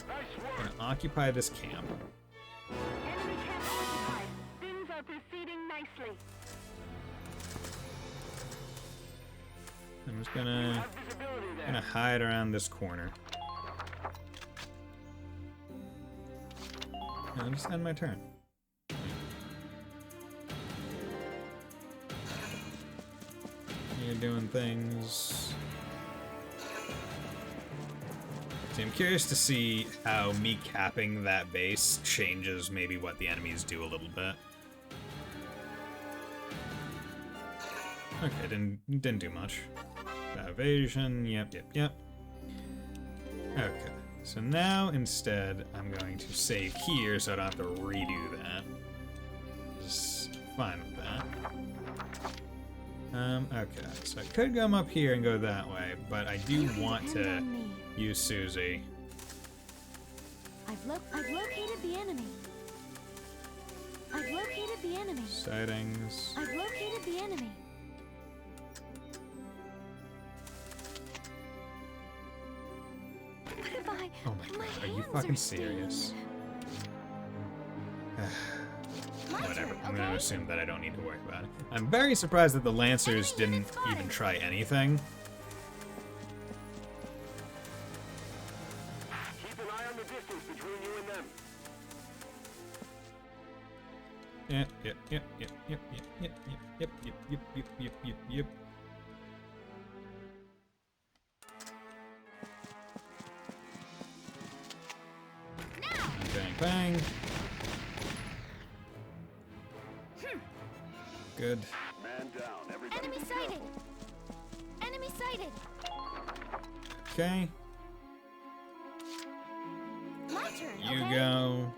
I'm gonna occupy this camp. Enemy camp occupied. Things are proceeding nicely. I'm just gonna hide around this corner. And I'll just end my turn. You're doing things. See, I'm curious to see how me capping that base changes maybe what the enemies do a little bit. Okay, didn't do much. Evasion, yep. Okay, so now instead I'm going to save here so I don't have to redo that. Just fine with that. Okay, so I could come up here and go that way, but I do want to use Susie. I've located the enemy. I've located the enemy. Sightings. I've located the enemy. Goodbye. Oh my god, are you fucking serious? Whatever, I'm gonna assume that I don't need to worry about it. I'm very surprised that the Lancers didn't even try anything. Keep an eye on the distance between you and them. Yep. Bang, bang. Good. Man down, everybody. Enemy sighted. Enemy sighted. Okay. My turn. You okay? go.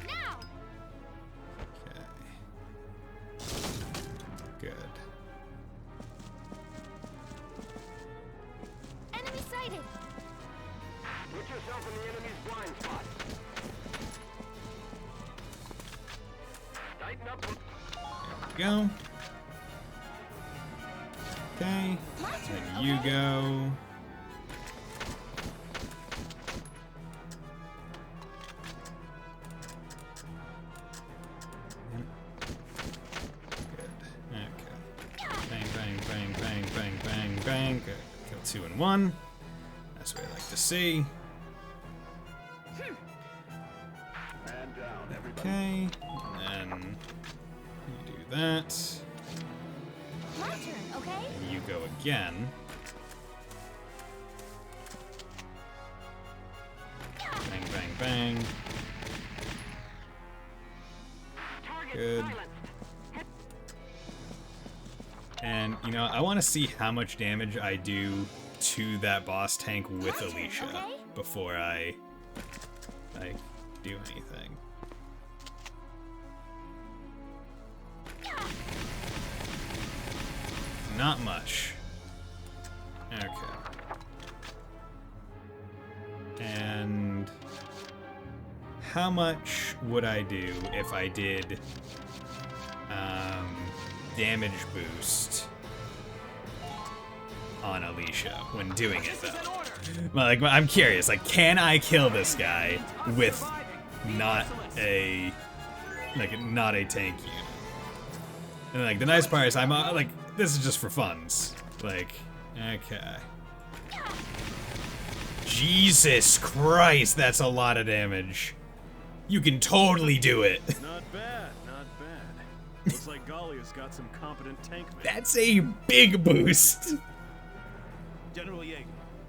Now. Okay. Good. Enemy sighted. Put yourself in the enemy's blind spot. Tighten up. There we go. Okay. Then you go. Bang. Good. Kill 2 in 1. That's what I like to see. Okay. And then you do that. My turn, okay? And you go again. Bang. You know, I want to see how much damage I do to that boss tank with Alicia before I do anything. Not much. Okay. And how much would I do if I did damage boost on Alicia when doing it though? Well, like, I'm curious, like, can I kill this guy with not a tank unit? And like the nice part is I'm like, this is just for funs. Like, okay. Jesus Christ, that's a lot of damage. You can totally do it. Not bad, not bad. Looks like Gallia's got some competent tank men. That's a big boost. General Yeager,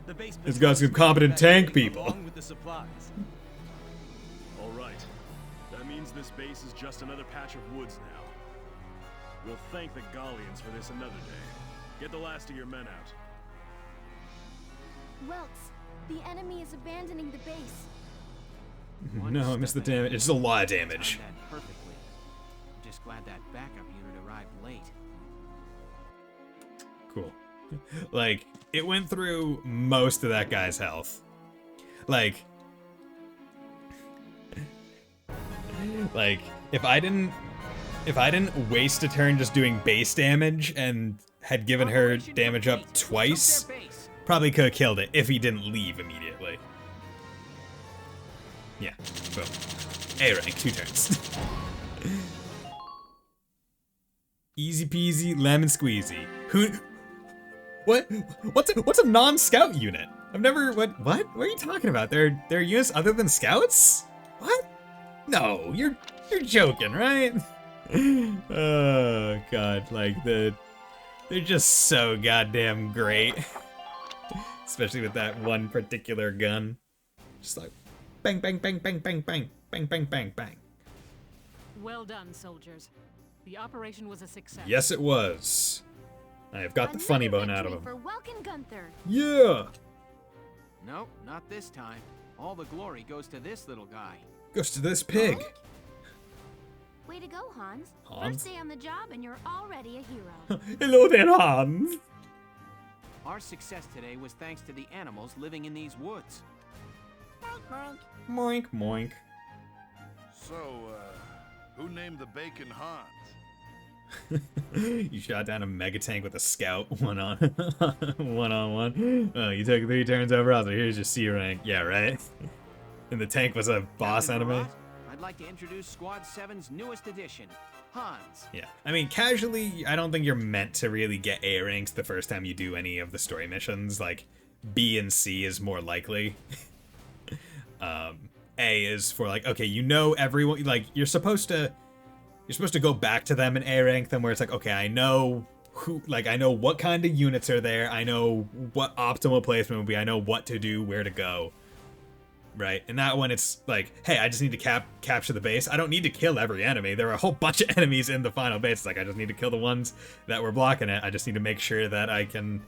the base It's got some competent tank people. along with the supplies. All right. That means this base is just another patch of woods now. We'll thank the Gallians for this another day. Get the last of your men out. Welts, the enemy is abandoning the base. No, I missed the damage. It's a lot of damage. That perfectly. I'm just glad that backup unit arrived late. Cool. Like, it went through most of that guy's health. Like, if I didn't waste a turn just doing base damage and had given her damage up twice, probably could have killed it if he didn't leave immediately. Yeah, boom. A rank, 2 turns. Easy peasy, lemon squeezy. What's a non-scout unit? I've never, what are you talking about? There are units other than scouts? What? No, you're joking, right? Oh god, like they're just so goddamn great. Especially with that one particular gun. Just like bang bang bang bang bang bang bang bang bang bang. Well done, soldiers. The operation was a success. Yes, it was. I have got the funny bone out of him. For Welkin Gunther. Yeah. Nope, not this time. All the glory goes to this little guy. Goes to this pig. Way to go, Hans. Hans? First day on the job and you're already a hero. Hello there, Hans. Our success today was thanks to the animals living in these woods. Moink moink. So, who named the bacon Hans? You shot down a mega tank with a scout one on one. Oh, you took 3 turns overall, so here's your C rank. Yeah, right? And the tank was a boss enemy? I'd like to introduce Squad 7's newest addition, Hans. Yeah. I mean, casually, I don't think you're meant to really get A ranks the first time you do any of the story missions. Like, B and C is more likely. A is for like, okay, you know everyone, like, you're supposed to go back to them and A rank them where it's like, okay, I know what kind of units are there, I know what optimal placement would be, I know what to do, where to go. Right? And that one, it's like, hey, I just need to capture the base. I don't need to kill every enemy. There are a whole bunch of enemies in the final base. It's like, I just need to kill the ones that were blocking it. I just need to make sure that I can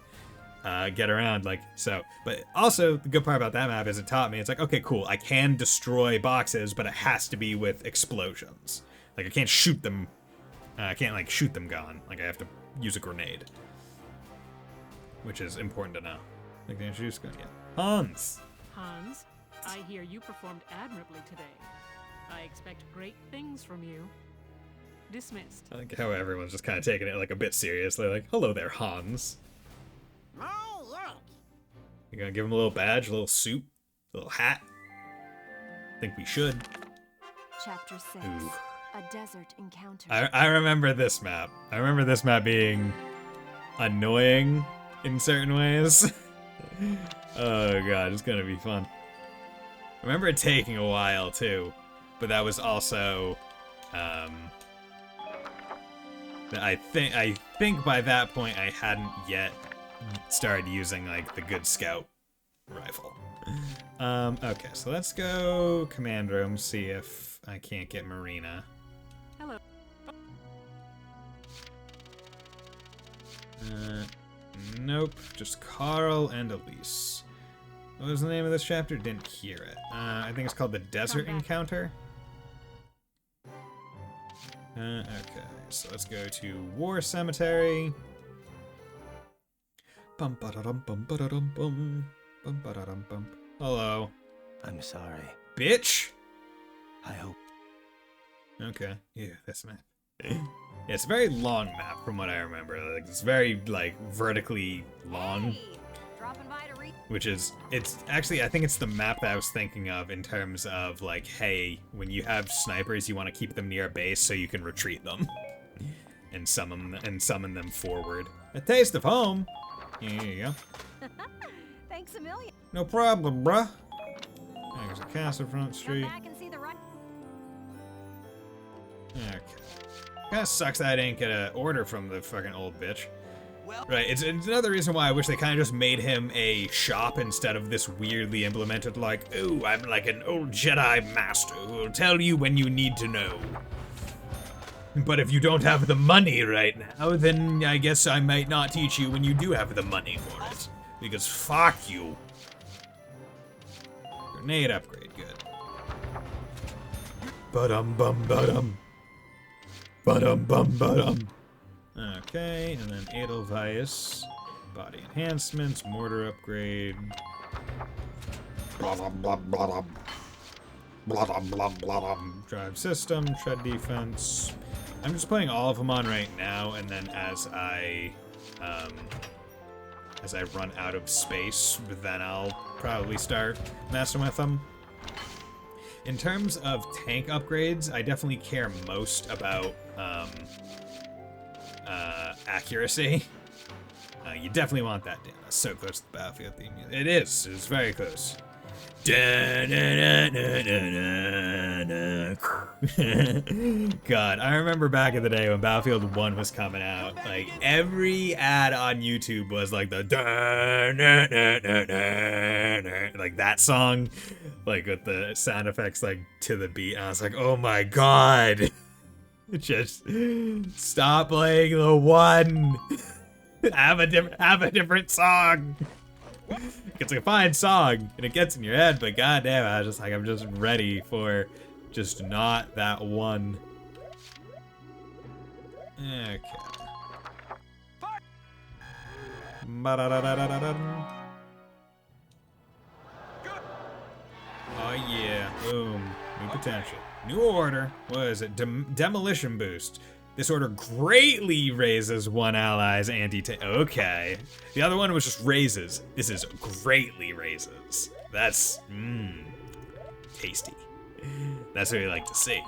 get around, like, so. But also, the good part about that map is it taught me, it's like, okay, cool, I can destroy boxes, but it has to be with explosions. Like, I can't shoot them, I can't, like, shoot them gone. Like, I have to use a grenade. Which is important to know. Like, they introduced, yeah. Hans! Hans, I hear you performed admirably today. I expect great things from you. Dismissed. I like how everyone's just kind of taking it, like, a bit seriously. Like, hello there, Hans. You gonna give him a little badge, a little suit, a little hat? I think we should. Chapter 6. Ooh. A desert encounter. I remember this map. I remember this map being annoying in certain ways. Oh god, it's gonna be fun. I remember it taking a while too, but that was also I think by that point I hadn't yet started using like the good scout rifle. Okay, so let's go command room, see if I can't get Marina. Hello. Nope, just Carl and Elise. What was the name of this chapter? Didn't hear it. I think it's called the Desert Encounter. Okay, so let's go to War Cemetery. Bum ba da dum bum ba da dum bum bum ba da dum bum. Hello. I'm sorry. Bitch. I hope. Okay. Yeah, this map. Yeah, it's a very long map from what I remember. Like, it's very like vertically long. Hey, dropping by to read. Which is, it's actually, I think it's the map that I was thinking of in terms of like, hey, when you have snipers, you want to keep them near a base so you can retreat them and summon them forward. A taste of home. Here you go. Thanks a million. No problem, bruh. There's a castle front street. Come back and see the right. Okay. Kinda sucks that I didn't get an order from the fucking old bitch. Right, it's another reason why I wish they kind of just made him a shop instead of this weirdly implemented, like, ooh, I'm like an old Jedi master who will tell you when you need to know. But if you don't have the money right now, then I guess I might not teach you when you do have the money for it. Because fuck you. Grenade upgrade, good. Ba-dum-bum, ba-dum. Ba-dum-bum-ba-dum. Okay, and then Edelweiss. Body enhancements, mortar upgrade. Blah-dum, blah, blah-dum. Blah-dum, blah, blah-dum. Drive system, tread defense. I'm just putting all of them on right now, and then as I run out of space, then I'll probably start messing with them. In terms of tank upgrades, I definitely care most about accuracy. You definitely want that. Damn, that's so close to the battlefield theme. It is. It's very close. God, I remember back in the day when Battlefield 1 was coming out, like every ad on YouTube was like the like that song, like with the sound effects like to the beat. And I was like, oh my god, just stop playing the one. Have a different song. It's a fine song and it gets in your head, but goddamn, I'm just ready for just not that one. Okay. Oh yeah, boom, new potential, new order. What is it? Demolition boost. This order greatly raises one ally's anti-tank. Okay. The other one was just raises. This is greatly raises. That's, tasty. That's what we like to see.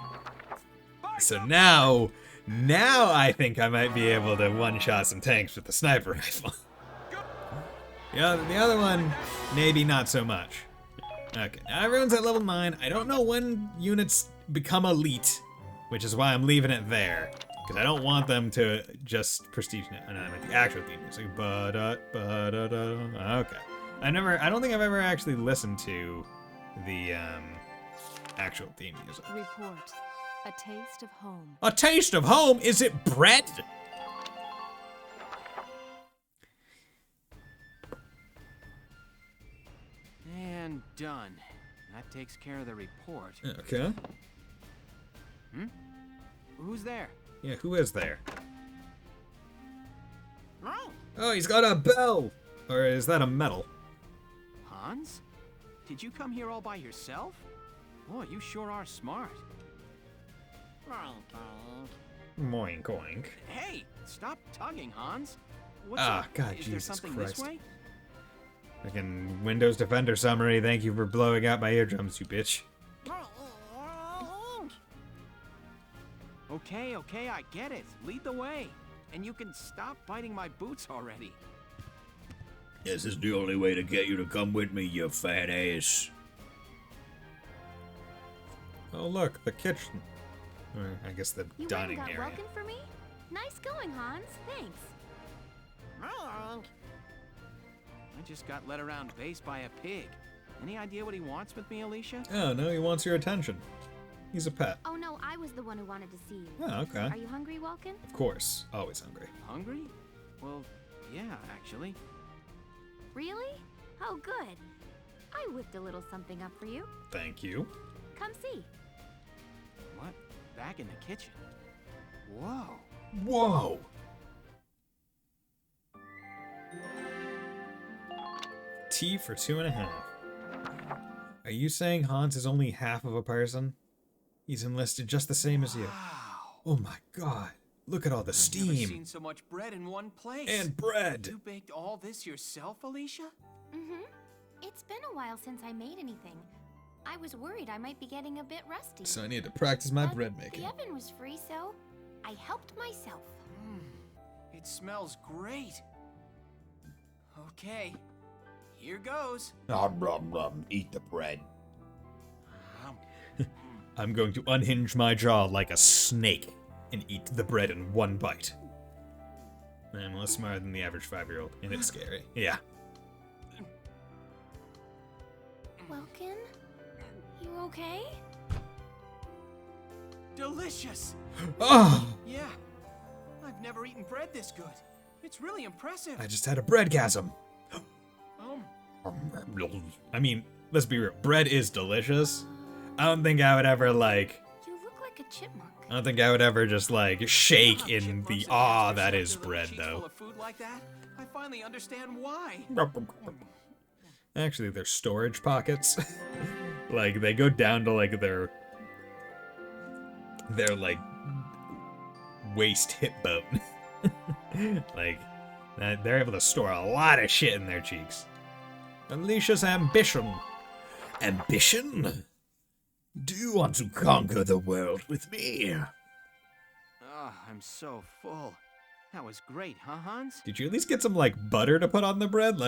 So now I think I might be able to one-shot some tanks with the sniper rifle. Yeah, the other one, maybe not so much. Okay, now everyone's at level 9. I don't know when units become elite, which is why I'm leaving it there. Because I don't want them to just prestige it. And I'm at the actual theme music. Okay. I don't think I've ever actually listened to the actual theme music. Report. A taste of home. A taste of home? Is it bread? And done. That takes care of the report. Okay. Who's there? Yeah, who is there? Oh, he's got a bell! Or is that a medal? Hans? Did you come here all by yourself? Boy, you sure are smart. Moink oink. Hey, stop tugging, Hans. What's Ah, up? God, Is Jesus there something Christ. this way? Fucking Windows Defender summary, thank you for blowing out my eardrums, you bitch. Okay, I get it. Lead the way. And you can stop biting my boots already. This is the only way to get you to come with me, you fat ass. Oh look, the kitchen. Or I guess the You dining went and area. got Welkin for me? Nice going, Hans. Thanks. I just got led around base by a pig. Any idea what he wants with me, Alicia? Oh no, he wants your attention. He's a pet. Oh no, I was the one who wanted to see you. Oh, okay. Are you hungry, Welkin? Of course, always hungry. Hungry? Well, Yeah, actually. Really? Oh, good. I whipped a little something up for you. Thank you. Come see. What? Back in the kitchen? Whoa. Whoa! Tea for 2.5. Are you saying Hans is only half of a person? He's enlisted just the same as you. Oh my god. Look at all the steam. I've never seen so much bread in one place. And bread. You baked all this yourself, Alicia? Mm-hmm. It's been a while since I made anything. I was worried I might be getting a bit rusty. So I need to practice my bread making. The oven was free, so I helped myself. It smells great. Okay, here goes. Eat the bread. I'm going to unhinge my jaw like a snake and eat the bread in one bite. I'm less smarter than the average 5-year-old, and it's scary. Yeah. Welkin? You okay? Delicious. Oh! Yeah, I've never eaten bread this good. It's really impressive. I just had a breadgasm. I mean, let's be real. Bread is delicious. I don't think I would ever, like... You look like a chipmunk. I don't think I would ever just, like, shake in the awe that is bread, though. Full of food like that? I finally understand why. Actually, they're storage pockets. Like, they go down to, like, their like, waist hip bone. Like, they're able to store a lot of shit in their cheeks. Alicia's ambition. Ambition? Do you want to conquer the world with me? Oh, I'm so full. That was great, huh, Hans? Did you at least get some, like, butter to put on the bread?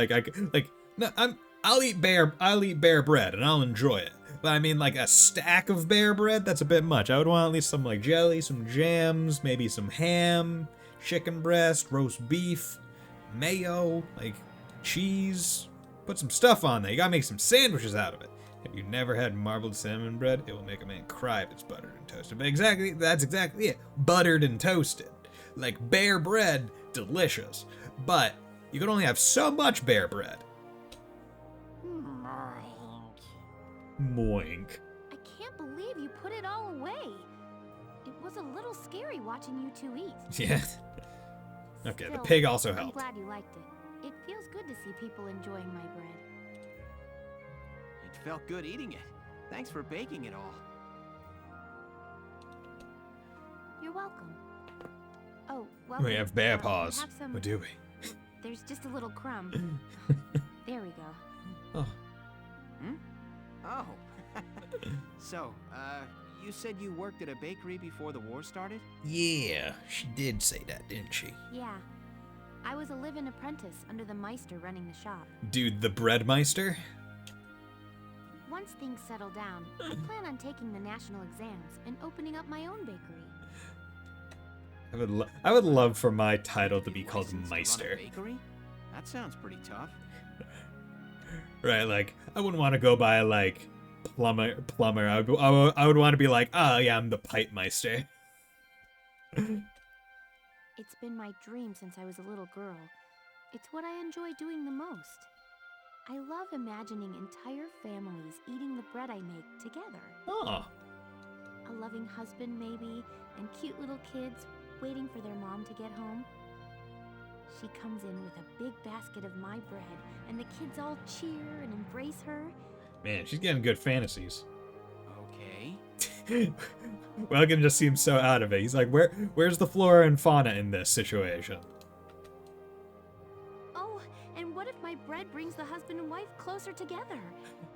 I'll eat bear bread and I'll enjoy it. But I mean, like, a stack of bear bread, that's a bit much. I would want at least some, like, jelly, some jams, maybe some ham, chicken breast, roast beef, mayo, like, cheese. Put some stuff on there. You gotta make some sandwiches out of it. If you've never had marbled cinnamon bread, it will make a man cry if it's buttered and toasted. But that's exactly it. Buttered and toasted. Like, bear bread, delicious. But you can only have so much bear bread. Moink. I can't believe you put it all away. It was a little scary watching you two eat. Yeah. Okay, Still, the pig also I'm helped. glad you liked it. It feels good to see people enjoying my bread. It felt good eating it. Thanks for baking it all. You're welcome. Oh, well. We have bear paws. Have some... Or do we? There's just a little crumb. There we go. Oh. Oh. So, you said you worked at a bakery before the war started? Yeah, she did say that, didn't she? Yeah. I was a live-in apprentice under the Meister running the shop. Dude, the Breadmeister? Once things settle down, I plan on taking the national exams and opening up my own bakery. I would love for my title to be called Meister. Bakery? That sounds pretty tough. Right, like, I wouldn't want to go by, like, plumber. I would want to be like, oh, yeah, I'm the Pipe Meister. It's been my dream since I was a little girl. It's what I enjoy doing the most. I love imagining entire families eating the bread I make together. Oh. A loving husband, maybe, and cute little kids waiting for their mom to get home. She comes in with a big basket of my bread, and the kids all cheer and embrace her. Man, she's getting good fantasies. Okay. Welkin just seems so out of it. He's like, where's the flora and fauna in this situation? Oh, and what if my bread brings the husband and wife closer together?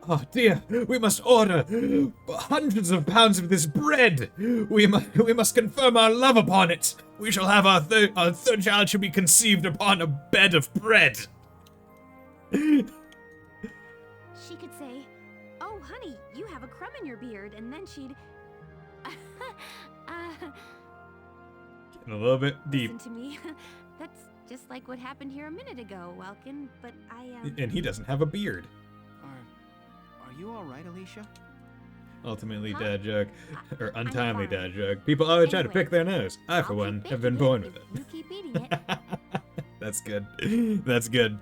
Oh dear, we must order hundreds of pounds of this bread. We must confirm our love upon it. We shall have our third child shall be conceived upon a bed of bread. She could say, "Oh, honey, you have a crumb in your beard," and then she'd Getting a little bit deep. Listen to me. That's just like what happened here a minute ago, Welkin, but I And he doesn't have a beard. Are you all right, Alicia? Ultimately dad joke. Or untimely dad joke. People always try to pick their nose. I, for one, have been born with it. You keep eating it. That's good. That's good.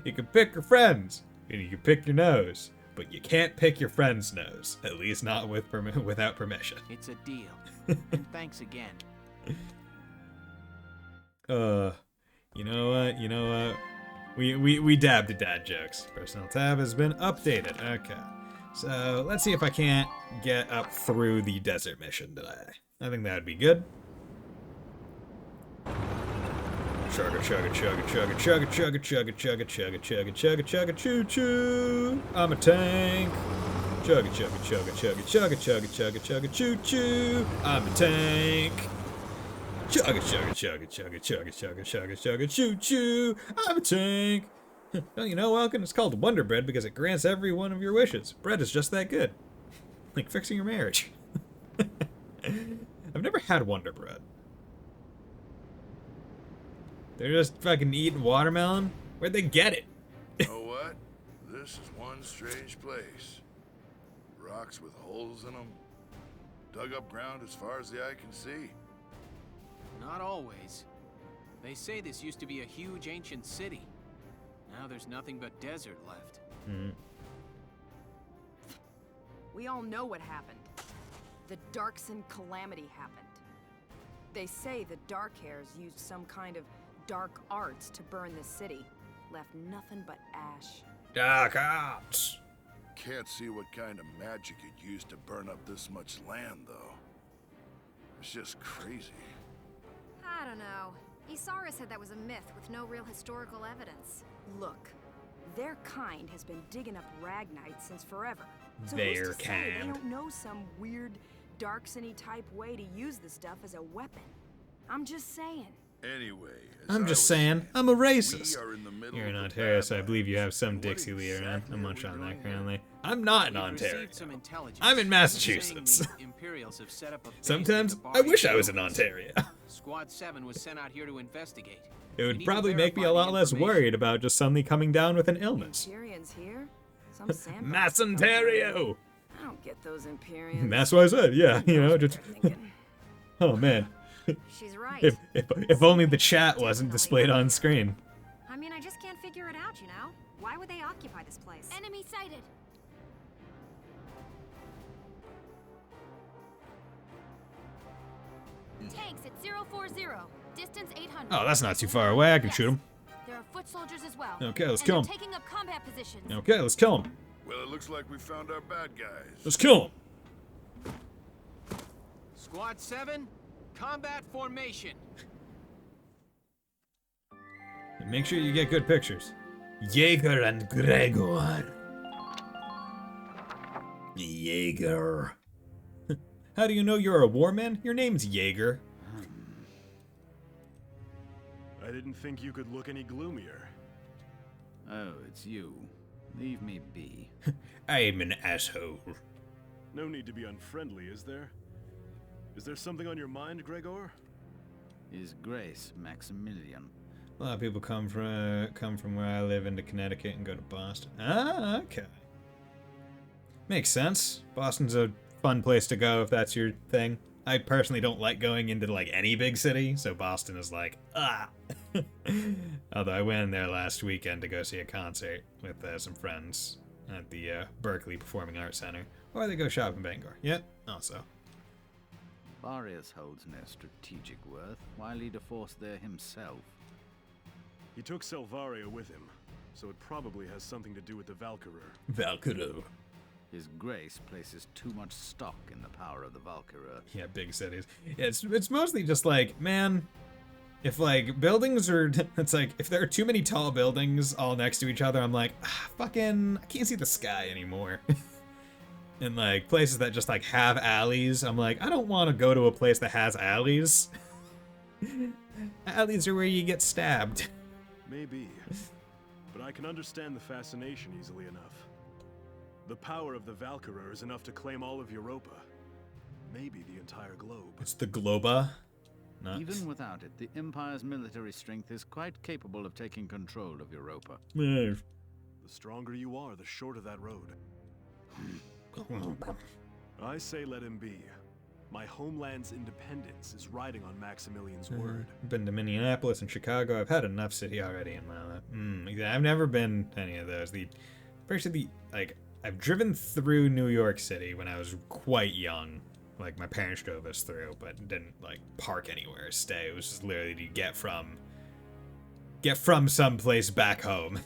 You can pick your friends, and you can pick your nose, but you can't pick your friend's nose. At least not without permission. It's a deal. And thanks again. You know what? We dabbed at dad jokes. Personal tab has been updated. Okay. So let's see if I can't get up through the desert mission today. I think that'd be good. Chugga chugga chugga chugga chugga chugga chugga chugga chugga chugga chugga chugga choo choo. I'm a tank. Chugga chugga chugga chugga chugga chugga chugga chugga choo choo. I'm a tank. Chugga chugga chugga chugga chugga chugga chugga chugga choo choo. I'm a tank. Well, you know, Welkin, it's called Wonder Bread because it grants every one of your wishes. Bread is just that good. Like fixing your marriage. I've never had Wonder Bread. They're just fucking eating watermelon? Where'd they get it? You know what? This is one strange place. Rocks with holes in them. Dug up ground as far as the eye can see. Not always. They say this used to be a huge ancient city. Now there's nothing but desert left. We all know what happened. The Darkson calamity happened. They say the Dark Hairs used some kind of dark arts to burn the city. Left nothing but ash. Dark arts. Can't see what kind of magic you'd use to burn up this much land, though. It's just crazy. I don't know. Isara said that was a myth with no real historical evidence. Look, their kind has been digging up Ragnite since forever. So Their who's to say they kind. don't know some weird Darksony type way to use the stuff as a weapon. I'm just saying. Anyway, I'm just saying, I'm a racist. You're in Ontario, so I believe you have some Dixie Lee around. I'm much on that currently. I'm not in Ontario. I'm in Massachusetts. Sometimes I wish I was in Ontario. Squad 7 was sent out here to investigate. It would probably make me a lot less worried about just suddenly coming down with an illness. Imperians here? Some sandbox. Mass Ontario! I don't get those Imperians. That's what I said, yeah, you know, just... Oh man. She's right. If only the chat wasn't displayed on screen. I mean, I just can't figure it out, you know? Why would they occupy this place? Enemy sighted. Tanks at 040. Distance 800. Oh, that's not too far away. I can shoot him. There are foot soldiers as well. Okay, let's kill 'em. Taking up combat positions. Okay, let's kill him. Well, it looks like we found our bad guys. Let's kill him. Squad 7, combat formation. And make sure you get good pictures. Jaeger and Gregor. Jaeger. How do you know you're a warman? Your name's Jaeger. I didn't think you could look any gloomier. Oh, it's you. Leave me be. I'm an asshole. No need to be unfriendly, is there? Is there something on your mind, Gregor? His Grace Maximilian. A lot of people come from where I live into Connecticut and go to Boston. Ah, okay. Makes sense. Boston's a fun place to go if that's your thing. I personally don't like going into like any big city, so Boston is like, ah. Although I went in there last weekend to go see a concert with some friends at the Berkeley Performing Arts Center. Or they go shop in Bangor. Yep, also. Varius holds no strategic worth. Why lead a force there himself? He took Selvaria with him, so it probably has something to do with the Valkyria. Valkyria. His Grace places too much stock in the power of the Valkyria. Yeah, big cities. Yeah, it's mostly just like, man, if like buildings are, it's like, if there are too many tall buildings all next to each other, I'm like, fucking, I can't see the sky anymore. And like places that just like have alleys, I'm like, I don't want to go to a place that has alleys. Alleys are where you get stabbed. Maybe, but I can understand the fascination easily enough. The power of the Valkyria is enough to claim all of Europa. Maybe the entire globe. It's the Globa? Nuts. Even without it, the Empire's military strength is quite capable of taking control of Europa. The stronger you are, the shorter that road. I say let him be. My homeland's independence is riding on Maximilian's word. I've been to Minneapolis and Chicago. I've had enough city already in my life. Yeah, I've never been to any of those. I've driven through New York City when I was quite young. Like, my parents drove us through, but didn't, like, park anywhere or stay. It was just literally to get from someplace back home.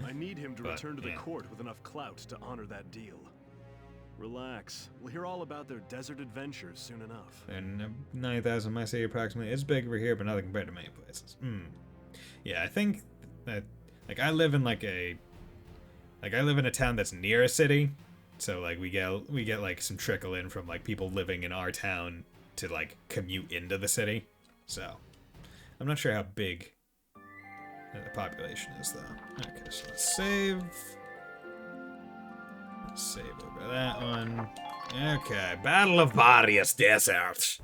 I need him to return to the court with enough clout to honor that deal. Relax. We'll hear all about their desert adventures soon enough. And 9,000 my city approximately. It's big over here, but nothing compared to many places. Yeah, I think that, like, I live in a town that's near a city, so like we get like some trickle in from like people living in our town to like commute into the city. So I'm not sure how big the population is though. Okay, so let's save. Save over that one. Okay, Battle of Barrios Desert.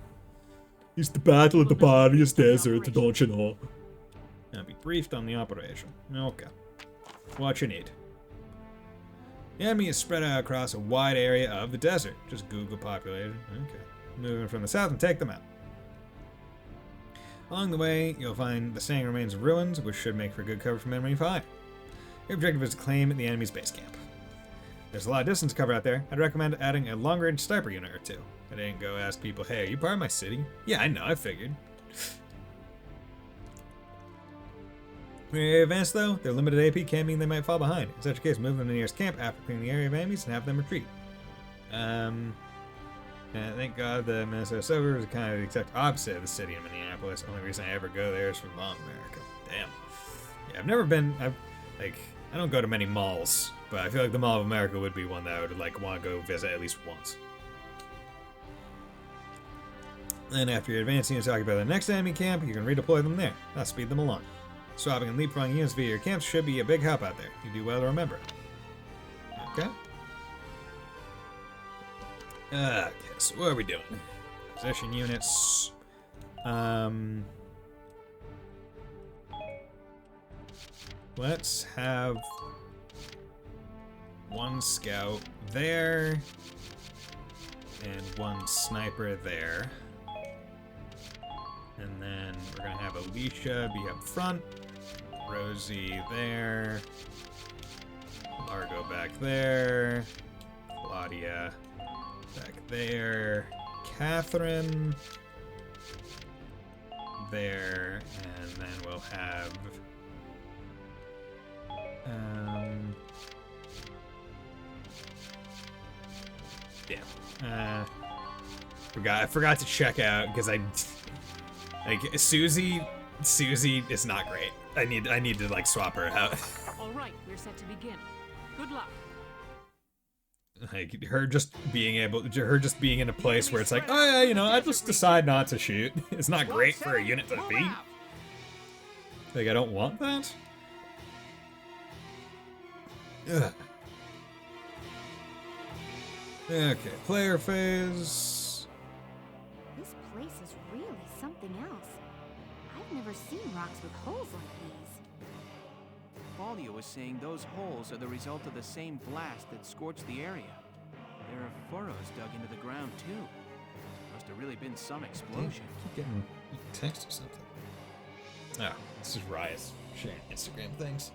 It's the Battle of the Barrios Desert, don't you know? I'll be briefed on the operation. Okay. What you need. The enemy is spread out across a wide area of the desert. Just Google population. Okay. Moving from the south and take them out. Along the way, you'll find the standing remains of ruins, which should make for good cover from enemy fire. Your objective is to claim the enemy's base camp. There's a lot of distance to cover out there. I'd recommend adding a long-range sniper unit or two. I didn't go ask people, hey, are you part of my city? Yeah, I know, I figured. When you advance though, their limited AP can mean they might fall behind. In such a case, move them to the nearest camp after clearing the area of enemies and have them retreat. Thank God the Minnesota suburbs are kind of the exact opposite of the city in Minneapolis. Only reason I ever go there is for Mall America. Damn. Yeah, I've never been. I don't go to many malls, but I feel like the Mall of America would be one that I would like want to go visit at least once. Then after you're advancing and talking about the next enemy camp, you can redeploy them there. That'll speed them along. Swapping and leapfrogging units via your camps should be a big help out there. You do well to remember it. Okay. Okay, so what are we doing? Position units. Let's have one scout there and one sniper there. And then we're gonna have Alicia be up front, Rosie there, Margot back there, Claudia back there, Catherine there, and then we'll have I forgot to check out because Susie is not great. I need to like swap her out. All right, we're set to begin. Good luck. Like her just being in a place where it's like, oh yeah, you know, I just decide not to shoot. It's not great for a unit to be. Like I don't want that. Ugh. Okay, player phase. This place is really something else. I've never seen rocks with holes like these. Claudia was saying those holes are the result of the same blast that scorched the area. There are furrows dug into the ground too. Must have really been some explosion. Keep getting text or something. Oh, this is Riot sharing Instagram things.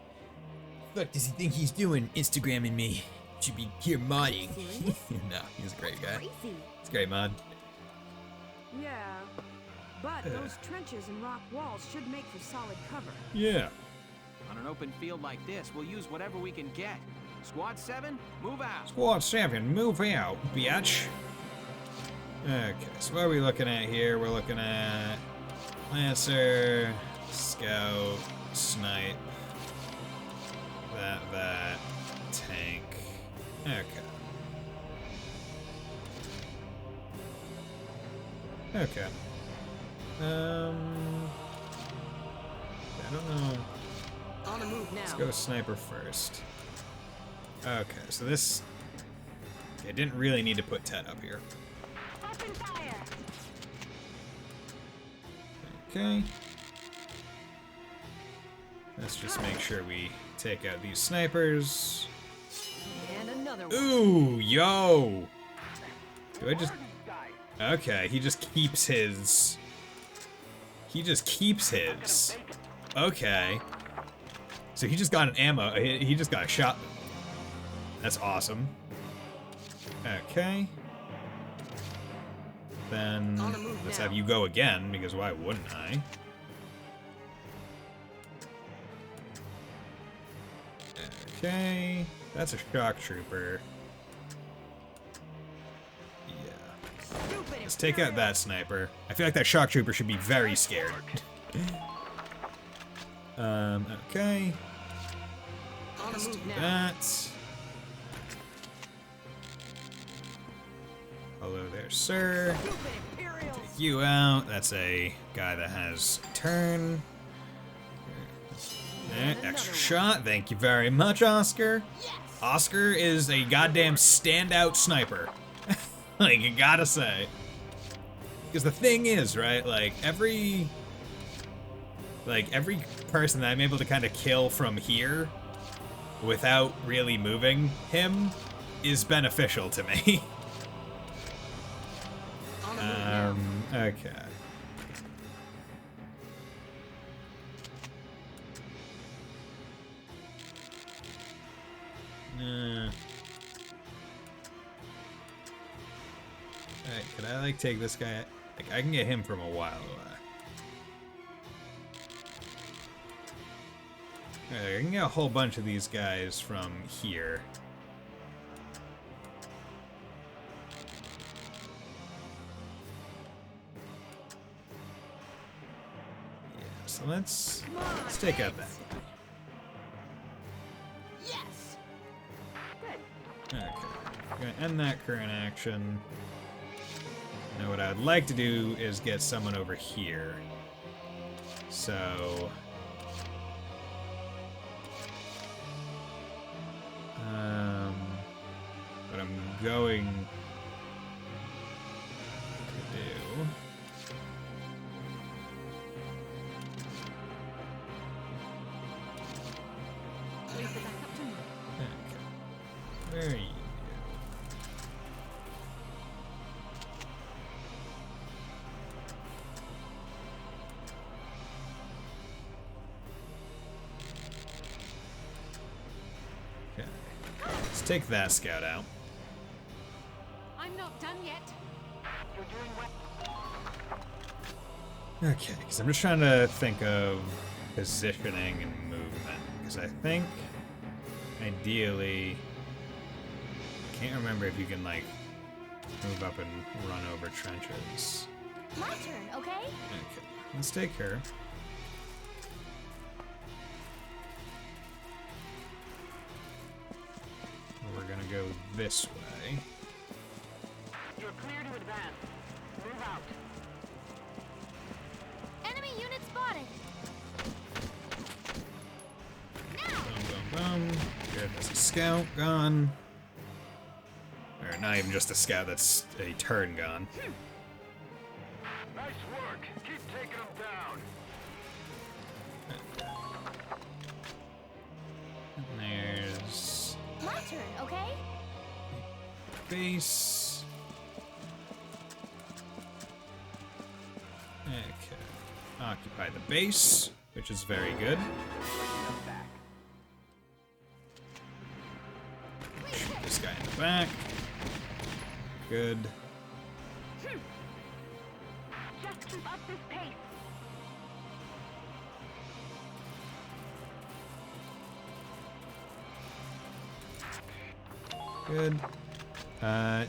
What does he think he's doing, Instagramming me? Should be here modding. No, he's a great guy. He's a great mod. Yeah, but those trenches and rock walls should make for solid cover. Yeah. On an open field like this, we'll use whatever we can get. Squad 7, move out. Squad 7, move out, bitch. Okay, so what are we looking at here? We're looking at Lancer, Scout, Snipe, that, Tank. Okay. Okay. I don't know. On the move now. Let's go Sniper first. Okay, so this... Okay, didn't really need to put Ted up here. Open fire. Okay. Let's just make sure we take out these snipers. And another one. Ooh, yo! Do I just... Okay, he just keeps his... He just keeps his. Okay. So he just got an ammo. He just got a shot. That's awesome. Okay. Then let's have you go again, because why wouldn't I? Okay. That's a shock trooper. Let's take out that sniper. I feel like that shock trooper should be very scared. Okay. Let's do that. Hello there, sir. Take you out. That's a guy that has a turn. Extra shot. Thank you very much, Oscar. Oscar is a goddamn standout sniper. Like, you gotta say. Because the thing is, right, like, every person that I'm able to kind of kill from here without really moving him is beneficial to me. Okay. Alright, could I, like, take this guy? Like, I can get him from a while away. Alright, I can get a whole bunch of these guys from here. Yeah, so let's take out that guy. Yes. Good. Okay, I'm gonna end that current action. Now what I'd like to do is get someone over here. So... what I'm going to do... Okay. Where are you? Let's take that scout out. I'm not done yet. You're doing well. Okay, because I'm just trying to think of positioning and movement. Because I think, ideally, I can't remember if you can, like, move up and run over trenches. My turn, okay? Okay, let's take her. We're gonna go this way. You're clear to advance. Move out. Enemy unit spotted. Boom, boom, boom. Good, that's a scout gone. Or not even just a scout, that's a turn gone. Nice work. Keep taking them down. And there's My turn, okay? base. Okay. Occupy the base, which is very good. Shoot this guy in the back. Good. Just keep up this pace. Good.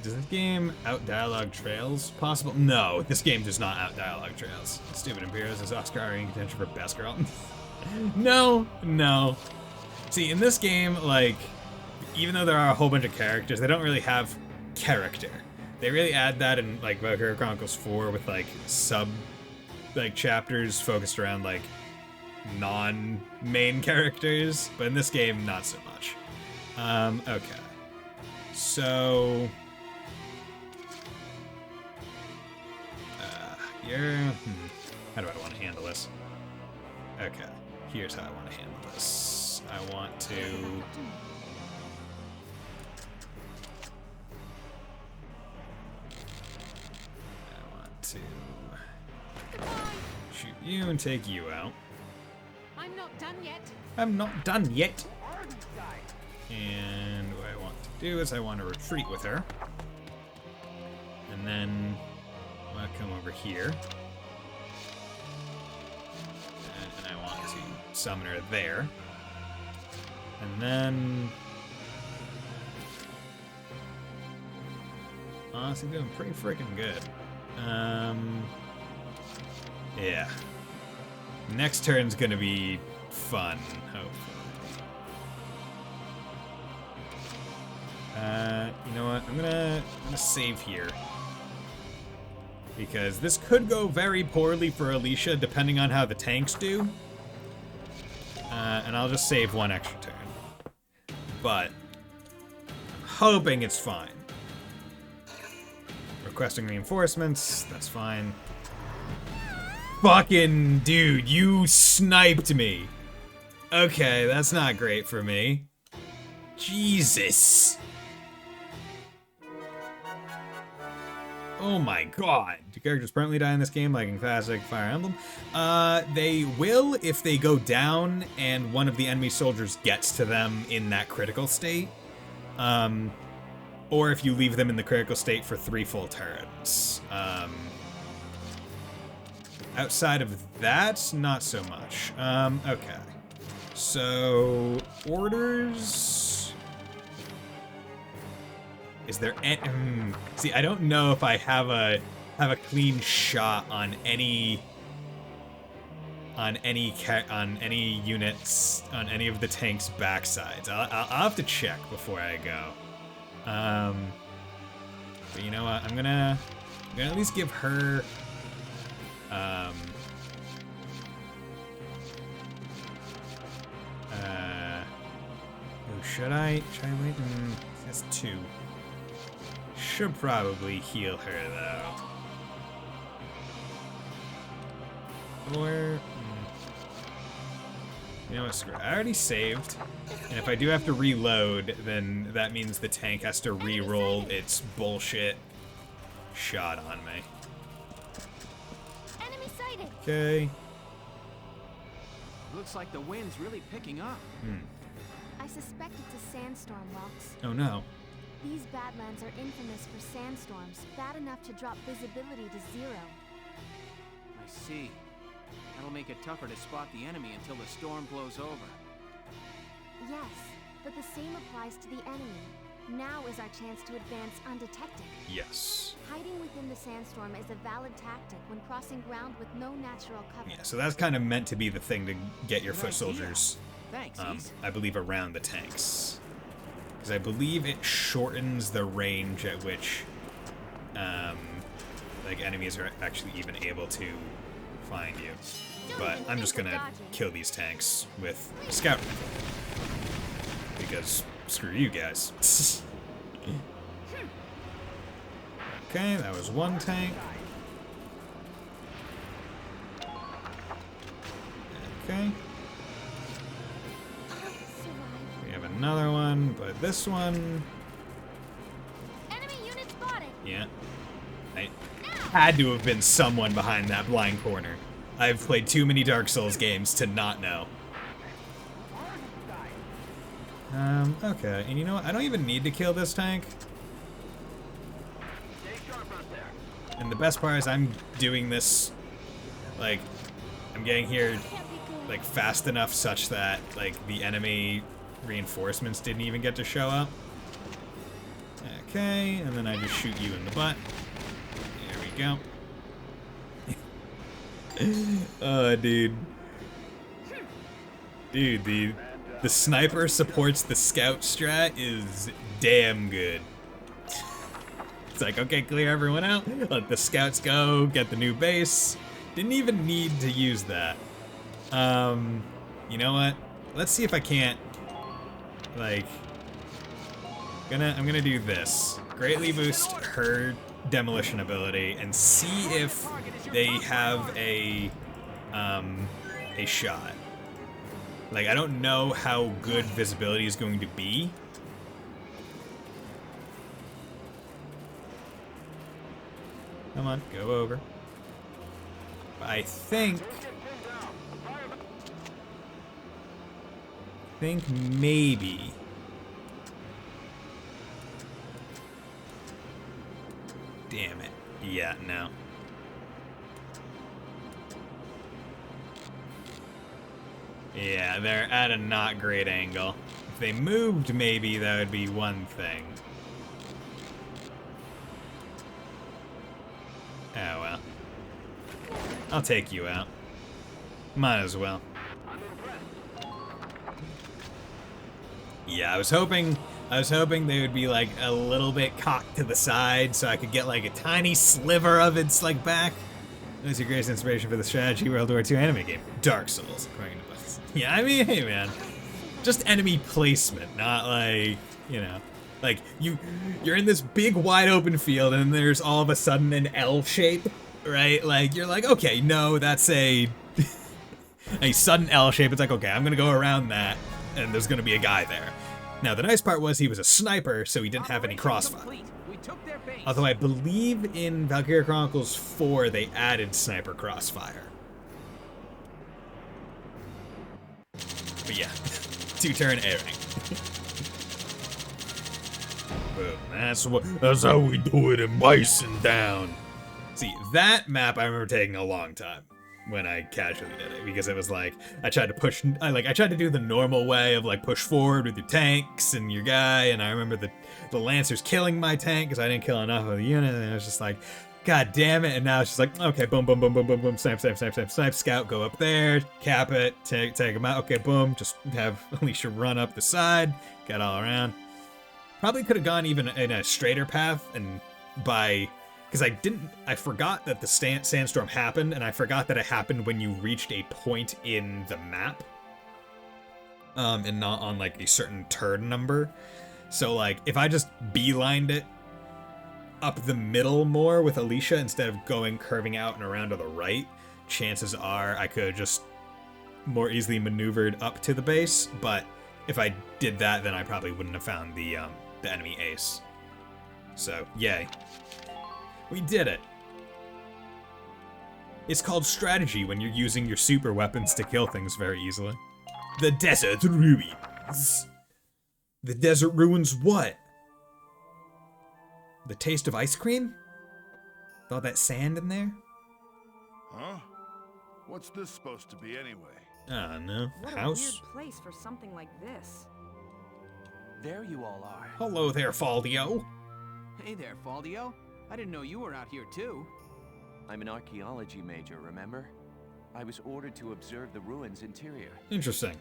Does this game out-dialogue Trails? Possible? No, this game does not out-dialogue Trails. Stupid Imperials is Oscar already in contention for best girl. No, no. See, in this game, like, even though there are a whole bunch of characters, they don't really have character. They really add that in, like, Valkyria Chronicles 4 with, like, chapters focused around, like, non-main characters, but in this game, not so much. Okay. So... how do I want to handle this? Okay, here's how I want to handle this. I want to... you and take you out. I'm not done yet. I'm not done yet. And what I want to do is I want to retreat with her. And then I want to come over here. And I want to summon her there. And then... honestly, doing pretty freaking good. Yeah. Next turn's gonna be fun, hopefully. You know what? I'm gonna save here. Because this could go very poorly for Alicia, depending on how the tanks do. And I'll just save one extra turn. But I'm hoping it's fine. Requesting reinforcements, that's fine. Fucking dude, you sniped me. Okay, that's not great for me. Jesus. Oh my god. Do characters permanently die in this game, like in Classic Fire Emblem? They will if they go down and one of the enemy soldiers gets to them in that critical state. Or if you leave them in the critical state for 3 full turns. Outside of that, not so much. Okay. So, orders... is there any... see, I don't know if I have a clean shot on any units, on any of the tank's backsides. I'll have to check before I go. But you know what? I'm gonna at least give her should I wait? That's 2. Should probably heal her though. Or you know what, screw it. I already saved. And if I do have to reload, then that means the tank has to re-roll its bullshit shot on me. Enemy sighted. Okay. Looks like the wind's really picking up. I suspect it's a sandstorm, Walks. Oh no. These Badlands are infamous for sandstorms, bad enough to drop visibility to 0. I see. That'll make it tougher to spot the enemy until the storm blows over. Yes, but the same applies to the enemy. Now is our chance to advance undetected. Yes. Hiding within the sandstorm is a valid tactic when crossing ground with no natural cover. Yeah, so that's kind of meant to be the thing to get your foot soldiers, Thanks, I believe, around the tanks. Because I believe it shortens the range at which, like, enemies are actually even able to find you. But I'm just gonna kill these tanks with a scout rifle. Because screw you guys. Okay, that was one tank. Okay. We have another one, but this one... Enemy unit spotted. Yeah. I had to have been someone behind that blind corner. I've played too many Dark Souls games to not know. Okay, and you know what? I don't even need to kill this tank. And the best part is I'm doing this, like, I'm getting here, like, fast enough such that, like, the enemy reinforcements didn't even get to show up. Okay, and then I just shoot you in the butt. There we go. Oh, dude. Dude, the sniper supports the scout strat is damn good. It's like, okay, clear everyone out, let the scouts go, get the new base. Didn't even need to use that. You know what? Let's see if I can't, like, I'm gonna do this. Greatly boost her demolition ability and see if they have a shot. Like, I don't know how good visibility is going to be. Come on, go over. I think think maybe. Damn it. Yeah, no. Yeah, they're at a not great angle. If they moved, maybe that would be one thing. Oh well. I'll take you out. Might as well. Yeah, I was hoping they would be like a little bit cocked to the side so I could get like a tiny sliver of its like back. What was your greatest inspiration for the strategy World War II anime game? Dark Souls, according to Bison. Yeah, I mean, hey man. Just enemy placement, not like, you know, like you're in this big wide open field and there's all of a sudden an L shape, right? Like you're like, okay, no, that's a sudden L shape. It's like, okay, I'm gonna go around that and there's gonna be a guy there. Now the nice part was he was a sniper, so he didn't have any crossfire. Although I believe in Valkyria Chronicles 4 they added sniper crossfire. But yeah, 2-turn airing. Boom. That's how we do it in Bison Down. See, that map I remember taking a long time when I casually did it, because it was like I tried to do the normal way of like push forward with your tanks and your guy, and I remember the Lancers killing my tank because I didn't kill enough of the unit, and I was just like, God damn it. And now it's just like, okay, boom, boom, boom, boom, boom, boom, snipe, snipe, snipe, snipe, snipe, scout, go up there, cap it, take him out, okay, boom, just have Alicia run up the side, get all around. Probably could have gone even in a straighter path, and because I forgot that the sandstorm happened, and I forgot that it happened when you reached a point in the map, and not on like a certain turn number. So like, if I just beelined it up the middle more with Alicia instead of curving out and around to the right, chances are I could have just more easily maneuvered up to the base. But if I did that, then I probably wouldn't have found the enemy ace. So yay, we did it. It's called strategy when you're using your super weapons to kill things very easily. The desert ruins. The desert ruins what? The taste of ice cream? With all that sand in there? Huh? What's this supposed to be anyway? I don't know. What House? a weird place for something like this. There you all are. Hello there, Faldio. Hey there, Faldio. I didn't know you were out here too. I'm an archaeology major, remember? I was ordered to observe the ruins' interior. Interesting.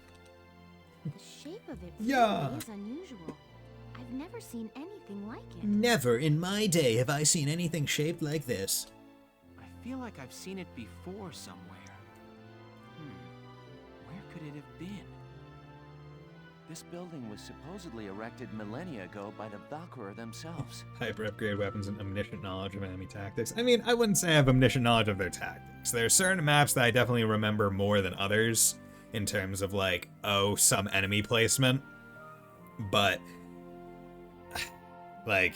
The shape of it Yeah. really is unusual. I've never seen anything like it. Never in my day have I seen anything shaped like this. I feel like I've seen it before somewhere. Where could it have been? This building was supposedly erected millennia ago by the Valkyria themselves. Hyper upgrade weapons and omniscient knowledge of enemy tactics. I mean, I wouldn't say I have omniscient knowledge of their tactics. There are certain maps that I definitely remember more than others in terms of like, oh, some enemy placement. But like,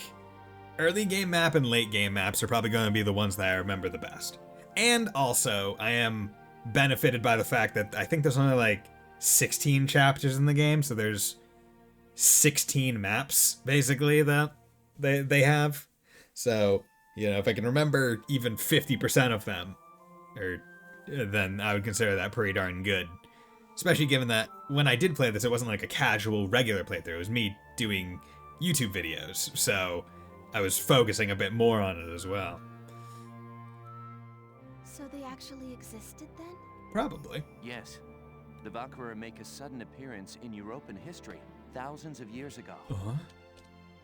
early game map and late game maps are probably going to be the ones that I remember the best. And also, I am benefited by the fact that I think there's only like 16 chapters in the game, so there's 16 maps basically that they have. So, you know, if I can remember even 50% of them, then I would consider that pretty darn good. Especially given that when I did play this, it wasn't like a casual regular playthrough. It was me doing YouTube videos, so I was focusing a bit more on it as well. So they actually existed then? Probably. Yes. The Valkyria make a sudden appearance in European history thousands of years ago. Uh-huh.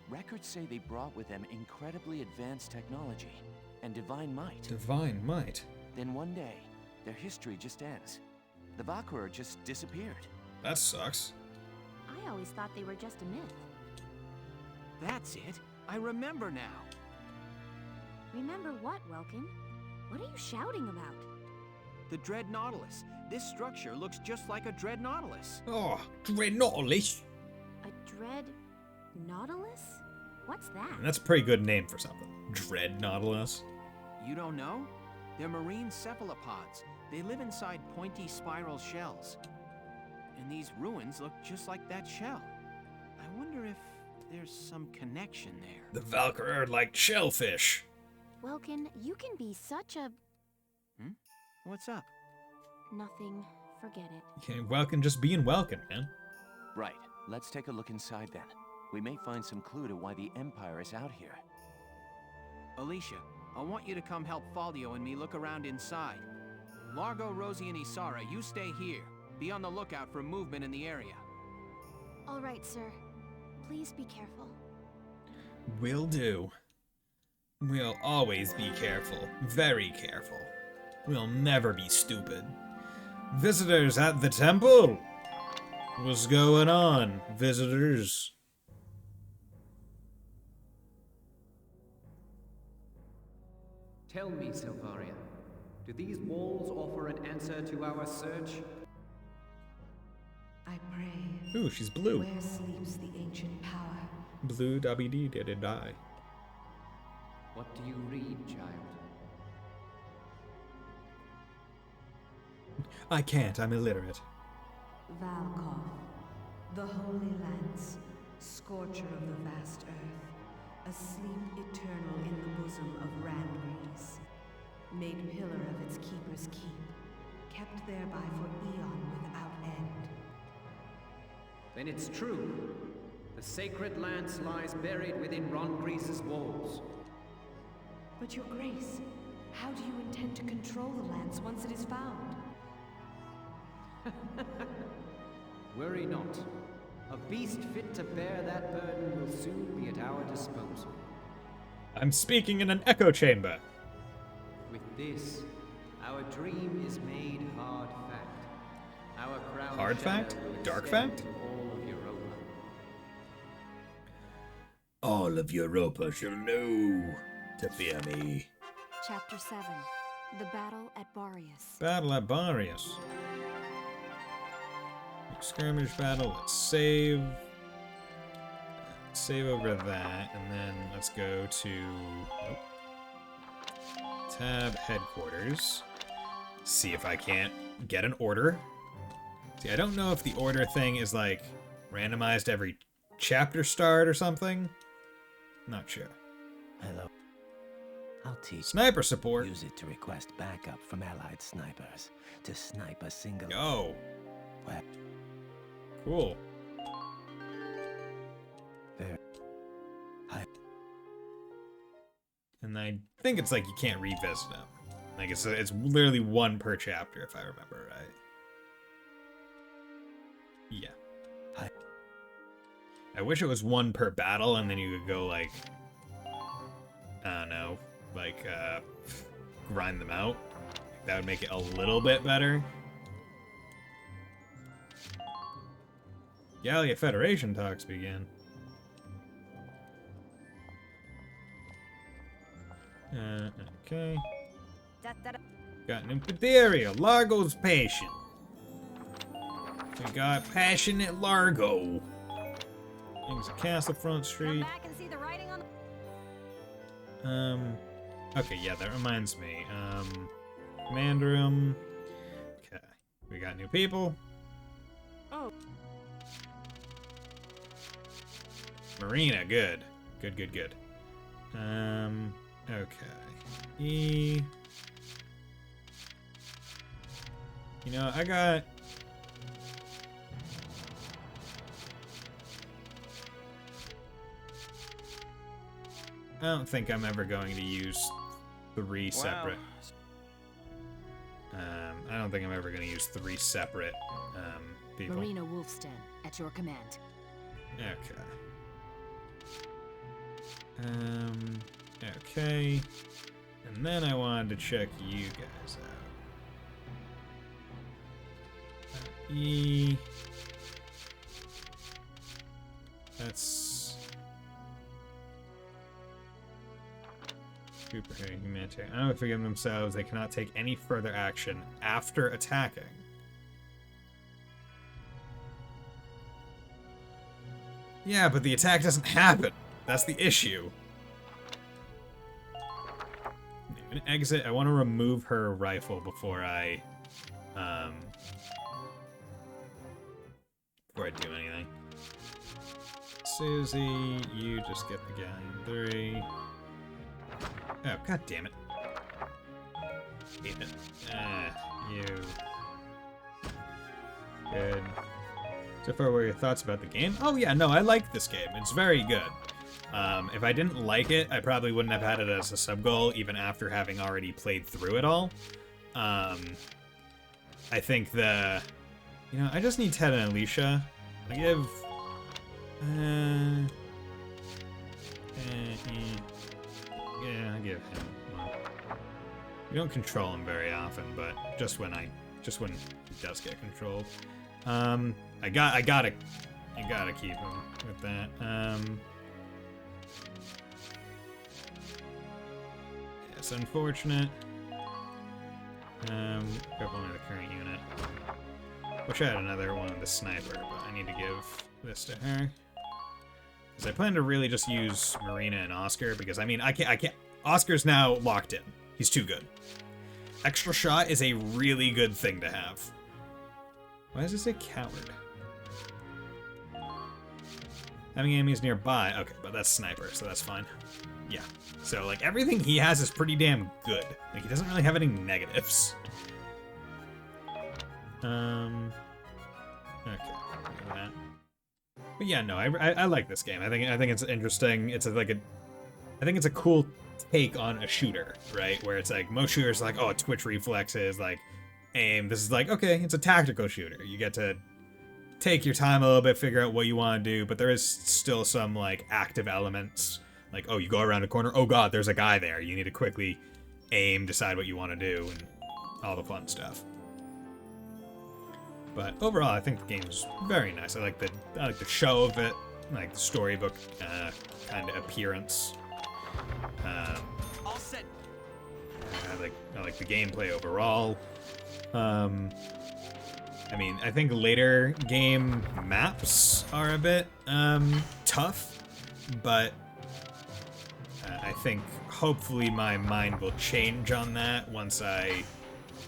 Records say they brought with them incredibly advanced technology and divine might. Divine might? Then one day, their history just ends. The Valkyria just disappeared. That sucks. I always thought they were just a myth. That's it. I remember now. Remember what, Welkin? What are you shouting about? The Dread Nautilus. This structure looks just like a Dread Nautilus. Oh, Dread Nautilus. A Dread Nautilus? What's that? That's a pretty good name for something. Dread Nautilus. You don't know? They're marine cephalopods. They live inside pointy spiral shells. And these ruins look just like that shell. I wonder if there's some connection there. The Valkyria are like shellfish. Welkin, you can be such a... What's up? Nothing. Forget it. Okay, Welkin just being Welkin, man. Right. Let's take a look inside then. We may find some clue to why the Empire is out here. Alicia, I want you to come help Faldio and me look around inside. Largo, Rosie, and Isara, you stay here. Be on the lookout for movement in the area. All right, sir. Please be careful. Will do. We'll always be careful. Very careful. We'll never be stupid. Visitors at the temple! What's going on, visitors? Tell me, Silvaria, do these walls offer an answer to our search? I pray. Ooh, she's blue. Where sleeps the ancient power? Blue WD did it die. What do you read, child? I can't, I'm illiterate. Valkov, the Holy Lance, scorcher of the vast earth, asleep eternal in the bosom of Randrees, made pillar of its keeper's keep, kept thereby for eon without end. Then it's true. The sacred lance lies buried within Randrees' walls. But your grace, how do you intend to control the lance once it is found? Worry not. A beast fit to bear that burden will soon be at our disposal. I'm speaking in an echo chamber. With this, our dream is made hard fact. Our crown Hard fact? Dark fact? All of Europa. All of Europa shall know to fear me. Chapter 7. The Battle at Barrius. Battle at Barrius. Skirmish battle, let's save. Save over that, and then let's go to tab headquarters. See if I can't get an order. See, I don't know if the order thing is like randomized every chapter start or something. Not sure. Hello. I'll teach. Sniper support. Use it to request backup from allied snipers to snipe a single. Yo. Where? Cool. There. Hi. And I think it's like you can't revisit them. Like it's literally one per chapter if I remember right. Yeah. Hi. I wish it was one per battle and then you could go like I don't know, like grind them out. That would make it a little bit better. Gallia Federation talks begin. Okay. Got Nymphaderia, Largo's patient. We got Passionate Largo. Things at Castlefront Street. Come back and see the writing on the... Okay, yeah, that reminds me. Command room. Okay. We got new people. Oh. Marina, good. Good. Okay. You know, I got... I don't think I'm ever going to use 3 separate... I don't think I'm ever going to use 3 separate, people. Marina Wolfston, at your command. Okay. Okay. And then I wanted to check you guys out. E. That's... Superhuman humanitarian. I don't forgive themselves. They cannot take any further action after attacking. Yeah, but the attack doesn't happen. That's the issue. I'm gonna exit. I want to remove her rifle before I before I do anything. Susie, you just get the guy in 3. Oh, god damn it. Damn it. You. Good. So far, what are your thoughts about the game? Oh yeah, no, I like this game. It's very good. If I didn't like it, I probably wouldn't have had it as a sub-goal, even after having already played through it all. I think I just need Ted and Alicia. I give... yeah, I give him one. We don't control him very often, but just when he does get controlled. I gotta keep him with that. It's unfortunate. Grab one of the current unit. Wish I had another one of the sniper, but I need to give this to her. Because I plan to really just use Marina and Oscar, because I can't. Oscar's now locked in. He's too good. Extra shot is a really good thing to have. Why does it say coward? Having enemies nearby. Okay, but that's sniper, so that's fine. Yeah. So, like, everything he has is pretty damn good. Like, he doesn't really have any negatives. Okay. That. But yeah, no, I like this game. I think it's interesting. I think it's a cool take on a shooter, right? Where it's like, most shooters are like, oh, twitch reflexes, like, aim. This is like, okay, it's a tactical shooter. You get to take your time a little bit, figure out what you want to do, but there is still some, like, active elements. Like, oh, you go around a corner, oh god, there's a guy there. You need to quickly aim, decide what you want to do, and all the fun stuff. But overall, I think the game's very nice. I like the show of it, like the storybook kind of appearance. All set. I like the gameplay overall. I mean, I think later game maps are a bit tough, but I think hopefully my mind will change on that once I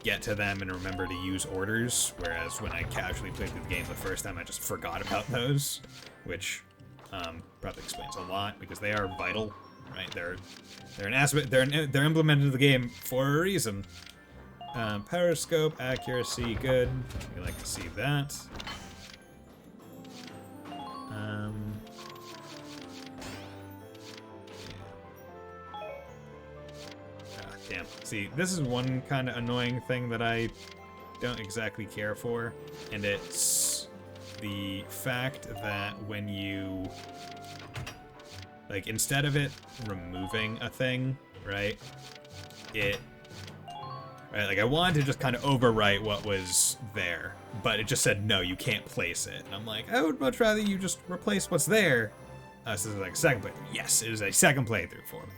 get to them and remember to use orders, whereas when I casually played through the game the first time, I just forgot about those, which probably explains a lot, because they are vital, right? They're an aspect, they're implemented in the game for a reason. Periscope, accuracy, good. We like to see that. Damn. See, this is one kind of annoying thing that I don't exactly care for, and it's the fact that when you, like, instead of it removing a thing, right, like, I wanted to just kind of overwrite what was there, but it just said, no, you can't place it. And I'm like, I would much rather you just replace what's there. So this is like a second playthrough. Yes, it is a second playthrough for me.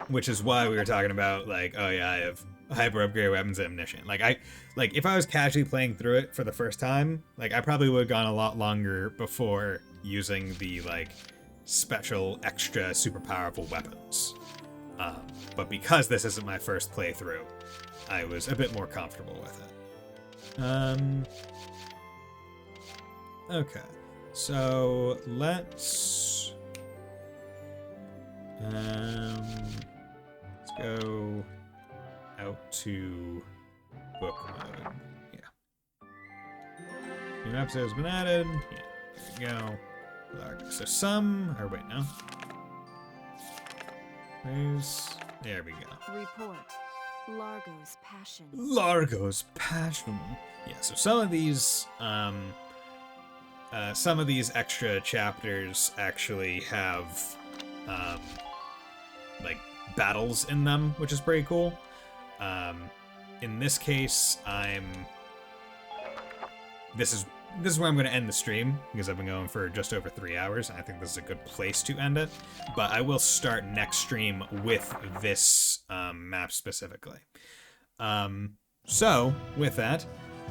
Which is why we were talking about, like, oh yeah, I have hyper upgrade weapons and ammunition. Like, if I was casually playing through it for the first time, like, I probably would have gone a lot longer before using the, like, special, extra, super powerful weapons. But because this isn't my first playthrough, I was a bit more comfortable with it. Okay, so let's go out to book mode. Yeah. New episode has been added. Yeah, there we go. So wait, no. There we go. Report. Largo's passion. Largo's passion. Yeah, so some of these extra chapters actually have, like, battles in them, which is pretty cool. In this case, this is where I'm going to end the stream, because I've been going for just over 3 hours, and I think this is a good place to end it. But I will start next stream with this map specifically. So, with that,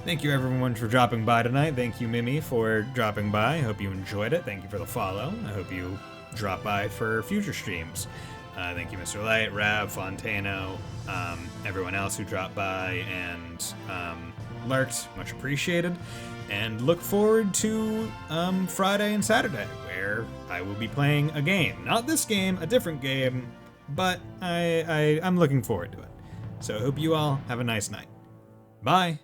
thank you everyone for dropping by tonight. Thank you, Mimi, for dropping by. I hope you enjoyed it. Thank you for the follow. I hope you drop by for future streams. Thank you, Mr. Light, Rav, Fontano, everyone else who dropped by and lurked. Much appreciated. And look forward to Friday and Saturday, where I will be playing a game. Not this game, a different game, but I'm looking forward to it. So I hope you all have a nice night. Bye!